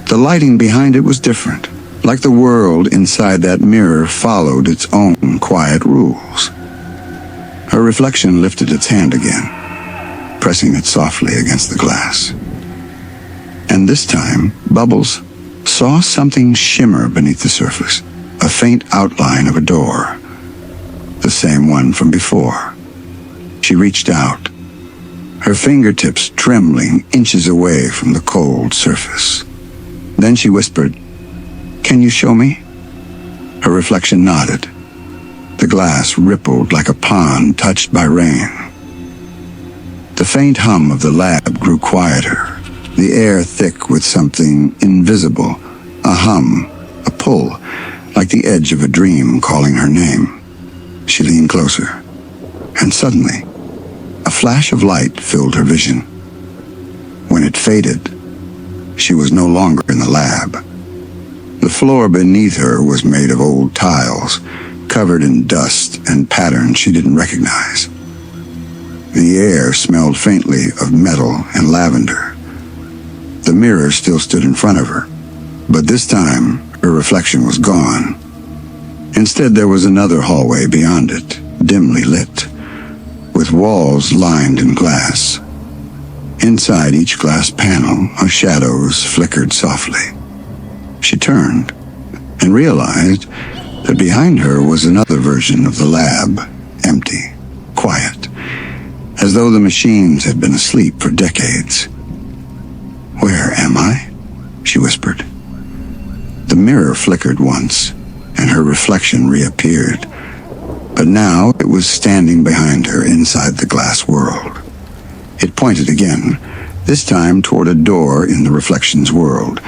The lighting behind it was different, like the world inside that mirror followed its own quiet rules. Her reflection lifted its hand again, pressing it softly against the glass. And this time, Bubbles saw something shimmer beneath the surface, a faint outline of a door, the same one from before. She reached out, her fingertips trembling inches away from the cold surface. Then she whispered, "Can you show me?" Her reflection nodded. The glass rippled like a pond touched by rain. The faint hum of the lab grew quieter, the air thick with something invisible, a hum, a pull, like the edge of a dream calling her name. She leaned closer, and suddenly, a flash of light filled her vision. When it faded, she was no longer in the lab. The floor beneath her was made of old tiles, covered in dust and patterns she didn't recognize. The air smelled faintly of metal and lavender. The mirror still stood in front of her, but this time her reflection was gone. Instead, there was another hallway beyond it, dimly lit, with walls lined in glass. Inside each glass panel, shadows flickered softly. She turned and realized that behind her was another version of the lab, empty, quiet, as though the machines had been asleep for decades. "Where am I?" she whispered. The mirror flickered once, and her reflection reappeared, but now it was standing behind her inside the glass world. It pointed again, this time toward a door in the reflection's world,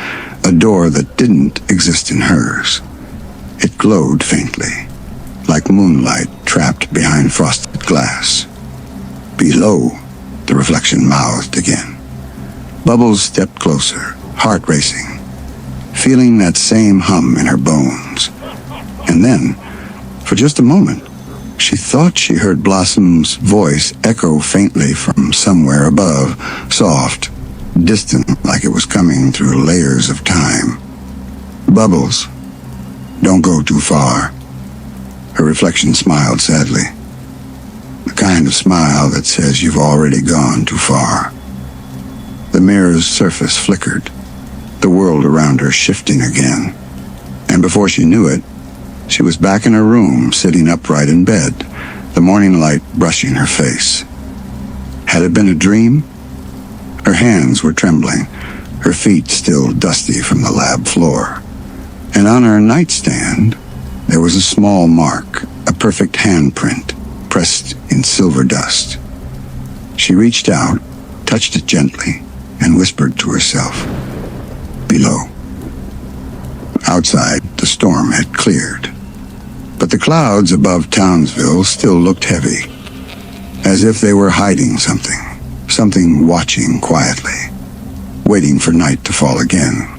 a door that didn't exist in hers. It glowed faintly, like moonlight trapped behind frosted glass. "Below," the reflection mouthed again. Bubbles stepped closer, heart racing, feeling that same hum in her bones. And then, for just a moment, she thought she heard Blossom's voice echo faintly from somewhere above, soft, distant, like it was coming through layers of time. "Bubbles, don't go too far." Her reflection smiled sadly, the kind of smile that says you've already gone too far. The mirror's surface flickered, the world around her shifting again. And before she knew it, she was back in her room, sitting upright in bed, the morning light brushing her face. Had it been a dream? Her hands were trembling, her feet still dusty from the lab floor. And on her nightstand, there was a small mark, a perfect handprint, pressed in silver dust. She reached out, touched it gently, and whispered to herself, "Below." Outside, the storm had cleared, but the clouds above Townsville still looked heavy, as if they were hiding something watching quietly, waiting for night to fall again.